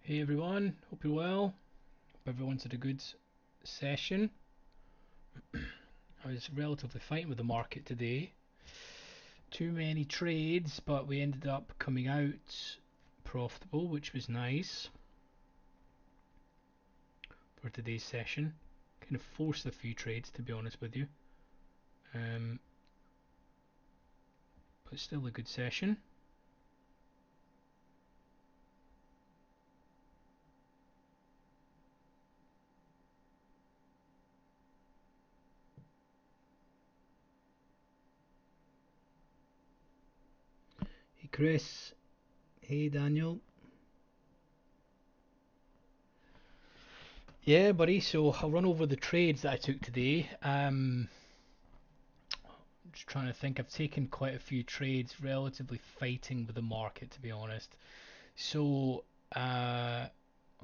Hey everyone, hope you're well. Hope everyone's had a good session. I was relatively fine with the market today. Too many trades, but we ended up coming out profitable, which was nice for today's session. Kind of forced a few trades, to be honest with you, um, but still a good session. Hey Chris, hey Daniel. Yeah, buddy. So I'll run over the trades that I took today. Just trying to think. I've taken quite a few trades, relatively fighting with the market, to be honest. So uh,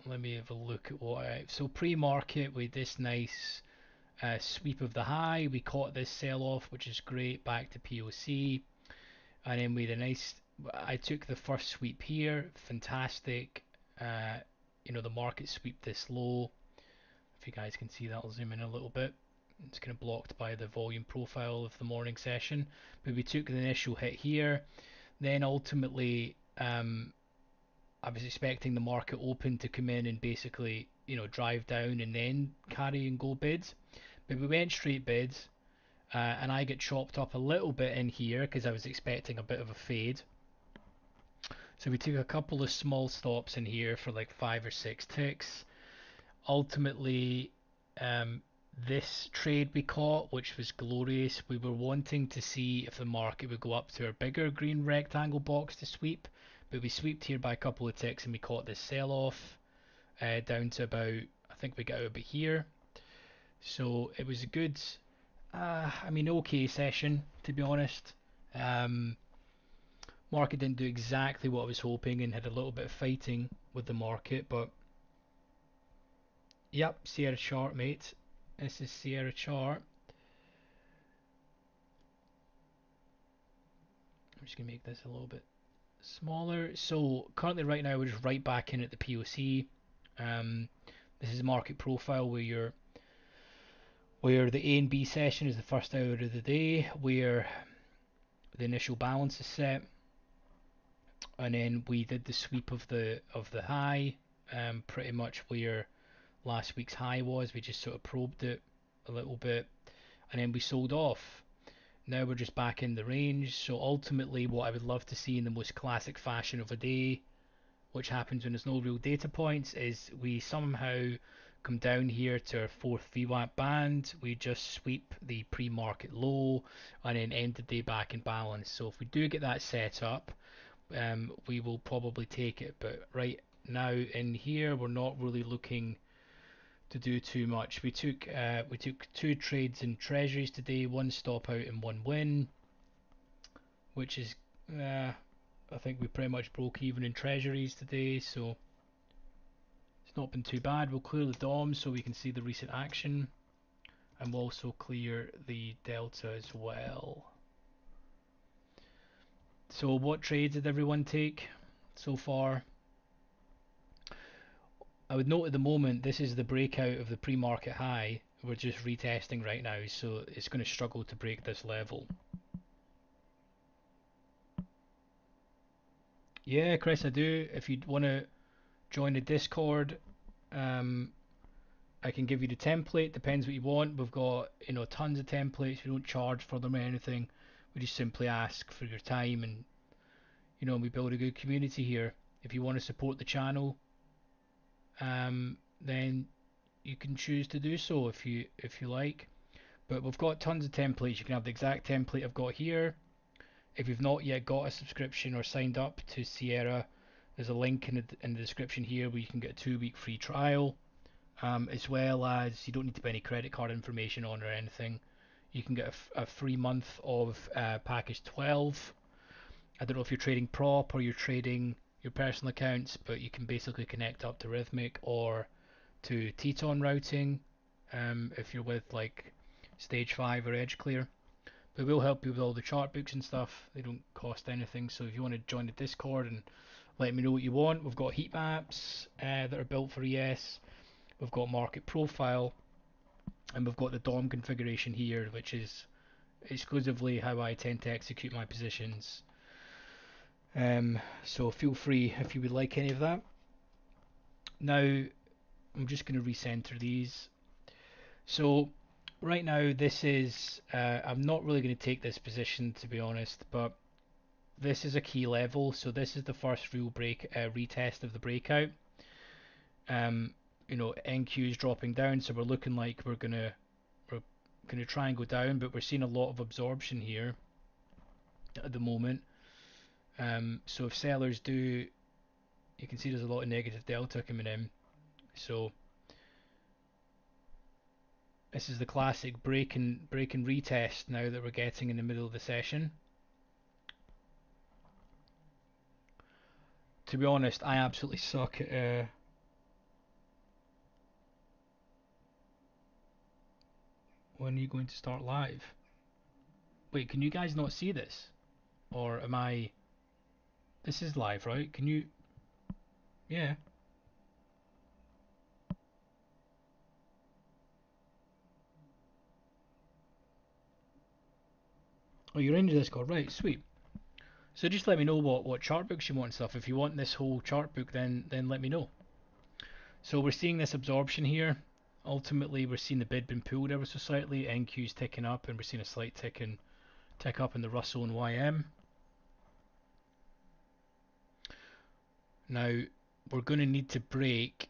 let me have a look at what I. So pre-market with this nice sweep of the high, we caught this sell-off, which is great, back to POC, and then we had a nice. I took the first sweep here, fantastic. Uh, the market sweep this low. If you guys can see that, I'll zoom in a little bit. It's kind of blocked by the volume profile of the morning session, but we took the initial hit here. Then ultimately, I was expecting the market open to come in and basically, drive down and then carry and go bids, but we went straight bids, and I get chopped up a little bit in here because I was expecting a bit of a fade. So we took a couple of small stops in here for like 5 or 6 ticks. Ultimately, um, this trade we caught, which was glorious, we were wanting to see if the market would go up to our bigger green rectangle box to sweep, but we sweeped here by a couple of ticks and we caught this sell off down to about, I think we got out about here. So it was a good, okay session, to be honest. Um, Market didn't do exactly what I was hoping and had a little bit of fighting with the market, but yep, Sierra chart, mate. This is Sierra chart. I'm just gonna make this a little bit smaller. So currently, right now, we're just right back in at the POC. Um, this is a market profile where the A and B session is the first hour of the day, where the initial balance is set, and then we did the sweep of the high, pretty much where last week's high was. We just sort of probed it a little bit, and then we sold off. Now we're just back in the range. So ultimately, what I would love to see in the most classic fashion of a day, which happens when there's no real data points, is we somehow come down here to our fourth VWAP band. We just sweep the pre-market low and then end the day back in balance. So if we do get that set up, we will probably take it. But right now in here, we're not really looking to do too much. We took two trades in treasuries today, one stop out and one win, which is I think we pretty much broke even in treasuries today, so it's not been too bad. We'll clear the DOM so we can see the recent action, and we'll also clear the delta as well. So what trades did everyone take so far? I would note at the moment this is the breakout of the pre-market high. We're just retesting right now, so it's going to struggle to break this level. Yeah, Chris, I do. If you want to join the Discord, um, I can give you the template. Depends what you want. We've got tons of templates. We don't charge for them or anything. We just simply ask for your time, and we build a good community here. If you want to support the channel, then you can choose to do so if you like. But we've got tons of templates. You can have the exact template I've got here. If you've not yet got a subscription or signed up to Sierra, there's a link in the description here where you can get a 2-week free trial, as well as you don't need to put any credit card information on or anything. You can get a free month of package 12. I don't know if you're trading prop or you're trading your personal accounts, but you can basically connect up to Rhythmic or to Teton routing, if you're with like Stage 5 or Edge Clear. But we'll help you with all the chart books and stuff. They don't cost anything. So if you want to join the Discord and Let me know what you want. We've got heat maps that are built for ES. We've got market profile, and we've got the DOM configuration here, which is exclusively how I tend to execute my positions. So feel free if you would like any of that. Now I'm just going to recenter these. So right now this is, I'm not really going to take this position to be honest, but this is a key level. So this is the first real retest of the breakout. NQ is dropping down, so we're looking like we're gonna try and go down, but we're seeing a lot of absorption here at the moment. So if sellers do, you can see there's a lot of negative delta coming in. So this is the classic break and retest now that we're getting in the middle of the session. To be honest, I absolutely suck at when are you going to start live? Wait, can you guys not see this? Or am I... This is live, right? Can you... Yeah. Oh, you're in Discord, right? Sweet. So just let me know what chart books you want and stuff. If you want this whole chart book, then let me know. So we're seeing this absorption here. Ultimately, we're seeing the bid being pulled ever so slightly. NQ's ticking up, and we're seeing a slight tick up in the Russell and YM. Now we're going to need to break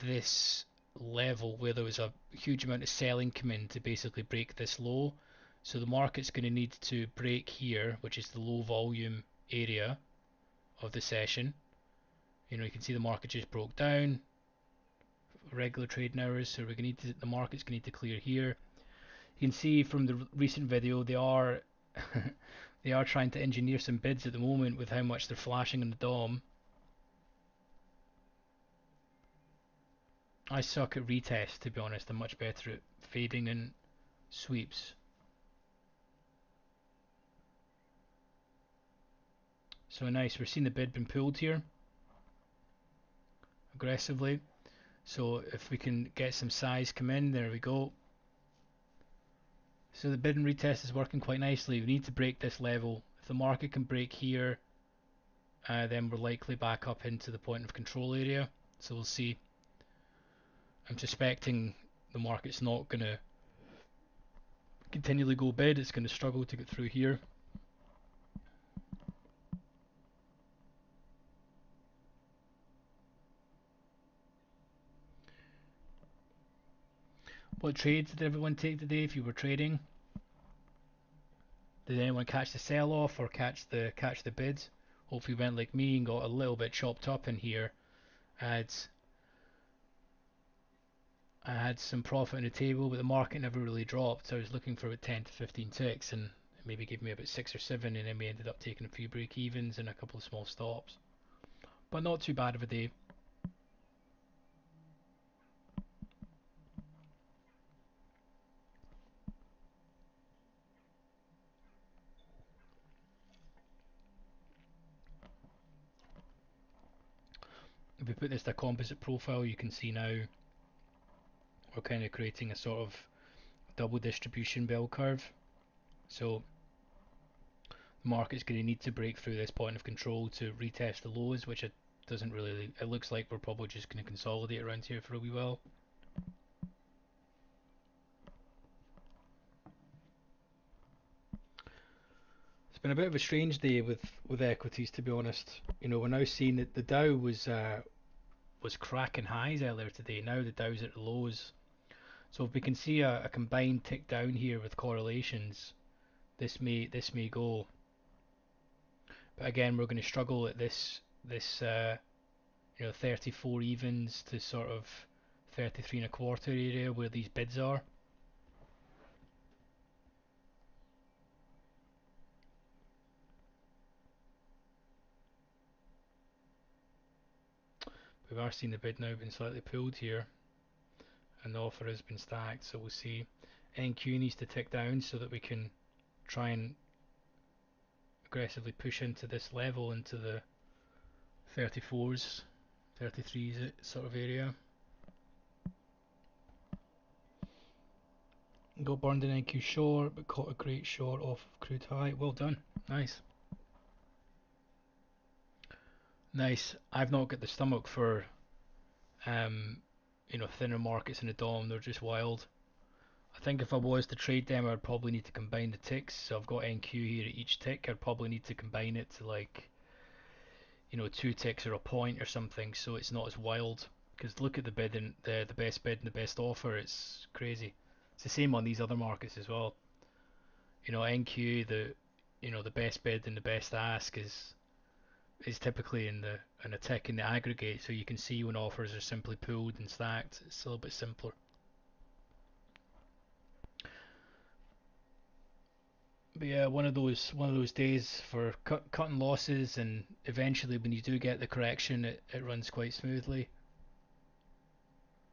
this level where there was a huge amount of selling come in to basically break this low. So the market's going to need to break here, which is the low volume area of the session. You can see the market just broke down, regular trading hours, so the market's going to need to clear here. You can see from the recent video they are they are trying to engineer some bids at the moment with how much they're flashing on the DOM. I suck at retest, to be honest. I'm much better at fading and sweeps. So nice, we're seeing the bid being pulled here aggressively. So if we can get some size come in, there we go. So the bid and retest is working quite nicely. We need to break this level. If the market can break here, then we're likely back up into the point of control area. So we'll see. I'm suspecting the market's not going to continually go bid. It's going to struggle to get through here. What trades did everyone take today if you were trading? Did anyone catch the sell off or catch the bids? Hopefully you went like me and got a little bit chopped up in here. I had some profit on the table, but the market never really dropped. So I was looking for about 10 to 15 ticks, and it maybe gave me about 6 or 7, and then we ended up taking a few break evens and a couple of small stops. But not too bad of a day. If we put this to a composite profile, you can see now we're kind of creating a sort of double distribution bell curve. So the market's going to need to break through this point of control to retest the lows, which it doesn't really. It looks like we're probably just going to consolidate around here for a wee while. It's been a bit of a strange day with equities, to be honest. We're now seeing that the Dow was cracking highs earlier today. Now the Dow's at the lows. So if we can see a combined tick down here with correlations, this may go. But again, we're going to struggle at this 34 evens to sort of 33 and a quarter area where these bids are. We are seeing the bid now been slightly pulled here, and the offer has been stacked. So we'll see. NQ needs to tick down so that we can try and aggressively push into this level, into the 34s, 33s sort of area. Got burned in NQ short, but caught a great short off of crude high. Well done. Nice. Nice. I've not got the stomach for um, thinner markets in the DOM. They're just wild. I think if I was to trade them, I'd probably need to combine the ticks. So I've got NQ here at each tick. I'd probably need to combine it to like, two ticks or a point or something, so it's not as wild. Because look at the bid and the best bid and the best offer. It's crazy. It's the same on these other markets as well. NQ, the best bid and the best ask is typically in a tick in the aggregate, so you can see when offers are simply pooled and stacked. It's a little bit simpler. But yeah, one of those days for cutting losses, and eventually when you do get the correction, it runs quite smoothly.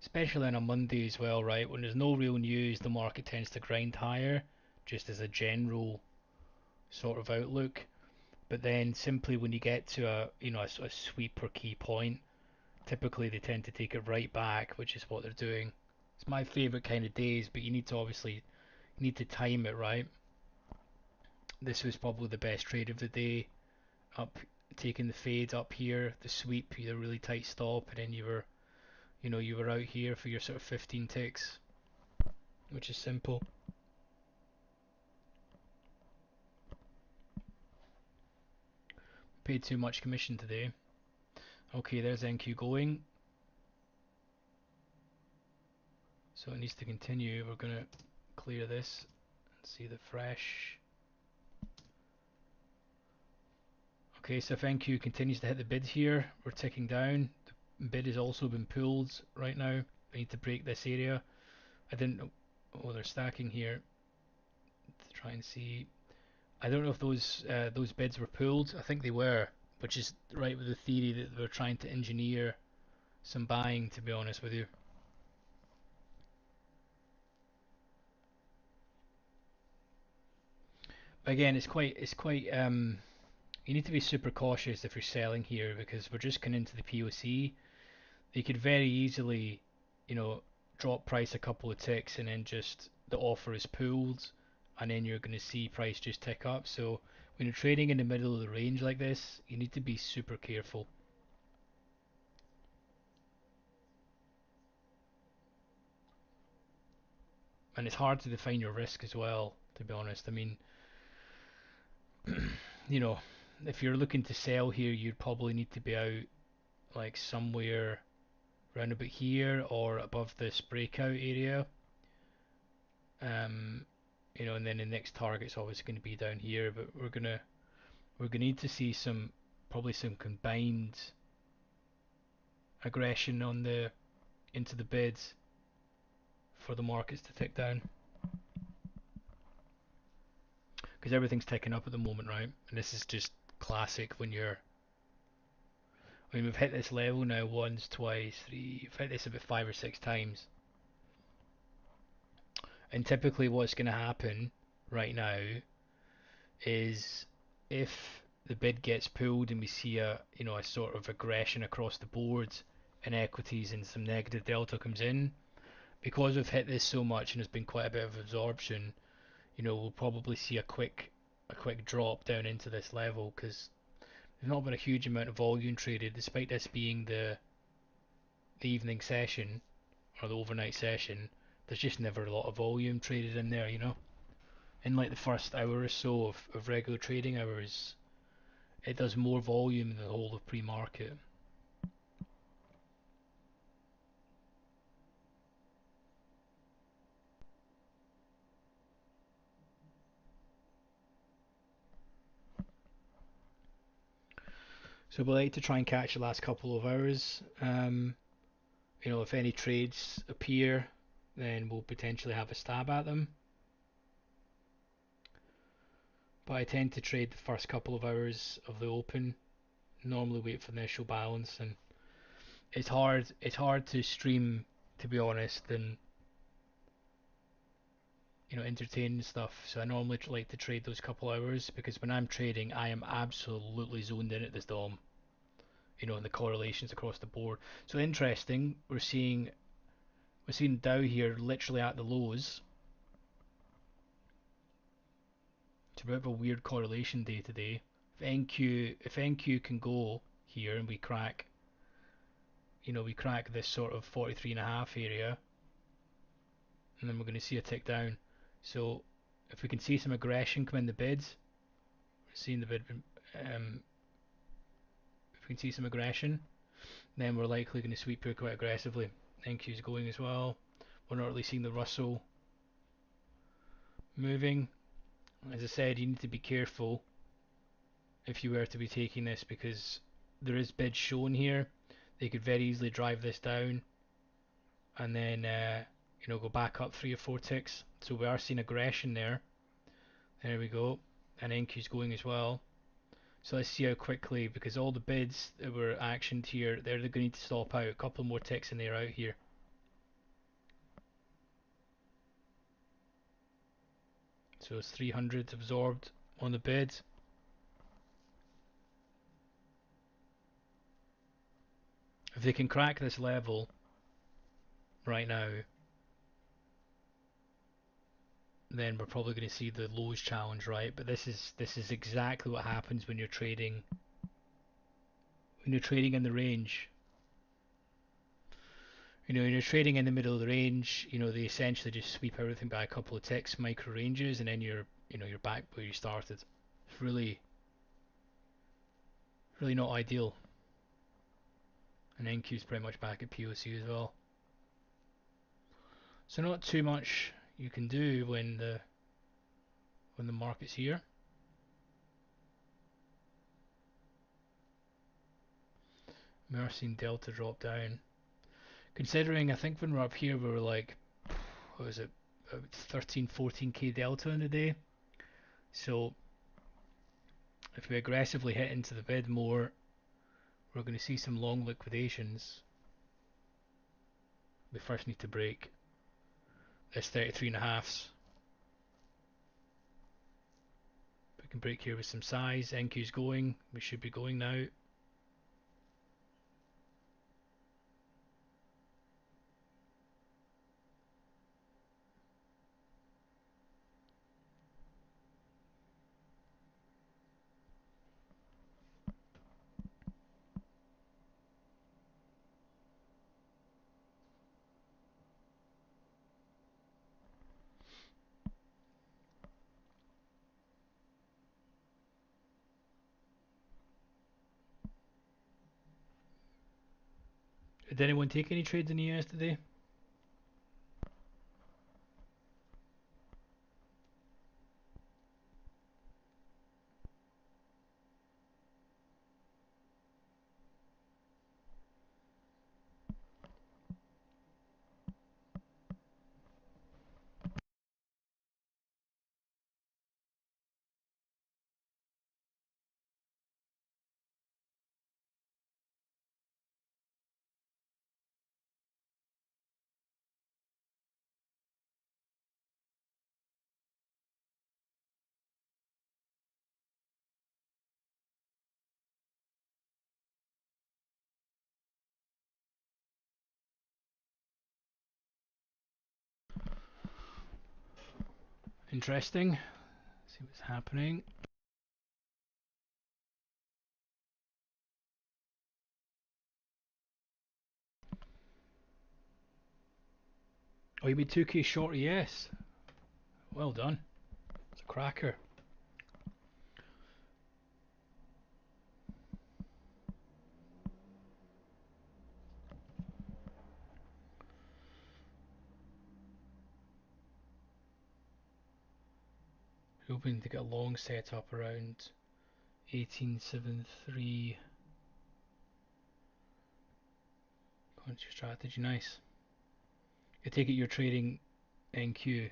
Especially on a Monday as well, right? When there's no real news, the market tends to grind higher, just as a general sort of outlook. But then simply when you get to a sweep or key point, typically they tend to take it right back, which is what they're doing. It's my favorite kind of days, but you need to obviously time it right. This was probably the best trade of the day. Up, taking the fade up here, the sweep, you had a really tight stop, and then you were out here for your sort of 15 ticks, which is simple. Paid too much commission today. Okay, there's NQ going. So it needs to continue. We're going to clear this and see the fresh. Okay, so if NQ continues to hit the bid here, we're ticking down. The bid has also been pulled right now. We need to break this area. I didn't know. Oh, they're stacking here to try and see. I don't know if those bids were pulled. I think they were, which is right with the theory that they're trying to engineer some buying, to be honest with you. But again, you need to be super cautious if you're selling here, because we're just coming into the POC. They could very easily, you know, drop price a couple of ticks and then just the offer is pulled, and then you're going to see price just tick up. So when you're trading in the middle of the range like this, you need to be super careful. And it's hard to define your risk as well, to be honest. I mean, you know, if you're looking to sell here, you'd probably need to be out like somewhere around about here or above this breakout area. Um, and then the next target's always going to be down here, but we're gonna need to see probably some combined aggression on the into the bids for the markets to tick down, because everything's ticking up at the moment, right? And this is just classic when we've hit this level now once, twice, three. We've hit this about 5 or 6 times, and typically what's going to happen right now is if the bid gets pulled and we see a sort of aggression across the board in equities and some negative delta comes in, because we've hit this so much and there's been quite a bit of absorption, we'll probably see a quick drop down into this level, because there's not been a huge amount of volume traded, despite this being the evening session or the overnight session. There's just never a lot of volume traded in there. In like the first hour or so of regular trading hours, it does more volume than the whole of pre-market. So we like to try and catch the last couple of hours. If any trades appear, then we'll potentially have a stab at them. But I tend to trade the first couple of hours of the open. Normally wait for the initial balance, and it's hard to stream, to be honest, and entertain stuff. So I normally like to trade those couple hours, because when I'm trading, I am absolutely zoned in at this DOM. and the correlations across the board. So interesting. We're seeing Dow here literally at the lows. It's a bit of a weird correlation day today. If NQ can go here and we crack this sort of 43.5 area, and then we're going to see a tick down. So if we can see some aggression come in the bids, we're seeing the bid. If we can see some aggression, then we're likely going to sweep here quite aggressively. NQ's going as well. We're not really seeing the Russell moving. As I said, you need to be careful if you were to be taking this because there is bids shown here. They could very easily drive this down and then go back up 3 or 4 ticks. So we are seeing aggression there. There we go. And NQ's going as well. So let's see how quickly, because all the bids that were actioned here, they're going to need to stop out. A couple more ticks and they're out here. So it's 300 absorbed on the bids. If they can crack this level right now, then we're probably going to see the lows challenge, right? But this is exactly what happens when you're trading in the range. When you're trading in the middle of the range, they essentially just sweep everything by a couple of ticks, micro ranges, and then you're back where you started. It's really, really not ideal. And NQ's pretty much back at POC as well. So not too much you can do when the market's here. We are seeing Delta drop down. Considering I think when we're up here we were like, what was it, 13, 14k delta in a day. So if we aggressively hit into the bid more, we're going to see some long liquidations. We first need to break this 33.5s. We can break here with some size. NQ's going. We should be going now. Did anyone take any trades in the US today? Interesting. Let's see what's happening. Oh, you made 2k short, yes. Well done. It's a cracker. Hoping to get a long setup around 1873. What's your strategy? Nice. I take it you're trading NQ.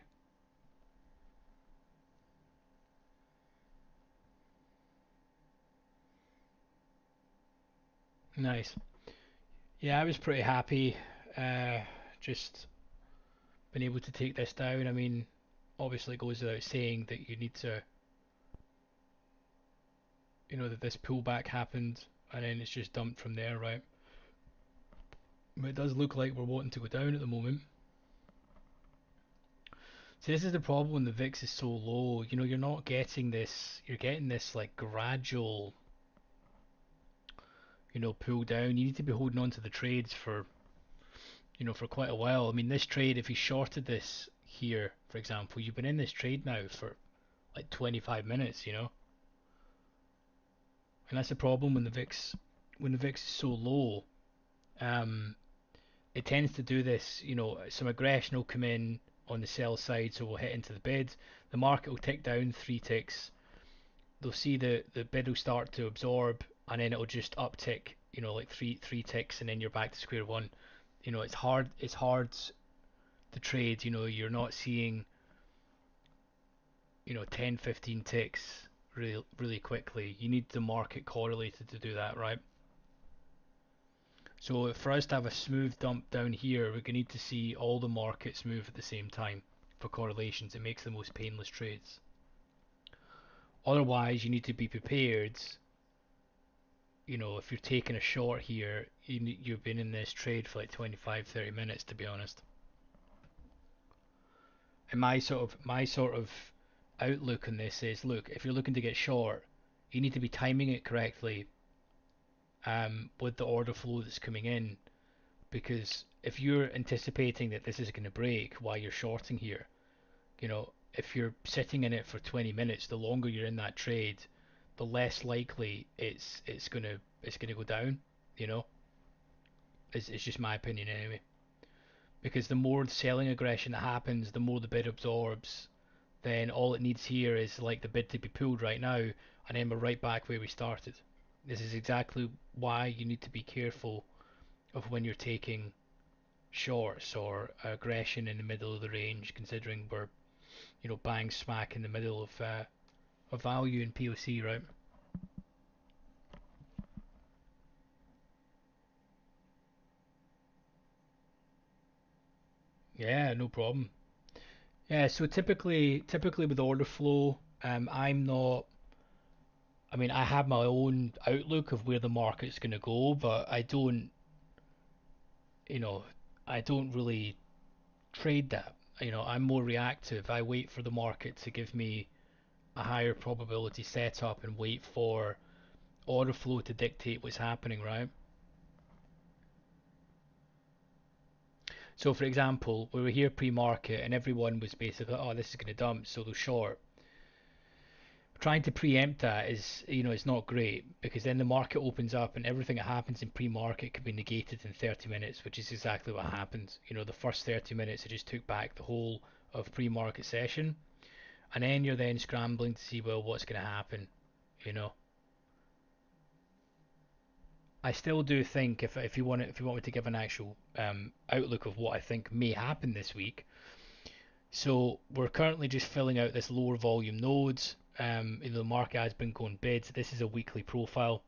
Nice. Yeah, I was pretty happy. Just been able to take this down. I mean, obviously it goes without saying that you need to, that this pullback happened and then it's just dumped from there, right? But it does look like we're wanting to go down at the moment. So this is the problem when the VIX is so low. You know, you're not getting this. You're getting this like gradual, pull down. You need to be holding on to the trades for, for quite a while. I mean, this trade, if you shorted this here, for example, you've been in this trade now for like 25 minutes, and that's the problem when the VIX is so low. Um, it tends to do this. Some aggression will come in on the sell side, so we'll hit into the bid. The market will tick down 3 ticks. They'll see the bid will start to absorb, and then it'll just uptick. Like three ticks, and then you're back to square one. It's hard to trade. You're not seeing 10, 15 ticks really quickly. You need the market correlated to do that, right? So for us to have a smooth dump down here, we're going to need to see all the markets move at the same time for correlations. It makes the most painless trades. Otherwise, you need to be prepared. If you're taking a short here, you've been in this trade for like 25, 30 minutes, to be honest. And my sort of outlook on this is, look, if you're looking to get short, you need to be timing it correctly with the order flow that's coming in, because if you're anticipating that this is going to break while you're shorting here, if you're sitting in it for 20 minutes, the longer you're in that trade, the less likely it's gonna go down. You know, it's just my opinion anyway. Because the more selling aggression that happens, the more the bid absorbs. Then all it needs here is like the bid to be pulled right now, and then we're right back where we started. This is exactly why you need to be careful of when you're taking shorts or aggression in the middle of the range, considering we're bang smack in the middle of value in POC, right? Yeah, no problem. Yeah, so typically with order flow, I'm not. I mean, I have my own outlook of where the market's going to go, but you know, I don't really trade that. I'm more reactive. I wait for the market to give me a higher probability setup and wait for order flow to dictate what's happening, right? So, for example, we were here pre-market and everyone was basically, oh, this is going to dump, so they'll short. Trying to preempt that is not great, because then the market opens up and everything that happens in pre-market can be negated in 30 minutes, which is exactly what happened. The first 30 minutes it just took back the whole of pre-market session, and then you're then scrambling to see, well, what's going to happen. You know, I still do think, if you want me to give an actual outlook of what I think may happen this week. So we're currently just filling out this lower volume nodes. The market has been going bids. This is a weekly profile.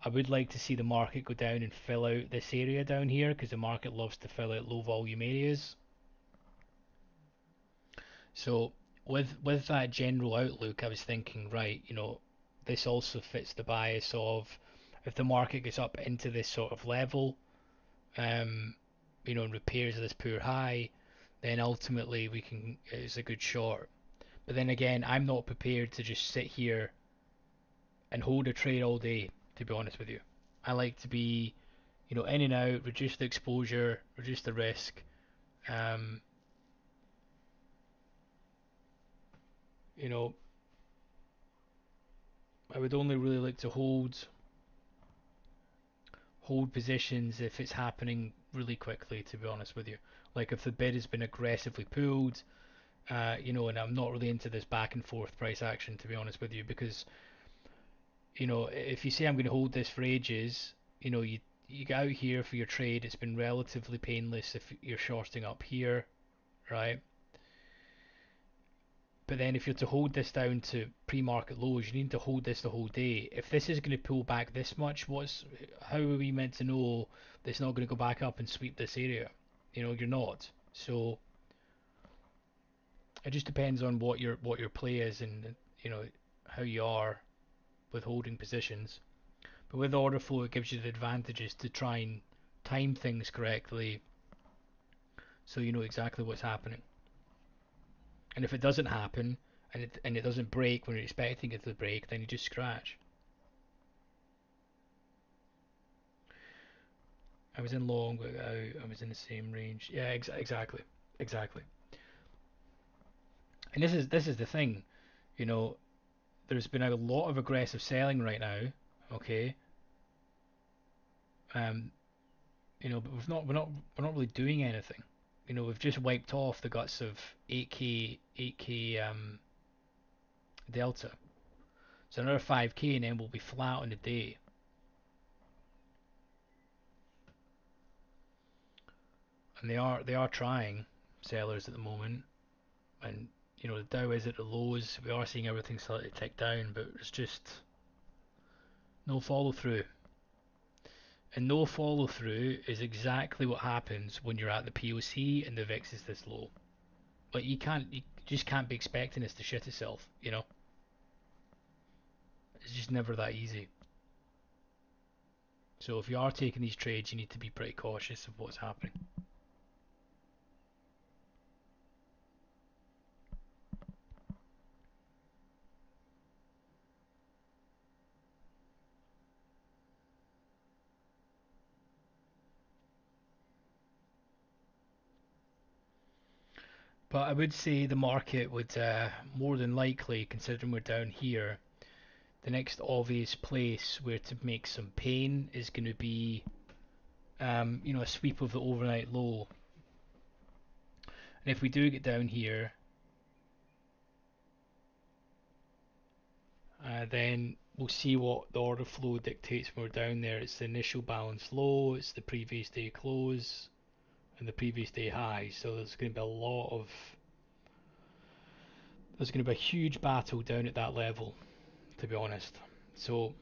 I would like to see the market go down and fill out this area down here, because the market loves to fill out low volume areas. So with that general outlook, I was thinking, right, this also fits the bias of, if the market gets up into this sort of level, um, and repairs this poor high, then ultimately it's a good short. But then again, I'm not prepared to just sit here and hold a trade all day, to be honest with you. I like to be, in and out, reduce the exposure, reduce the risk. Um, you know, I would only really like to hold positions if it's happening really quickly, to be honest with you. Like if the bid has been aggressively pulled, and I'm not really into this back and forth price action, to be honest with you, because if you say I'm going to hold this for ages, you get out here for your trade. It's been relatively painless if you're shorting up here, right? But then if you're to hold this down to pre-market lows, you need to hold this the whole day. If this is going to pull back this much, how are we meant to know that it's not going to go back up and sweep this area? You're not. So it just depends on what your play is, and how you are with holding positions. But with order flow, it gives you the advantages to try and time things correctly so you know exactly what's happening. And if it doesn't happen and it doesn't break when you're expecting it to break, then you just scratch. I was in long, but I was in the same range. Yeah, exactly, exactly. And this is the thing, you know. There's been a lot of aggressive selling right now. Okay, um, but we're not really doing anything. We've just wiped off the guts of 8k delta. So another 5k and then we'll be flat on the day. And they are trying, sellers at the moment. And the Dow is at the lows. We are seeing everything slightly tick down, but it's just no follow through. And no follow through is exactly what happens when you're at the POC and the VIX is this low. Like you just can't be expecting this to shit itself. It's just never that easy. So if you are taking these trades, you need to be pretty cautious of what's happening. But I would say the market would more than likely, considering we're down here, the next obvious place where to make some pain is going to be, a sweep of the overnight low. And if we do get down here, then we'll see what the order flow dictates when we're down there. It's the initial balance low, it's the previous day close, and the previous day high. So there's going to be a huge battle down at that level, to be honest. So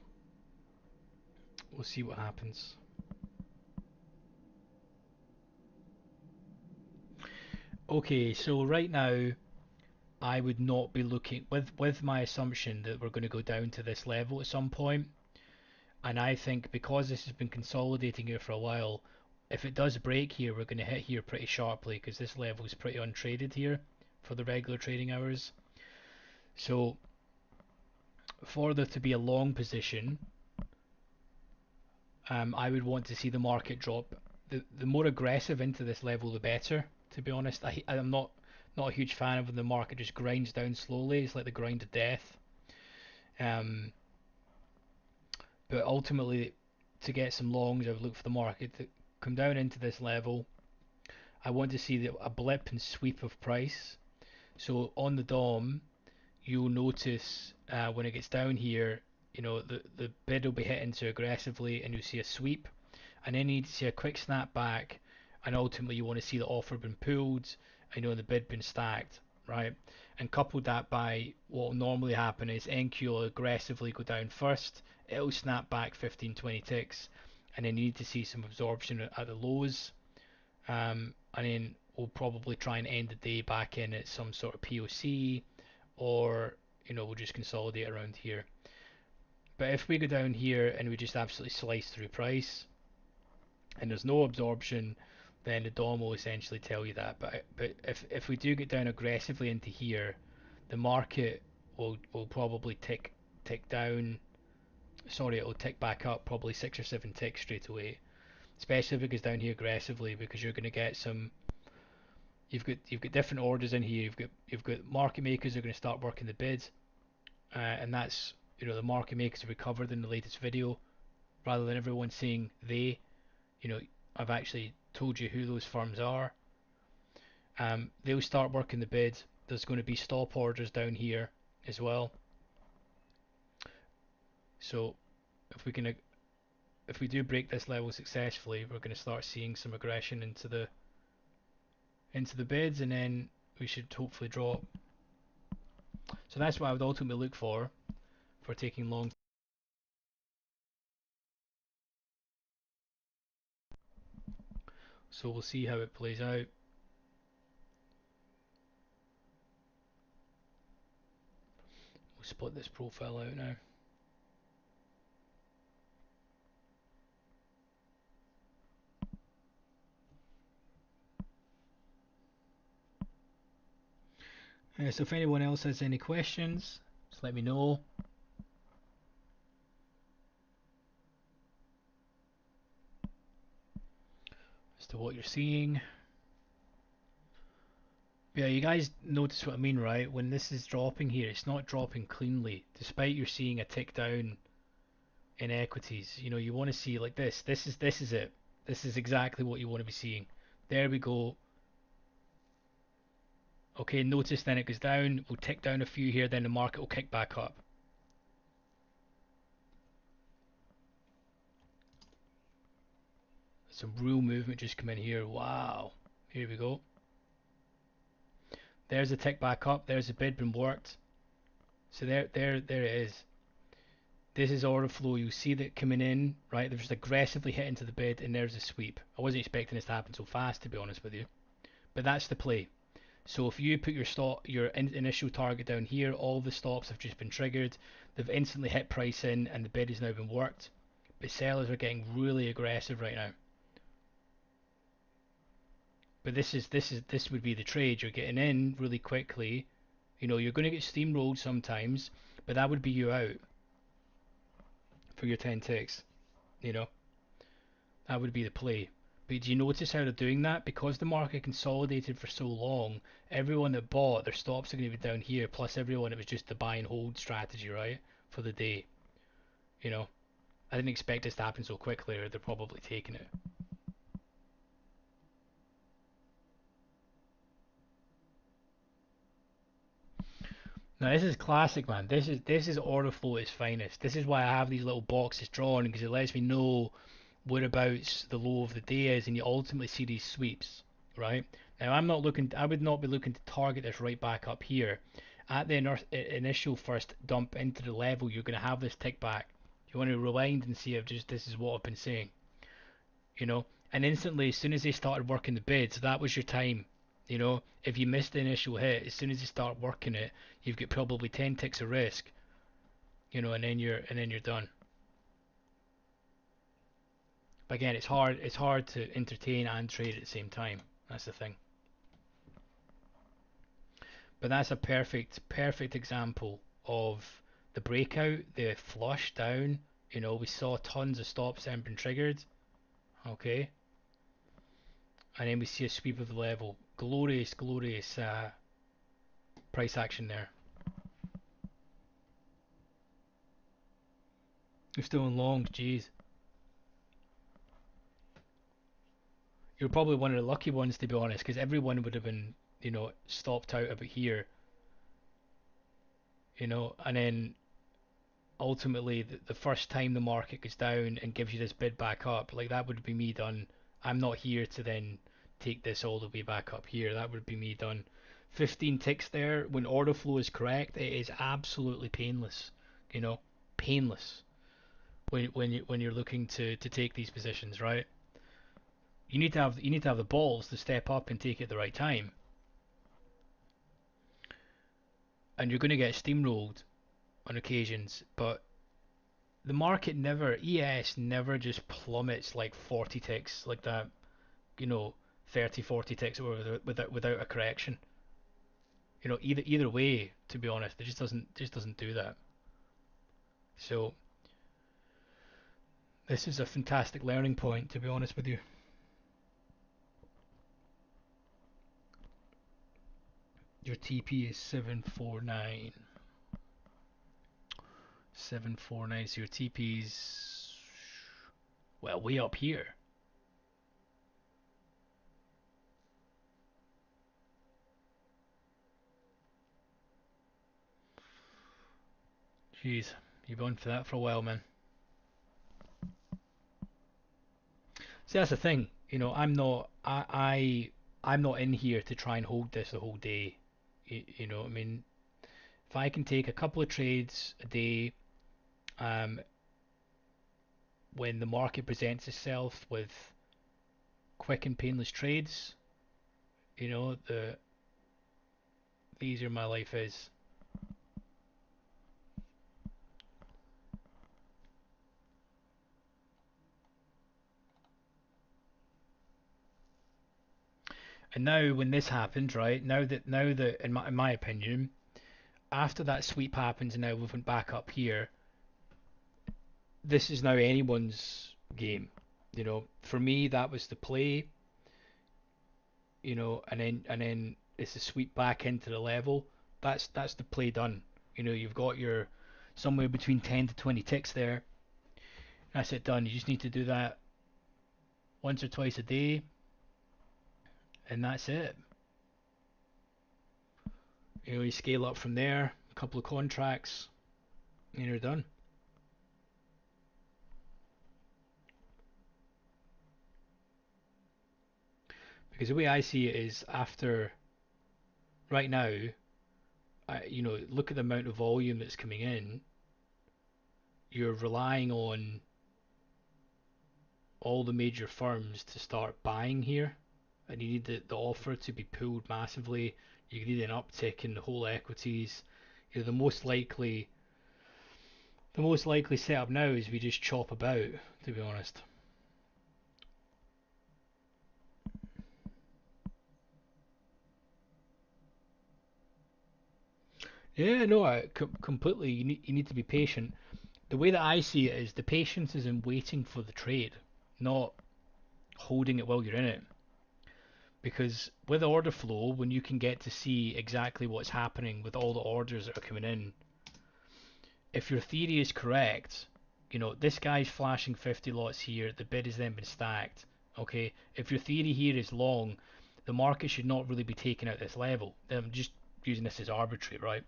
we'll see what happens. Okay, so right now I would not be looking with my assumption that we're going to go down to this level at some point, and I think because this has been consolidating here for a while, if it does break here, we're going to hit here pretty sharply because this level is pretty untraded here for the regular trading hours. So for there to be a long position, I would want to see the market drop. The more aggressive into this level, the better. To be honest, I'm not a huge fan of when the market just grinds down slowly. It's like the grind of death. Um, but ultimately, to get some longs, I would look for the market to come down into this level. I want to see a blip and sweep of price. So on the DOM, you'll notice when it gets down here, the bid will be hitting too aggressively, and you'll see a sweep, and then you need to see a quick snap back, and ultimately you want to see the offer been pulled, and the bid been stacked, right? And coupled that by what will normally happen is NQ will aggressively go down first, it'll snap back 15-20 ticks, and then you need to see some absorption at the lows, and then we'll probably try and end the day back in at some sort of POC, or we'll just consolidate around here. But if we go down here and we just absolutely slice through price and there's no absorption, then the DOM will essentially tell you that. But if we do get down aggressively into here, the market will probably tick down. Sorry, it'll tick back up probably 6 or 7 ticks straight away. Especially if it goes down here aggressively, because you're going to get some. You've got different orders in here. You've got market makers who are going to start working the bids, and that's the market makers we covered in the latest video. Rather than everyone saying they, I've actually told you who those firms are. They'll start working the bid. There's going to be stop orders down here as well. So if we do break this level successfully, we're going to start seeing some aggression into the bids, and then we should hopefully drop. So that's what I would ultimately look for taking long. So we'll see how it plays out. We'll split this profile out now. So if anyone else has any questions, just let me know. As to what you're seeing. Yeah, you guys notice what I mean, right? When this is dropping here, it's not dropping cleanly, despite you're seeing a tick down in equities. You know, you want to see like this. This is it. This is exactly what you want to be seeing. There we go. Okay, notice then it goes down. We'll tick down a few here, then the market will kick back up. Some real movement just come in here. Wow. Here we go. There's a tick back up. There's a bid been worked. So there it is. This is order flow. You see that coming in, right? They're just aggressively hitting to the bid, and there's a sweep. I wasn't expecting this to happen so fast, to be honest with you. But that's the play. So if you put your initial target down here, all the stops have just been triggered. They've instantly hit price in, and the bid has now been worked. But sellers are getting really aggressive right now. But this would be the trade. You're getting in really quickly. You know, you're going to get steamrolled sometimes, but that would be you out for your 10 ticks. You know, that would be the play. But do you notice how they're doing that? Because the market consolidated for so long, everyone that bought, their stops are going to be down here, plus everyone, it was just the buy and hold strategy, right? For the day. You know, I didn't expect this to happen so quickly, or they're probably taking it. Now this is classic, man. This is order flow at its finest. This is why I have these little boxes drawn, because it lets me know whereabouts the low of the day is, and you ultimately see these sweeps, right? Now I would not be looking to target this right back up here. At the initial first dump into the level, you're going to have this tick back. You want to rewind and see if just this is what I've been saying, you know? And instantly, as soon as they started working the bids, that was your time. You know, if you missed the initial hit, as soon as you start working it, you've got probably 10 ticks of risk, you know, and then you're done. But again, it's hard to entertain and trade at the same time. That's the thing. But that's a perfect example of the breakout, the flush down. You know, we saw tons of stops then been triggered. Okay, and then we see a sweep of the level. Glorious, glorious price action there. You're still in long, jeez. You're probably one of the lucky ones, to be honest, because everyone would have been, you know, stopped out about here, you know, and then ultimately the first time the market goes down and gives you this bid back up, like that would be me done. I'm not here to then take this all the way back up here. That would be me done. 15 ticks there. When order flow is correct, it is absolutely painless. You know, painless when you're looking to take these positions, right? You need to have the balls to step up and take it at the right time, and you're going to get steamrolled on occasions, but the market never, ES never just plummets like 40 ticks like that, you know, 30, 40 ticks without a correction. You know, either way, to be honest, it just doesn't do that. So this is a fantastic learning point, to be honest with you. Your TP is 749. 749, so your TP's, well, way up here. Jeez, you've been on for that for a while, man. See, that's the thing. You know, I'm not in here to try and hold this the whole day. You know, I mean, if I can take a couple of trades a day, um, when the market presents itself with quick and painless trades, you know, the easier my life is. And now when this happens, right? Now that in my opinion, after that sweep happens and now we went back up here, this is now anyone's game. For me that was the play, and then it's a sweep back into the level. That's the play done. You've got your somewhere between 10 to 20 ticks there. That's it done. You just need to do that once or twice a day, and that's it. You scale up from there, a couple of contracts, and you're done. Because the way I see it is, after right now, look at the amount of volume that's coming in. You're relying on all the major firms to start buying here, and you need the offer to be pulled massively. You need an uptick in the whole equities. The most likely setup now is we just chop about, to be honest. Yeah, no, completely. You need to be patient. The way that I see it is, the patience is in waiting for the trade, not holding it while you're in it. Because with order flow, when you can get to see exactly what's happening with all the orders that are coming in, if your theory is correct, this guy's flashing 50 lots here, the bid has then been stacked. Okay, if your theory here is long, the market should not really be taking out this level. I'm just using this as arbitrary, right?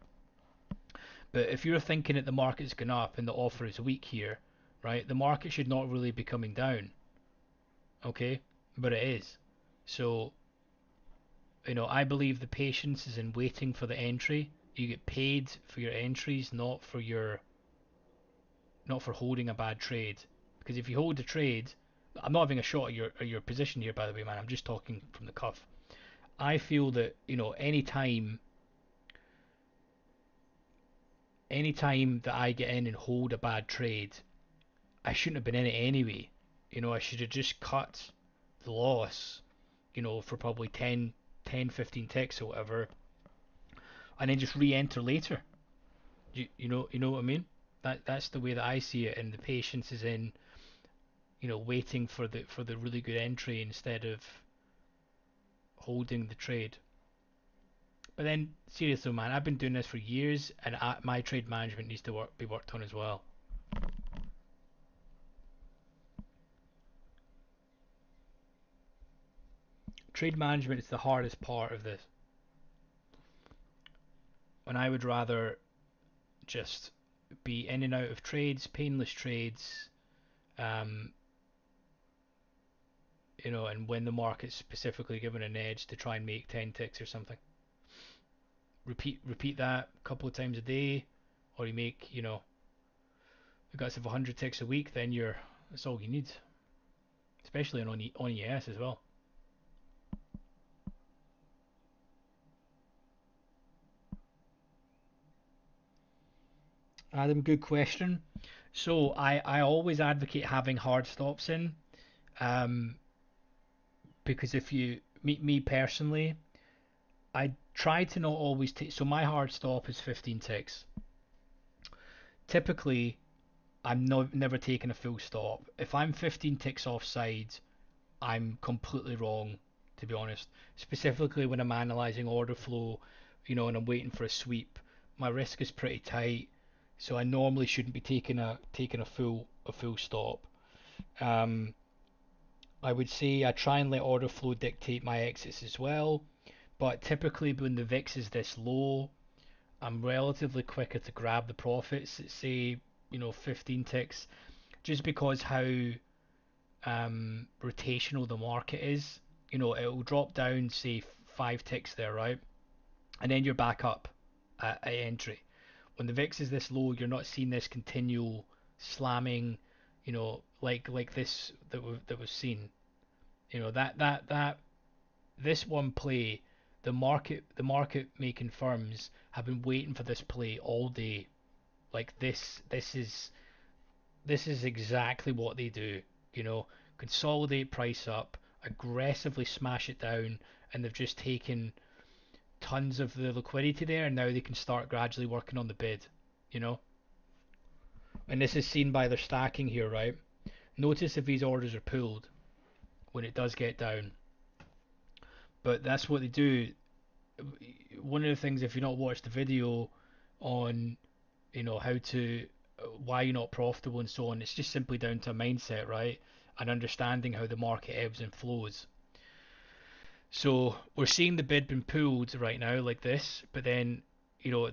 But if you're thinking that the market's gone up and the offer is weak here, right, the market should not really be coming down. Okay, but it is. So, I believe the patience is in waiting for the entry. You get paid for your entries, not for holding a bad trade. Because if you hold the trade, I'm not having a shot at your position here, by the way, man. I'm just talking from the cuff. I feel that anytime that I get in and hold a bad trade, I shouldn't have been in it anyway. I should have just cut the loss, for probably 10, 15 ticks or whatever, and then just re-enter later. You know what I mean? That's the way that I see it, and the patience is in, waiting for the really good entry instead of holding the trade. But then, seriously, man, I've been doing this for years, and my trade management needs to be worked on as well. Trade management is the hardest part of this, and I would rather just be in and out of trades, painless trades, um, and when the market's specifically given an edge, to try and make 10 ticks or something. Repeat that a couple of times a day, or you make, you got yourself 100 ticks a week, then that's all you need, especially on ES as well. Adam, good question. So I always advocate having hard stops in, um, because if you meet me personally, I try to not always take. So my hard stop is 15 ticks. Typically, I'm never taking a full stop. If I'm 15 ticks offside, I'm completely wrong, to be honest. Specifically when I'm analyzing order flow, and I'm waiting for a sweep, my risk is pretty tight, so I normally shouldn't be taking a full stop. Um, I would say I try and let order flow dictate my exits as well, but typically when the VIX is this low, I'm relatively quicker to grab the profits at, say, 15 ticks, just because how rotational the market is. It'll drop down, say, 5 ticks there, right? And then you're back up at entry. When the VIX is this low, you're not seeing this continual slamming, like this that was seen. That this one play, the market making firms have been waiting for this play all day. Like this is exactly what they do. You know, consolidate price up, aggressively smash it down, and they've just taken tons of the liquidity there, and now they can start gradually working on the bid, you know. And this is seen by their stacking here, right? Notice if these orders are pulled when it does get down. But that's what they do. One of the things, if you've not watched the video on, how to, why you're not profitable and so on, it's just simply down to a mindset, right? And understanding how the market ebbs and flows. So we're seeing the bid being pulled right now like this, but then, you know,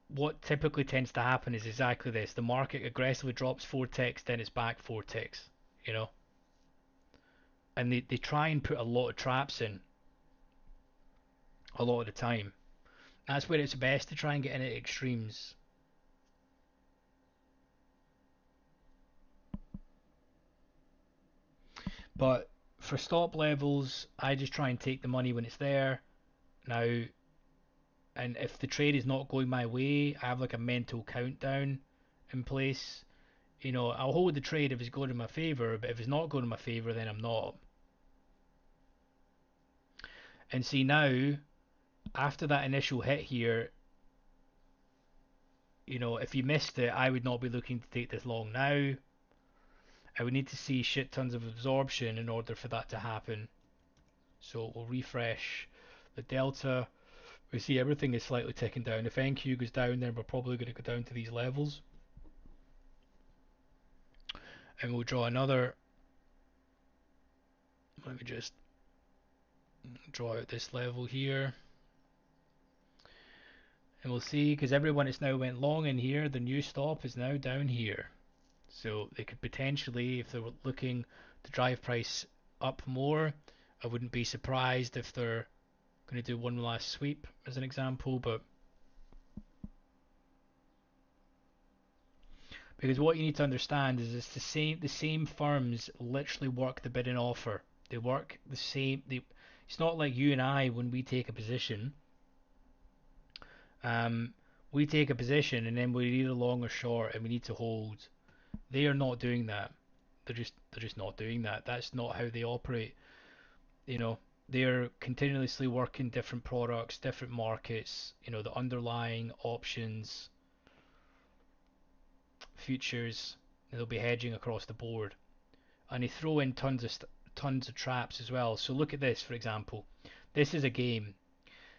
what typically tends to happen is exactly this. The market aggressively drops 4 ticks, then it's back 4 ticks, you know? And they try and put a lot of traps in a lot of the time. That's where it's best to try and get in at extremes. But for stop levels, I just try and take the money when it's there. Now, and if the trade is not going my way, I have like a mental countdown in place. I'll hold the trade if it's going in my favor, but if it's not going in my favor, then I'm not. And see now, after that initial hit here, if you missed it, I would not be looking to take this long now. I would need to see shit tons of absorption in order for that to happen. So we'll refresh the delta. We see everything is slightly ticking down. If NQ goes down, then we're probably going to go down to these levels. And we'll draw another. Let me just draw out this level here. And we'll see, because everyone has now went long in here, the new stop is now down here. So they could potentially, if they were looking to drive price up more, I wouldn't be surprised if they're going to do one last sweep as an example. But because what you need to understand is it's the same firms literally work the bid and offer. They work the same. It's not like you and I when we take a position. Um, we take a position and then we're either long or short and we need to hold. They are not doing that. They're just not doing that. That's not how they operate. They're continuously working different products, different markets. The underlying options, futures. They'll be hedging across the board, and they throw in tons of traps as well. So look at this, for example. This is a game.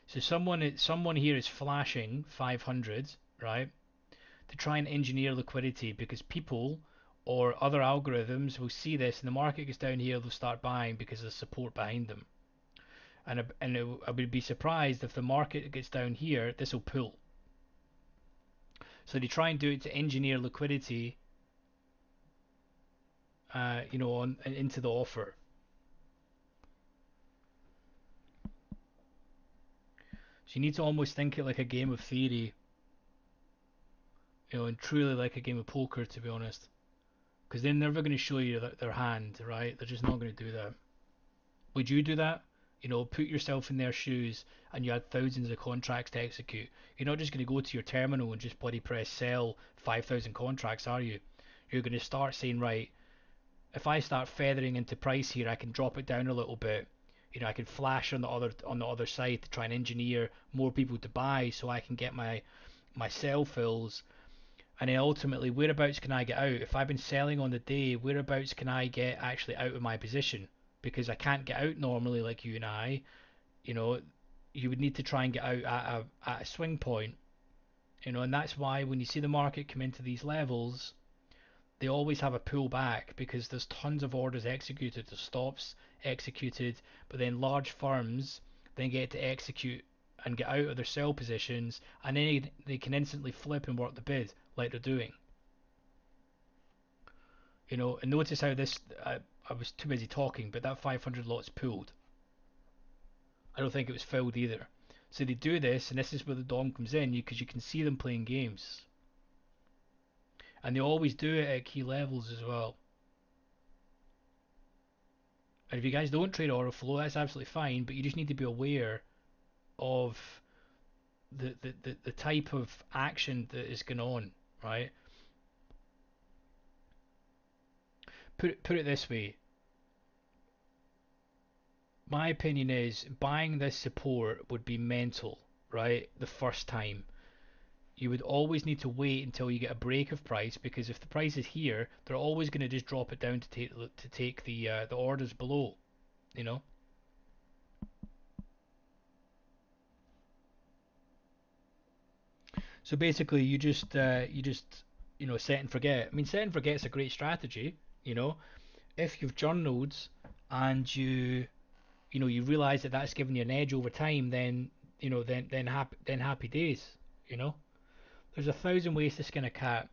So someone here is flashing 500, right, to try and engineer liquidity because people or other algorithms will see this and the market goes down here, they'll start buying because there's support behind them. I would be surprised if the market gets down here, this will pull. So they try and do it to engineer liquidity, into the offer. So you need to almost think it like a game of theory, and truly like a game of poker, to be honest. Because they're never going to show you their hand, right? They're just not going to do that. Would you do that? Put yourself in their shoes and you had thousands of contracts to execute. You're not just going to go to your terminal and just bloody press sell 5,000 contracts, are you? You're going to start saying, right, if I start feathering into price here, I can drop it down a little bit. I can flash on the other side to try and engineer more people to buy so I can get my sell fills. And then ultimately, whereabouts can I get out? If I've been selling on the day, whereabouts can I get actually out of my position? Because I can't get out normally like you and I. You know, you would need to try and get out at a swing point. And that's why when you see the market come into these levels, they always have a pullback because there's tons of orders executed, there's stops executed, but then large firms then get to execute and get out of their sell positions, and then they can instantly flip and work the bid like they're doing. And notice how this, I was too busy talking, but that 500 lot's pulled. I don't think it was filled either. So they do this, and this is where the DOM comes in, because you can see them playing games. And they always do it at key levels as well. And if you guys don't trade OrderFlow, that's absolutely fine, but you just need to be aware of the type of action that is going on, right? Put it this way. My opinion is buying this support would be mental, right? The first time. You would always need to wait until you get a break of price, because if the price is here, they're always going to just drop it down to take the orders below, you know. So basically, you just set and forget. I mean, set and forget is a great strategy, you know. If you've journaled and you realize that that's giving you an edge over time, then happy days, you know. There's a thousand ways to skin a cat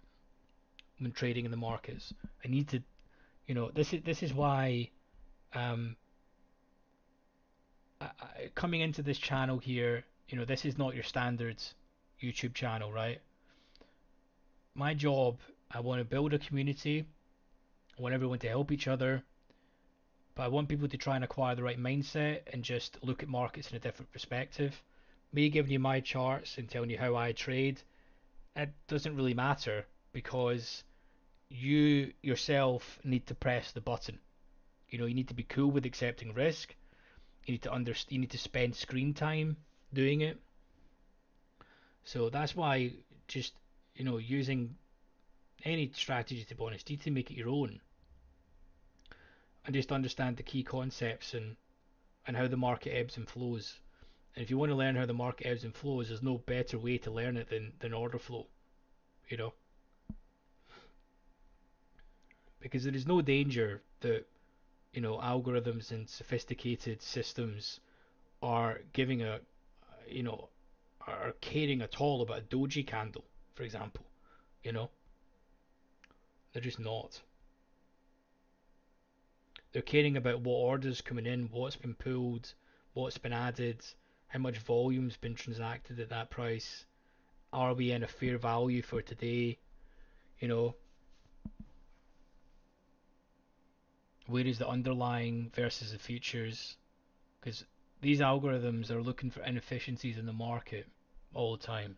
when trading in the markets. I need to, this is why um, coming into this channel here, this is not your standard YouTube channel, right? My job, I want to build a community. I want everyone to help each other, but I want people to try and acquire the right mindset and just look at markets in a different perspective. Me giving you my charts and telling you how I trade, it doesn't really matter because you yourself need to press the button. You need to be cool with accepting risk. You need to spend screen time doing it. So that's why just using any strategy, to be honest, you need to make it your own and just understand the key concepts and how the market ebbs and flows. And if you want to learn how the market ebbs and flows, there's no better way to learn it than order flow, you know, because there is no danger that algorithms and sophisticated systems are giving you know are caring at all about a doji candle, for example. You know, they're just not. They're caring about what orders coming in, what's been pulled, what's been added, how much volume's been transacted at that price. Are we in a fair value for today? You know, where is the underlying versus the futures? Because these algorithms are looking for inefficiencies in the market all the time.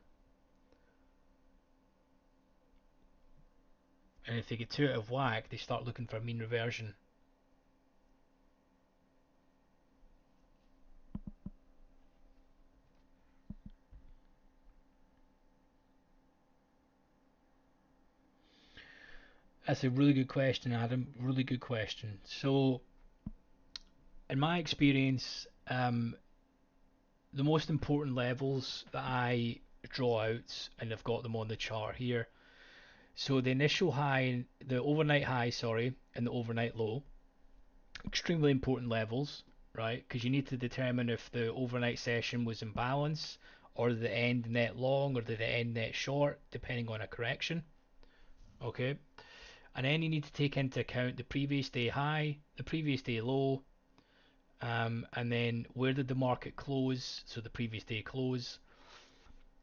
And if they get too out of whack, they start looking for a mean reversion. That's a really good question, Adam. Really good question. So, in my experience, the most important levels that I draw out, and I've got them on the chart here. So the initial high, the overnight high, sorry, and the overnight low, extremely important levels, right? Because you need to determine if the overnight session was in balance, or did it end net long, or did it end net short, depending on a correction. Okay, and then you need to take into account the previous day high, the previous day low, and then where did the market close, so the previous day close,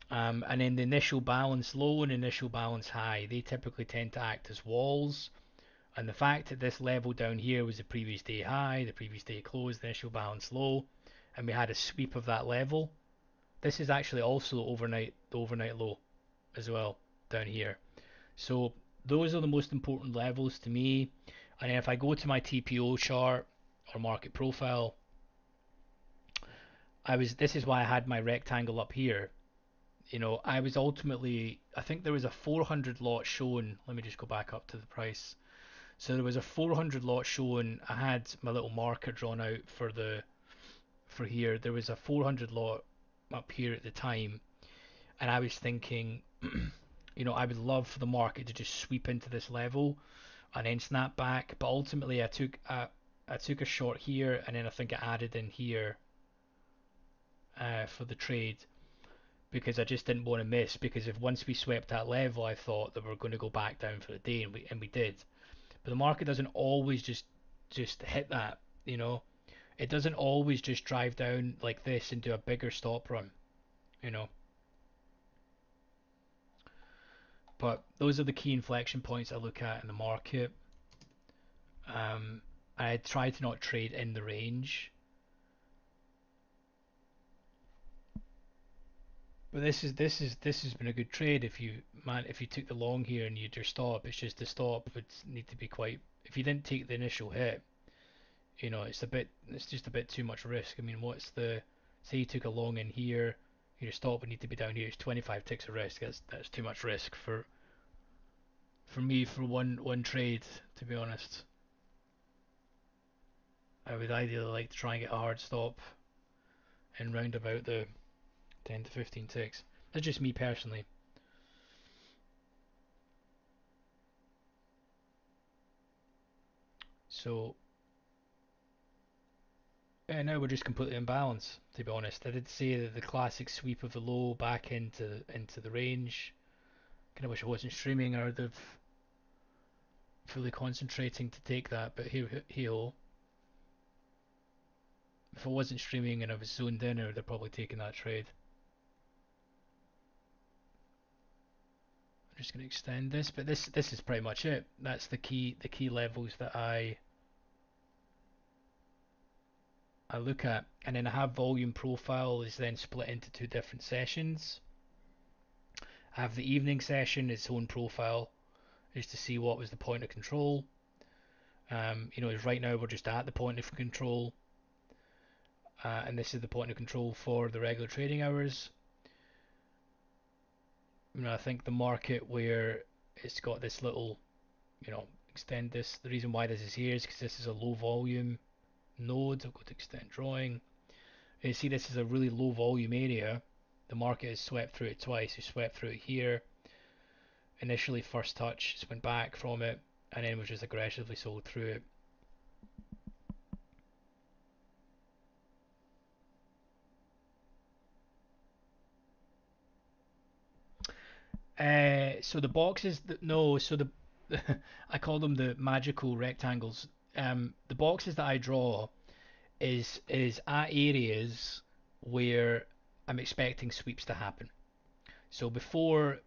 and then the initial balance low and initial balance high, they typically tend to act as walls. And the fact that this level down here was the previous day high, the previous day close, the initial balance low, and we had a sweep of that level. This is actually also the overnight low as well down here. So those are the most important levels to me. And then if I go to my TPO chart or market profile, this is why I had my rectangle up here. I was ultimately, I think there was a 400 lot shown. Let me just go back up to the price. So there was a 400 lot shown. I had my little marker drawn out for here. There was a 400 lot up here at the time, and I was thinking, I would love for the market to just sweep into this level and then snap back. But ultimately, I took a short here, and then I think I added in here for the trade because I just didn't want to miss. Because if once we swept that level, I thought that we were going to go back down for the day, and we did. But the market doesn't always just hit that, you know. It doesn't always just drive down like this and do a bigger stop run, you know. But those are the key inflection points I look at in the market. I try to not trade in the range. But this has been a good trade if you took the long here and you your stop. It's just the stop would need to be quite. If you didn't take the initial hit, it's just a bit too much risk. I mean, say you took a long in here, your stop would need to be down here. It's 25 ticks of risk. That's too much risk for me for one trade, to be honest. I would ideally like to try and get a hard stop in round about the 10 to 15 ticks. That's just me personally. So, yeah, now we're just completely imbalanced, to be honest. I did say that the classic sweep of the low back into the range. Kind of wish I wasn't streaming, or I'd have fully concentrating to take that, but here, if I wasn't streaming and I was zoned in, I would have probably taken that trade. I'm just going to extend this, but this is pretty much it. That's the key levels that I look at, and then I have volume profile is then split into two different sessions. I have the evening session, its own profile, is to see what was the point of control. Right now we're just at the point of control, and this is the point of control for the regular trading hours. I think the market where it's got this little, extend this. The reason why this is here is because this is a low volume node. I'll go to extend drawing. And you see this is a really low volume area. The market has swept through it twice. We swept through it here. Initially first touch, just went back from it, and then was just aggressively sold through it. So the boxes that no, so the I call them the magical rectangles. The boxes that I draw is at areas where I'm expecting sweeps to happen. So before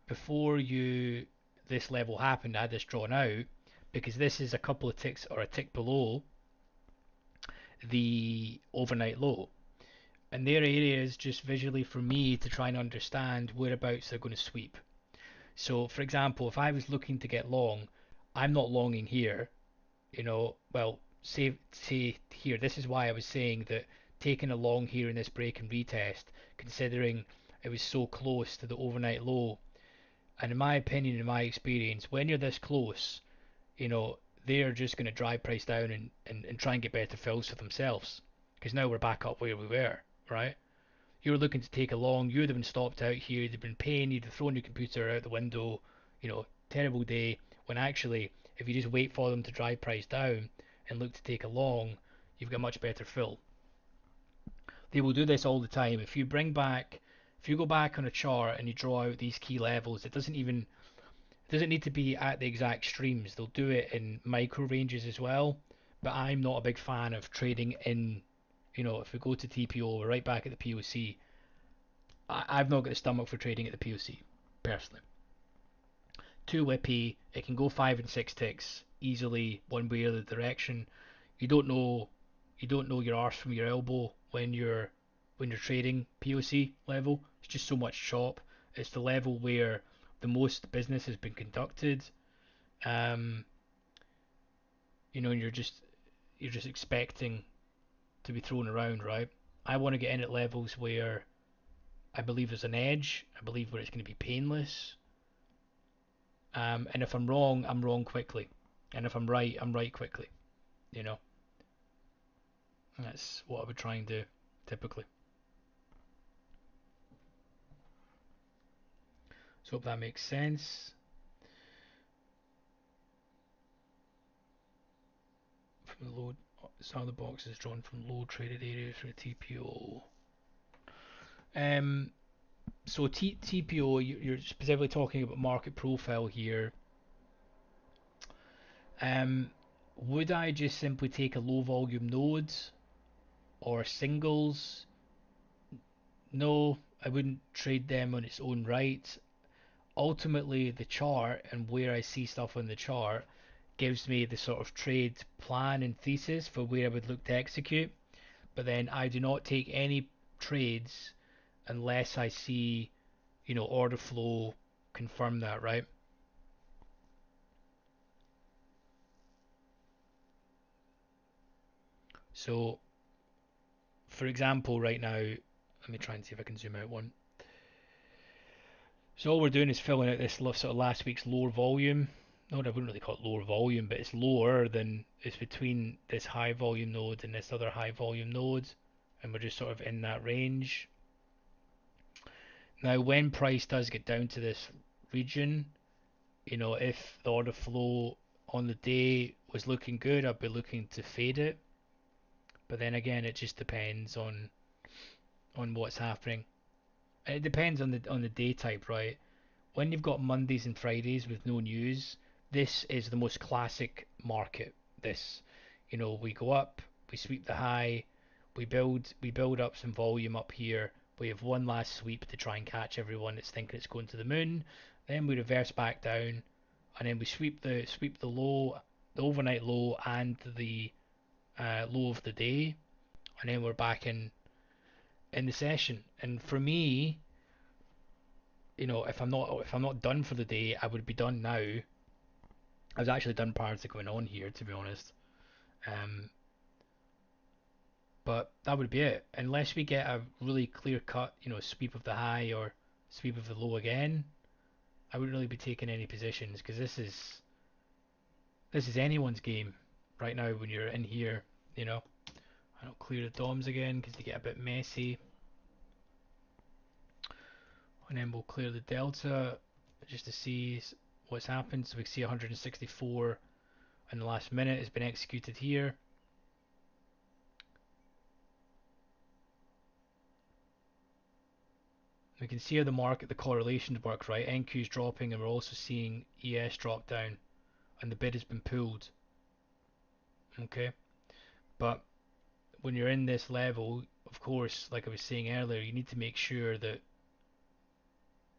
you this level happened, I had this drawn out because this is a couple of ticks or a tick below the overnight low. And their areas just visually for me to try and understand whereabouts they're going to sweep. So for example, if I was looking to get long, I'm not longing here, well, say here, this is why I was saying that taking a long here in this break and retest, considering it was so close to the overnight low, and in my opinion, in my experience, when you're this close, they're just going to drive price down and try and get better fills for themselves. Because now we're back up where we were, right? You were looking to take a long, you'd have been stopped out here, you'd have been paying, you'd have thrown your computer out the window, terrible day. When actually, if you just wait for them to drive price down and look to take a long, you've got a much better fill. They will do this all the time. If you go back on a chart and you draw out these key levels, it doesn't need to be at the exact streams. They'll do it in micro ranges as well. But I'm not a big fan of trading in, if we go to TPO, we're right back at the POC. I've not got the stomach for trading at the POC, personally. Too whippy, it can go 5 and 6 ticks easily one way or the direction. You don't know your arse from your elbow when you're trading POC level. It's just so much chop. It's the level where the most business has been conducted. Um, and you're just expecting to be thrown around, right? I want to get in at levels where I believe there's an edge. I believe where it's going to be painless. And if I'm wrong quickly. And if I'm right, I'm right quickly. You know, that's what I would try and do typically. So hope that makes sense. From the load, some of the boxes drawn from low traded areas for TPO. Um, so TPO, you're specifically talking about market profile here. Um, would I just simply take a low volume node or singles? No, I wouldn't trade them on its own right. Ultimately, the chart and where I see stuff on the chart gives me the sort of trade plan and thesis for where I would look to execute. But then I do not take any trades unless I see, order flow confirm that, right? So, for example, right now, let me try and see if I can zoom out one. So all we're doing is filling out this sort of last week's lower volume. No, I wouldn't really call it lower volume, but it's lower than it's between this high volume node and this other high volume node, and we're just sort of in that range. Now, when price does get down to this region, if the order flow on the day was looking good, I'd be looking to fade it. But then again, it just depends on what's happening. It depends on the day type, right? When you've got Mondays and Fridays with no news, this is the most classic market. This, we go up, we sweep the high, we build up some volume up here. We have one last sweep to try and catch everyone that's thinking it's going to the moon. Then we reverse back down, and then we sweep the low, the overnight low, and the low of the day, and then we're back in the session. And for me, if I'm not done for the day, I would be done now. I was actually done prior to going on here, to be honest. Um, but that would be it. Unless we get a really clear cut, sweep of the high or sweep of the low again, I wouldn't really be taking any positions because this is anyone's game right now when you're in here. I don't clear the DOMs again because they get a bit messy, and then we'll clear the delta just to see what's happened. So we see 164 in the last minute has been executed here. We can see how the correlations work, right? NQ is dropping, and we're also seeing ES drop down, and the bid has been pulled. Okay, but when you're in this level, of course, like I was saying earlier, you need to make sure that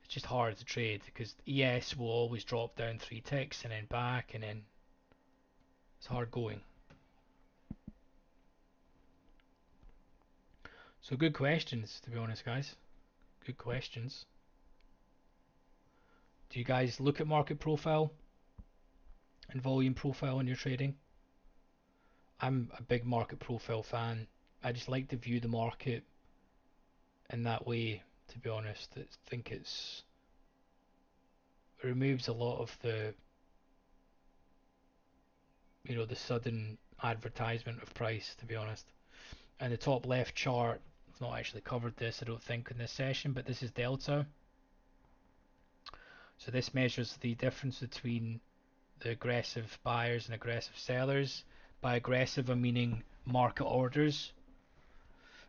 it's just hard to trade because ES will always drop down 3 ticks and then back, and then it's hard going. So good questions, to be honest, guys. Good questions. Do you guys look at market profile and volume profile when you're trading? I'm a big market profile fan. I just like to view the market in that way, to be honest. I think it removes a lot of the sudden advertisement of price, to be honest. And the top left chart, I've not actually covered this, I don't think, in this session, but this is delta. So this measures the difference between the aggressive buyers and aggressive sellers. By aggressive, I'm meaning market orders.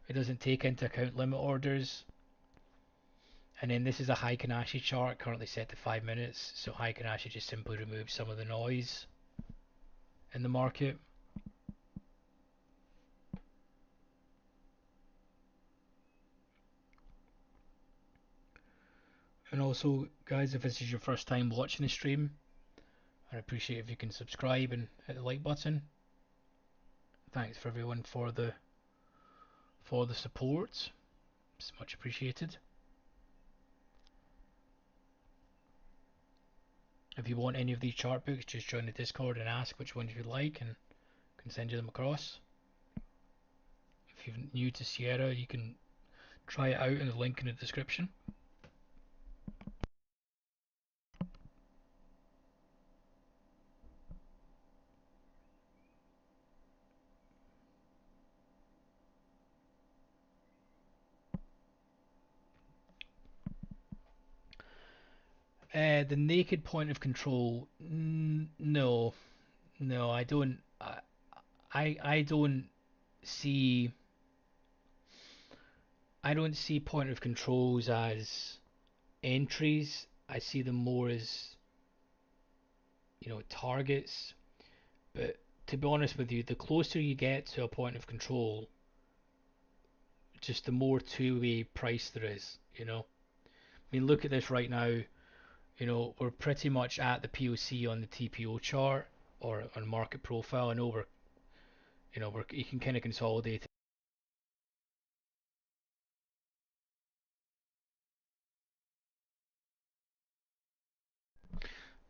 It doesn't take into account limit orders. And then this is a Heikin Ashi chart currently set to 5 minutes. So Heikin Ashi just simply removes some of the noise in the market. And also, guys, if this is your first time watching the stream, I'd appreciate if you can subscribe and hit the like button. Thanks for everyone for the support. It's much appreciated. If you want any of these chart books, just join the Discord and ask which ones you'd like, and I can send you them across. If you're new to Sierra, you can try it out in the link in the description. The naked point of control, no, I don't. I don't see. I don't see point of controls as entries. I see them more as targets. But to be honest with you, the closer you get to a point of control, just the more two-way price there is. I mean, look at this right now. We're pretty much at the POC on the TPO chart or on market profile. I know you can kind of consolidate.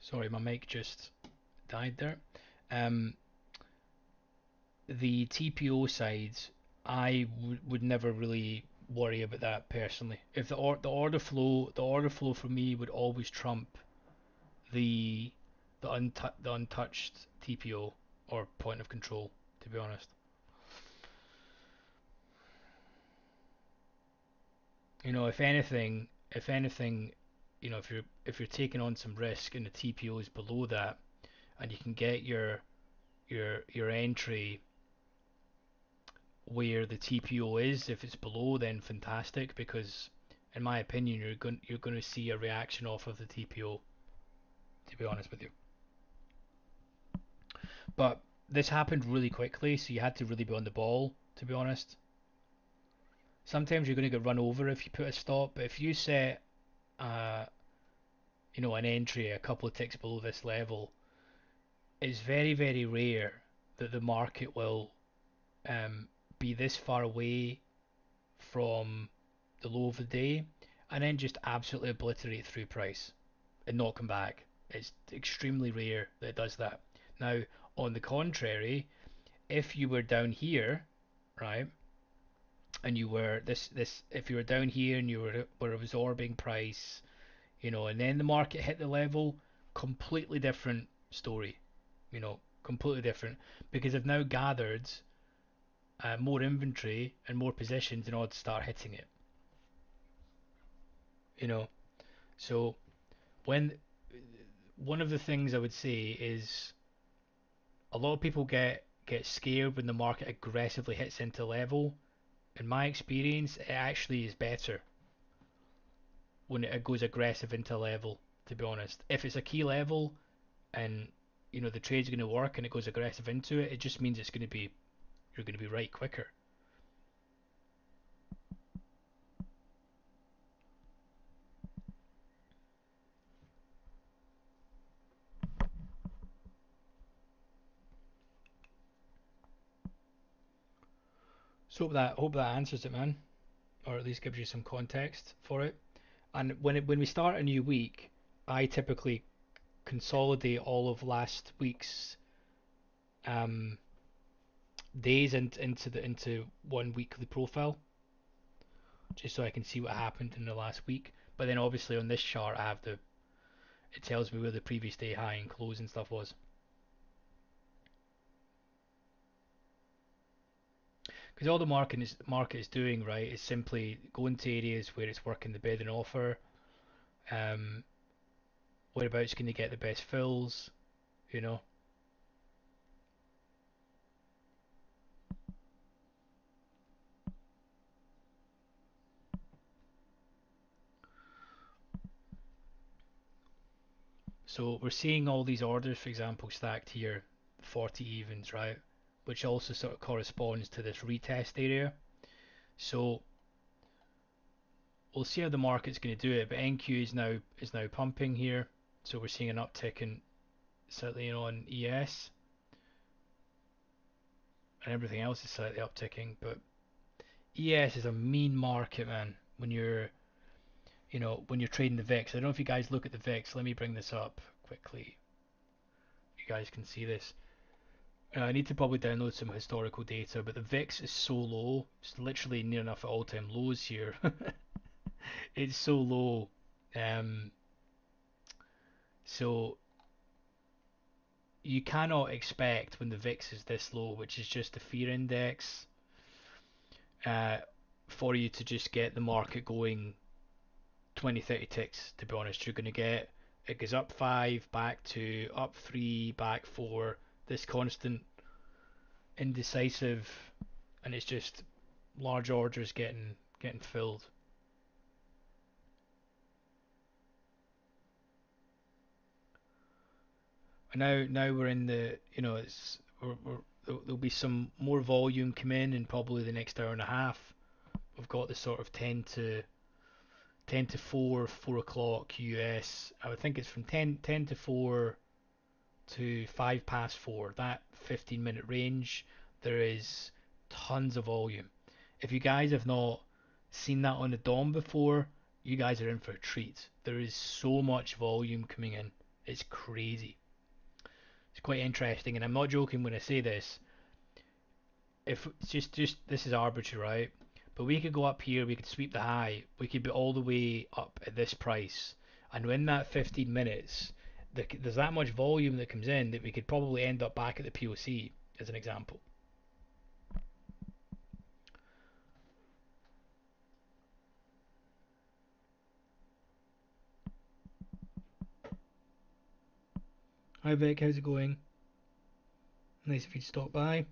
Sorry, my mic just died there. Um, the TPO sides, would never really worry about that personally. If the order flow for me would always trump the the untouched TPO or point of control, to be honest. If anything, if you're taking on some risk and the TPO is below that, and you can get your entry where the TPO is, if it's below, then fantastic, because in my opinion, you're going to see a reaction off of the TPO. To be honest with you, but this happened really quickly, so you had to really be on the ball. To be honest, sometimes you're going to get run over if you put a stop, but if you set uh, an entry a couple of ticks below this level, it's very, very rare that the market will um, be this far away from the low of the day and then just absolutely obliterate through price and not come back. It's extremely rare that it does that. Now, on the contrary, if you were down here, right, and you were if you were down here and you were absorbing price, and then the market hit the level, completely different story, completely different, because they've now gathered more inventory and more positions in order to start hitting it, you know. So when one of the things I would say is a lot of people get scared when the market aggressively hits into level. In my experience, it actually is better when it goes aggressive into level, to be honest. If it's a key level and the trade's going to work and it goes aggressive into it, it just means you're going to be right quicker. So hope that answers it, man, or at least gives you some context for it. And when we start a new week, I typically consolidate all of last week's um, days into one weekly profile, just so I can see what happened in the last week. But then obviously on this chart, it tells me where the previous day high and close and stuff was. Because all the market is doing, right, is simply going to areas where it's working the bid and offer. Um, whereabouts can you get the best fills? You know. So we're seeing all these orders, for example, stacked here, 40 evens, right? Which also sort of corresponds to this retest area. So we'll see how the market's going to do it, but NQ is now pumping here, so we're seeing an uptick in certainly on ES, and everything else is slightly upticking. But ES is a mean market, man. When you're trading the VIX. I don't know if you guys look at the VIX. Let me bring this up quickly. You guys can see this. I need to probably download some historical data, but the VIX is so low. It's literally near enough at all-time lows here. It's so low. Um, so you cannot expect when the VIX is this low, which is just the fear index, uh, for you to just get the market going 20, 30 ticks. To be honest, you're going to get it goes up 5, back 2, up 3, back 4. This constant indecisive, and it's just large orders getting filled. And now we're in the it's there'll be some more volume come in probably the next hour and a half. We've got the sort of 10 to 4 o'clock US. I would think it's from 10 to 4 to 5 past 4. That 15-minute range, there is tons of volume. If you guys have not seen that on the DOM before, you guys are in for a treat. There is so much volume coming in. It's crazy. It's quite interesting, and I'm not joking when I say this. if just this is arbitrary, right? But we could go up here, we could sweep the high, we could be all the way up at this price, and in that 15 minutes, there's that much volume that comes in that we could probably end up back at the POC, as an example. Hi Vic, how's it going? Nice of you to stop by.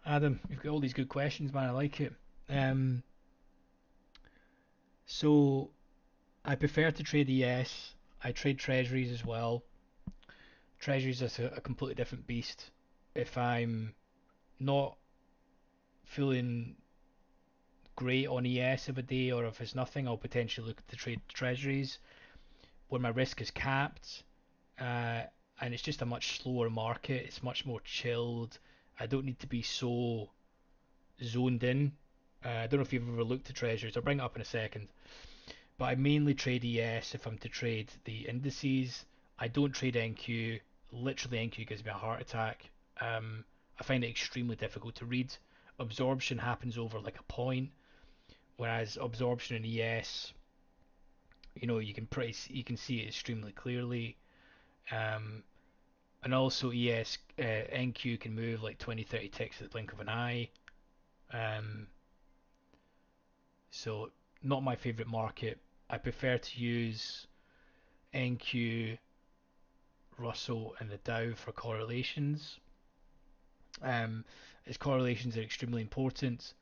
Adam, you've got all these good questions, man. I like it. Um, so I prefer to trade ES. I trade treasuries as well. Treasuries is a completely different beast. If I'm not feeling great on ES of a day, or if it's nothing, I'll potentially look to trade treasuries where my risk is capped. Uh, and it's just a much slower market. It's much more chilled. I don't need to be so zoned in. I don't know if you've ever looked at treasuries. I'll bring it up in a second. But I mainly trade ES if I'm to trade the indices. I don't trade NQ. Literally, NQ gives me a heart attack. I find it extremely difficult to read. Absorption happens over like a point, whereas absorption in ES, you can see it extremely clearly. Um, and also ES NQ can move like 20, 30 ticks at the blink of an eye. Um, so not my favorite market. I prefer to use NQ, Russell, and the Dow for correlations. Um, as correlations are extremely important.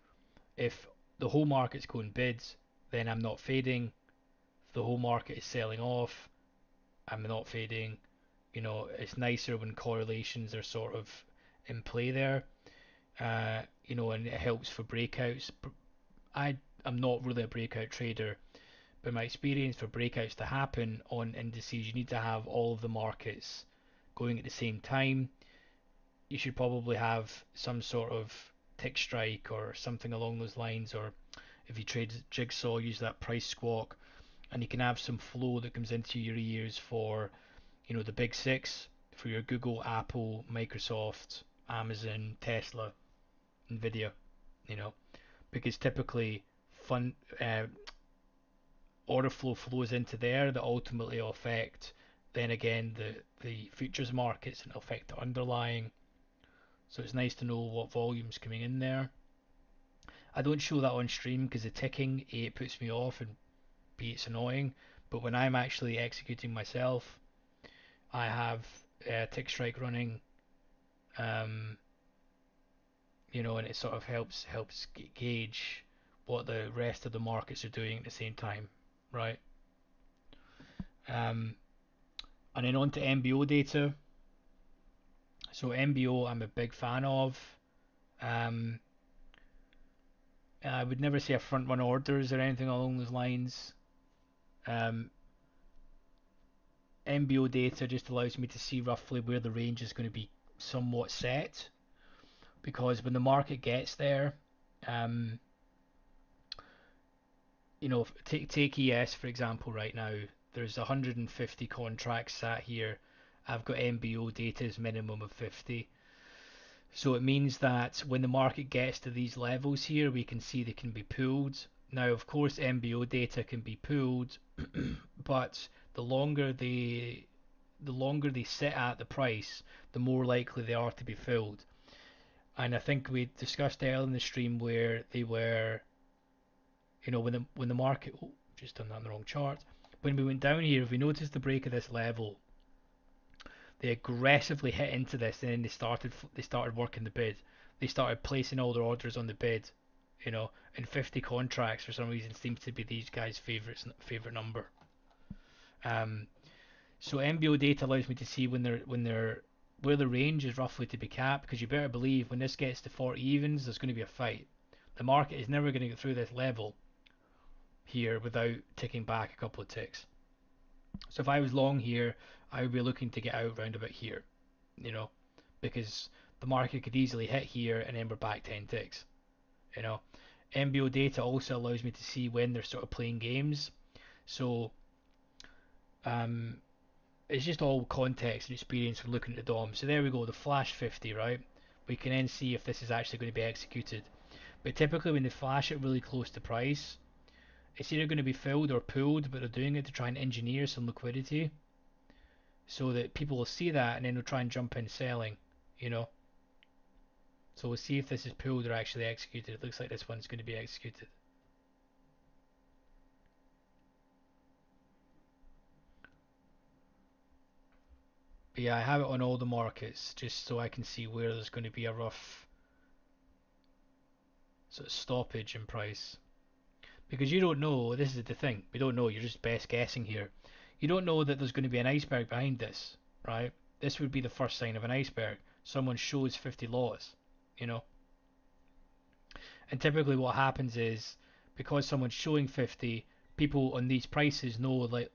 If the whole market's going bids, then I'm not fading. If the whole market is selling off, I'm not fading. It's nicer when correlations are sort of in play there. And it helps for breakouts. I am not really a breakout trader, but my experience for breakouts to happen on indices, you need to have all of the markets going at the same time. You should probably have some sort of tick strike or something along those lines, or if you trade jigsaw, use that price squawk, and you can have some flow that comes into your ears for the big six, for your Google, Apple, Microsoft, Amazon, Tesla, Nvidia, you know, because typically fun order flow flows into there that ultimately affect then again the futures markets and affect the underlying. So it's nice to know what volume's coming in there. I don't show that on stream because the ticking, A, it puts me off, and B, it's annoying. But when I'm actually executing myself, I have tick strike running, um, and it sort of helps gauge what the rest of the markets are doing at the same time, right? Um, and then on to MBO data. So MBO, I'm a big fan of. Um, I would never say a front run orders or anything along those lines. Um, MBO data just allows me to see roughly where the range is going to be somewhat set, because when the market gets there, um, take ES for example. Right now, there's 150 contracts sat here. I've got MBO data as minimum of 50. So it means that when the market gets to these levels here, we can see they can be pulled. Now, of course, MBO data can be pulled, but the longer they sit at the price, the more likely they are to be filled. And I think we discussed earlier in the stream where they were, when the market, just done that on the wrong chart. When we went down here, if we noticed the break of this level, they aggressively hit into this, and then they started working the bid. They started placing all their orders on the bid, and 50 contracts for some reason seems to be these guys' favorite number. Um, so MBO data allows me to see where the range is roughly to be capped, because you better believe when this gets to 40 evens, there's going to be a fight. The market is never going to get through this level here without ticking back a couple of ticks. So if I was long here, I would be looking to get out round about here, you know, because the market could easily hit here and then we're back 10 ticks, you know. MBO data also allows me to see when they're sort of playing games. So um, it's just all context and experience from looking at the DOM. So there we go, the flash 50, right? We can then see if this is actually going to be executed. But typically when they flash it really close to price, it's either going to be filled or pulled, but they're doing it to try and engineer some liquidity so that people will see that and then they'll try and jump in selling, you know. So we'll see if this is pulled or actually executed. It looks like this one's going to be executed. But yeah, I have it on all the markets just so I can see where there's going to be a rough sort of stoppage in price. Because you don't know, this is the thing, we don't know, you're just best guessing here. You don't know that there's going to be an iceberg behind this, right? This would be the first sign of an iceberg. Someone shows 50 lots, you know? And typically what happens is, because someone's showing 50, people on these prices know, like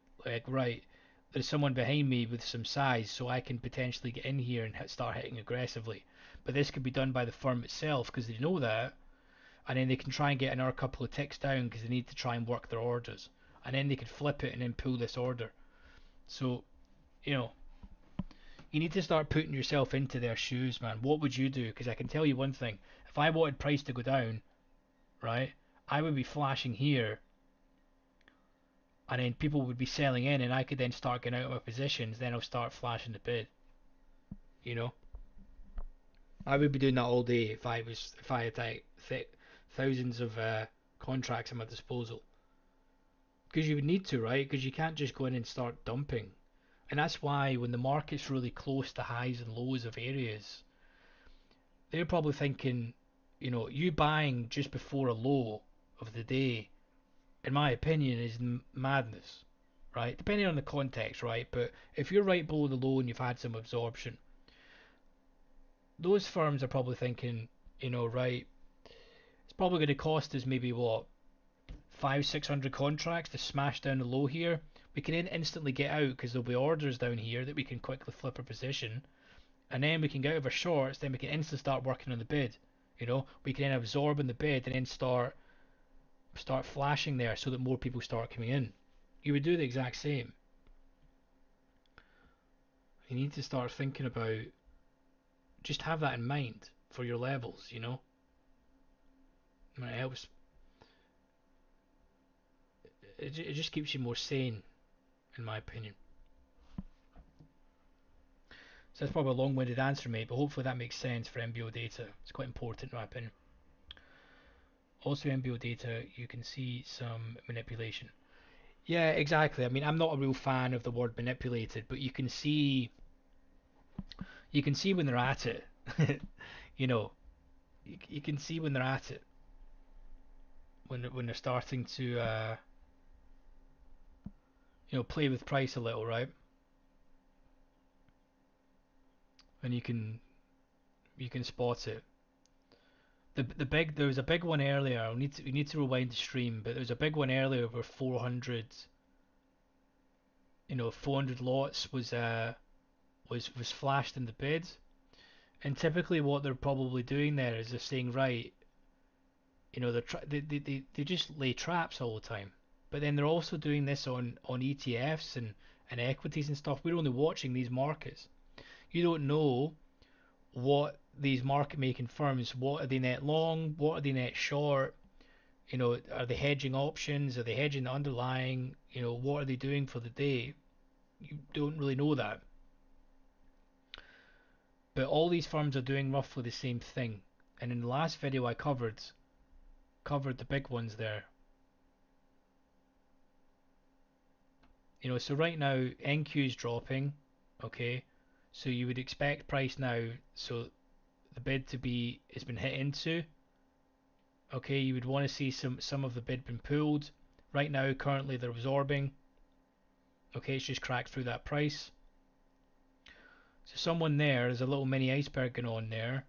right, there's someone behind me with some size, so I can potentially get in here and start hitting aggressively. But this could be done by the firm itself because they know that, and then they can try and get another couple of ticks down because they need to try and work their orders, and then they could flip it and then pull this order. So, you know, you need to start putting yourself into their shoes, man. What would you do? Because I can tell you one thing: if I wanted price to go down, right, I would be flashing here, and then people would be selling in, and I could then start getting out of my positions. Then I'll start flashing the bid. You know, I would be doing that all day if I had like thousands of contracts at my disposal. Because you would need to, right? Because you can't just go in and start dumping. And that's why when the market's really close to highs and lows of areas, they're probably thinking, you know, you buying just before a low of the day, in my opinion, is madness, right? Depending on the context, right? But if you're right below the low and you've had some absorption, those firms are probably thinking, you know, right, it's probably going to cost us maybe what, 500-600 contracts to smash down the low here. We can then instantly get out because there'll be orders down here that we can quickly flip our position, and then we can get out of our shorts. Then we can instantly start working on the bid. You know, we can then absorb in the bid and then start flashing there so that more people start coming in. You would do the exact same. You need to start thinking about, just have that in mind for your levels. You know, and it helps. It just keeps you more sane, in my opinion. So that's probably a long-winded answer, mate, but hopefully that makes sense for MBO data. It's quite important in my opinion. Also, MBO data, you can see some manipulation. Yeah, exactly. I mean, I'm not a real fan of the word manipulated, but you can see when they're at it. You know, you can see when they're at it, when they're starting to you know, play with price a little, right? And you can spot it. There was a big one earlier. We need to rewind the stream, but there was a big one earlier where 400, you know, 400 lots was flashed in the bid. And typically what they're probably doing there is they're saying, right, you know, they just lay traps all the time. But then they're also doing this on ETFs and equities and stuff. We're only watching these markets. You don't know what these market making firms, what are they net long, what are they net short, you know, are they hedging options, are they hedging the underlying, you know, what are they doing for the day? You don't really know that. But all these firms are doing roughly the same thing. And in the last video I covered the big ones there. You know, so right now NQ is dropping, okay? So you would expect price now, so the bid to be has been hit into. Okay, you would want to see some of the bid been pulled. Right now, currently they're absorbing. Okay, it's just cracked through that price. So there's a little mini iceberg going on there.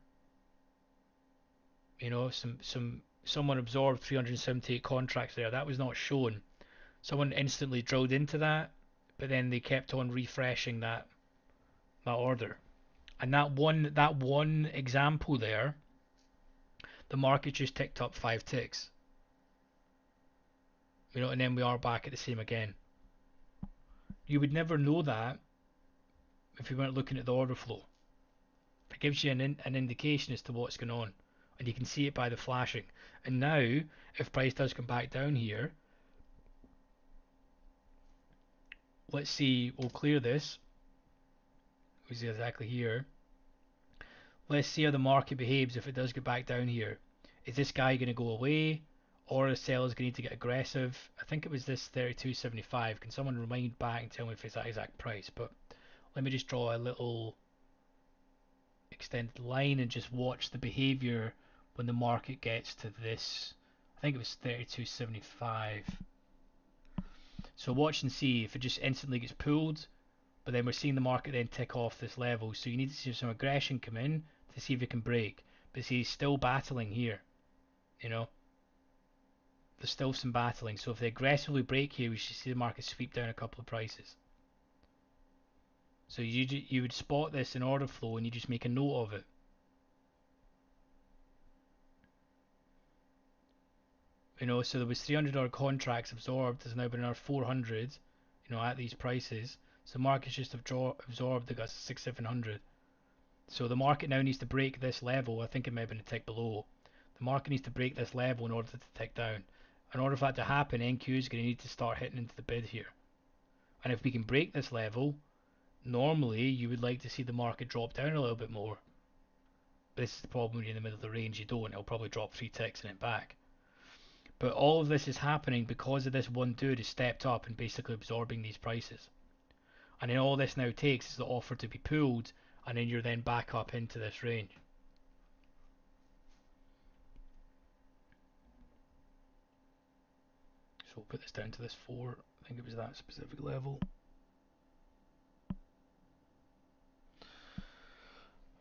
You know, someone absorbed 378 contracts there. That was not shown. Someone instantly drilled into that, but then they kept on refreshing that order. And that one example there, the market just ticked up 5 ticks. You know, and then we are back at the same again. You would never know that if you weren't looking at the order flow. It gives you an indication as to what's going on, and you can see it by the flashing. And now, if price does come back down here, let's see, we'll clear this. We'll see exactly here. Let's see how the market behaves if it does get back down here. Is this guy going to go away, or are sellers going to need to get aggressive? I think it was this 32.75. Can someone remind back and tell me if it's that exact price? But let me just draw a little extended line and just watch the behavior when the market gets to this. I think it was 32.75. So watch and see if it just instantly gets pulled, but then we're seeing the market then tick off this level. So you need to see some aggression come in to see if it can break. But see, he's still battling here. You know, there's still some battling. So if they aggressively break here, we should see the market sweep down a couple of prices. So you would spot this in order flow and you just make a note of it. You know, so there was 300 odd contracts absorbed. There's now been another 400. You know, at these prices. So the market's just absorbed. They got 600-700. So the market now needs to break this level. I think it may have been a tick below. The market needs to break this level in order to tick down. In order for that to happen, NQ is going to need to start hitting into the bid here. And if we can break this level, normally you would like to see the market drop down a little bit more. But this is the problem when you're in the middle of the range. You don't. It'll probably drop 3 ticks and then back. But all of this is happening because of this one dude who's stepped up and basically absorbing these prices. And then all this now takes is the offer to be pulled, and then you're then back up into this range. So we'll put this down to this 4. I think it was that specific level.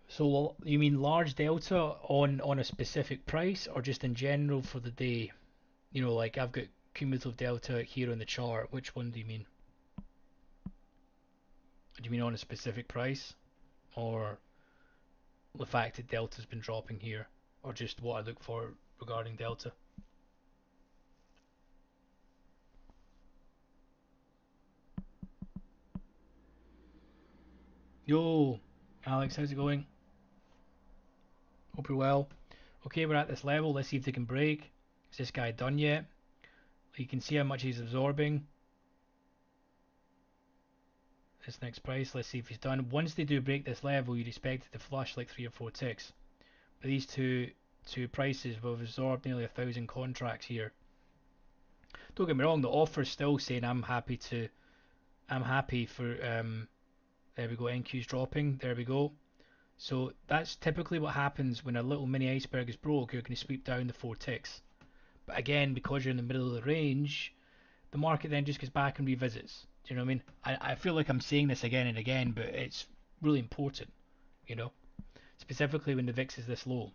So you mean large delta on a specific price, or just in general for the day? You know, like I've got cumulative delta here on the chart. Which one do you mean? Do you mean on a specific price, or the fact that delta's been dropping here, or just what I look for regarding delta? Yo, Alex, how's it going? Hope you're well. Okay, we're at this level. Let's see if they can break. Is this guy done yet? You can see how much he's absorbing. This next price, let's see if he's done. Once they do break this level, you'd expect it to flush like 3 or 4 ticks. But these two prices will have absorbed nearly 1,000 contracts here. Don't get me wrong, the offer's still saying I'm happy for there we go, NQ's dropping, there we go. So that's typically what happens when a little mini iceberg is broke. You're going to sweep down the 4 ticks. But again, because you're in the middle of the range, the market then just goes back and revisits. Do you know what I mean? I feel like I'm saying this again and again, but it's really important, you know, specifically when the VIX is this low.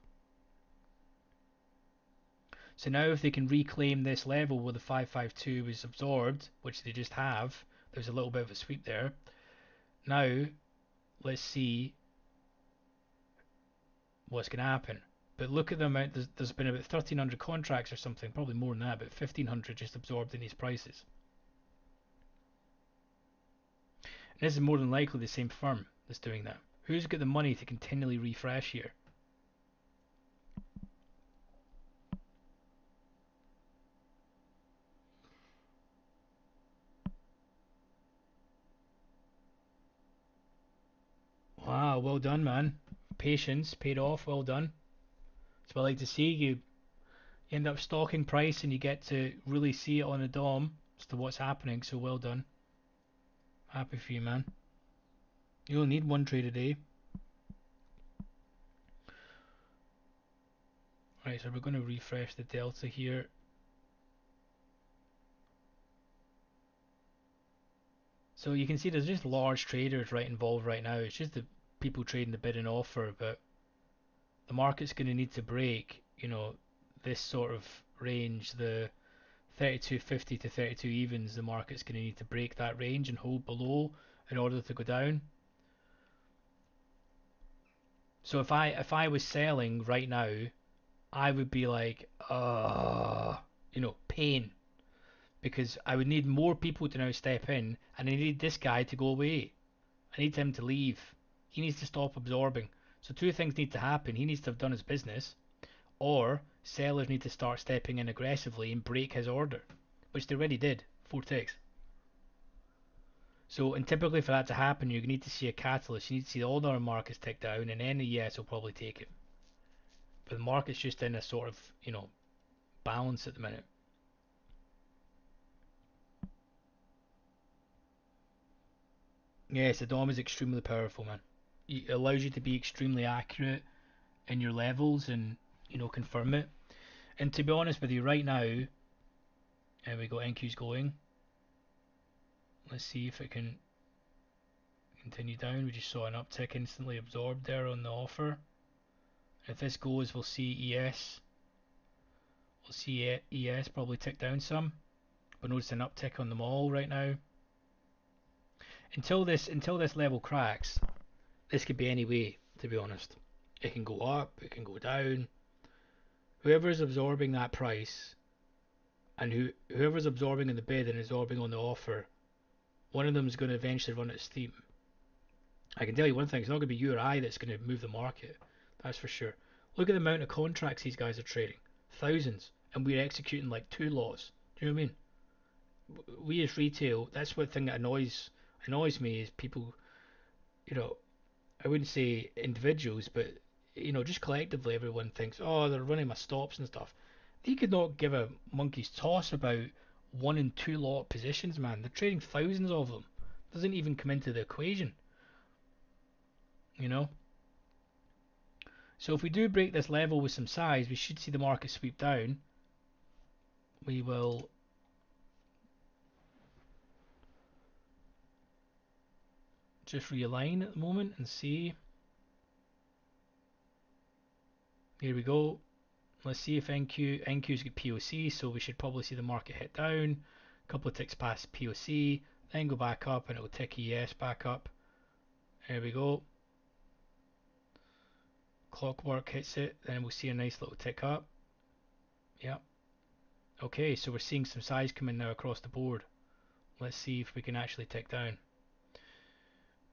So now if they can reclaim this level where the 552 was absorbed, which they just have, there's a little bit of a sweep there. Now, let's see what's going to happen. But look at the amount, there's been about 1,300 contracts or something, probably more than that, but 1,500 just absorbed in these prices. And this is more than likely the same firm that's doing that. Who's got the money to continually refresh here? Wow, well done, man. Patience paid off, well done. That's what I like to see. You end up stalking price and you get to really see it on a DOM as to what's happening, so well done. Happy for you, man. You'll need one trade a day. Right, so we're going to refresh the delta here. So you can see there's just large traders right involved right now. It's just the people trading the bid and offer, but the market's going to need to break, you know, this sort of range, the 32.50 to 32 evens. The market's going to need to break that range and hold below in order to go down. So if I was selling right now, I would be like, you know, pain, because I would need more people to now step in, and I need this guy to go away. I need him to leave. He needs to stop absorbing. So two things need to happen. He needs to have done his business, or sellers need to start stepping in aggressively and break his order, which they already did. 4 ticks. So, and typically for that to happen, you need to see a catalyst. You need to see all the other markets tick down, and then the ES will probably take it. But the market's just in a sort of, balance at the minute. Yes, the DOM is extremely powerful, man. It allows you to be extremely accurate in your levels and, confirm it. And to be honest with you, right now, and we got NQs going. Let's see if it can continue down. We just saw an uptick instantly absorbed there on the offer. If this goes, we'll see ES. We'll see ES probably tick down some, but notice an uptick on them all right now. Until this level cracks, this could be any way. To be honest, it can go up, it can go down. Whoever's absorbing that price, and whoever's absorbing in the bid and absorbing on the offer, one of them is going to eventually run out of steam. I can tell you one thing: it's not going to be you or I that's going to move the market. That's for sure. Look at the amount of contracts these guys are trading, thousands, and we're executing like 2 lots. Do you know what I mean? We as retail, that's one thing that annoys me is people, you know, I wouldn't say individuals, but just collectively everyone thinks, oh, they're running my stops and stuff. They could not give a monkey's toss about 1 and 2 lot positions, man. They're trading thousands of them. Doesn't even come into the equation, you know. So if we do break this level with some size, we should see the market sweep down. We will just realign at the moment and see. Here we go. Let's see if NQ's got POC, so we should probably see the market hit down. A couple of ticks past POC, then go back up and it will tick ES back up. There we go. Clockwork hits it, then we'll see a nice little tick up. Yep. Okay, so we're seeing some size come in now across the board. Let's see if we can actually tick down.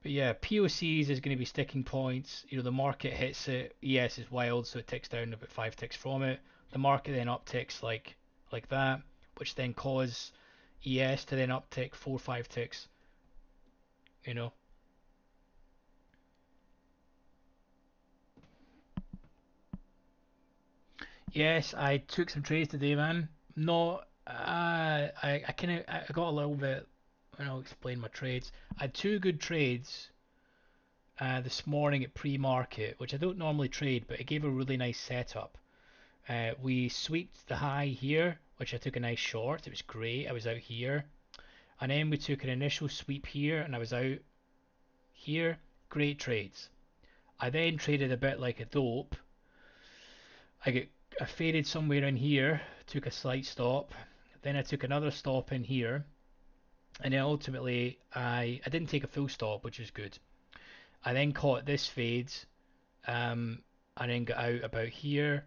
But yeah, POCs is going to be sticking points. The market hits it. ES is wild, so it ticks down about 5 ticks from it. The market then upticks like that, which then cause ES to then uptick 4 or 5 ticks. Yes, I took some trades today, man. No, I kind of I got a little bit. I'll explain my trades. I had 2 good trades this morning at pre-market, which I don't normally trade, but it gave a really nice setup. We sweeped the high here, which I took a nice short. It was great. I was out here, and then we took an initial sweep here, and I was out here. Great trades. I then traded a bit like a dope. I faded somewhere in here, took a slight stop, then I took another stop in here, and then ultimately I didn't take a full stop, which is good. I then caught this fade, and then got out about here,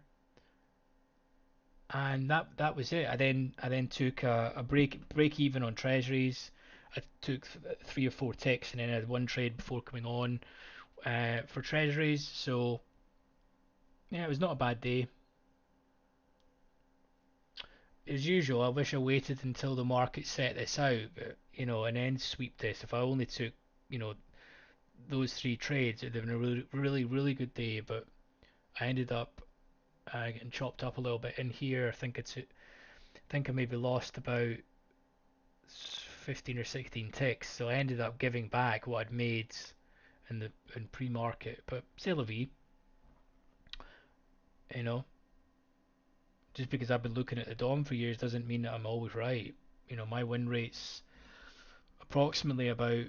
and that was it. I then took a break even on treasuries. I took 3 or 4 ticks, and then I had 1 trade before coming on for treasuries. So yeah, it was not a bad day. As usual, I wish I waited until the market set this out, but and then sweep this. If I only took those 3 trades, it'd have been a really, really, really good day. But I ended up getting chopped up a little bit in here. I think I maybe lost about 15 or 16 ticks, so I ended up giving back what I'd made in pre-market. But c'est la vie, you know. Just because I've been looking at the DOM for years doesn't mean that I'm always right. My win rate's approximately about,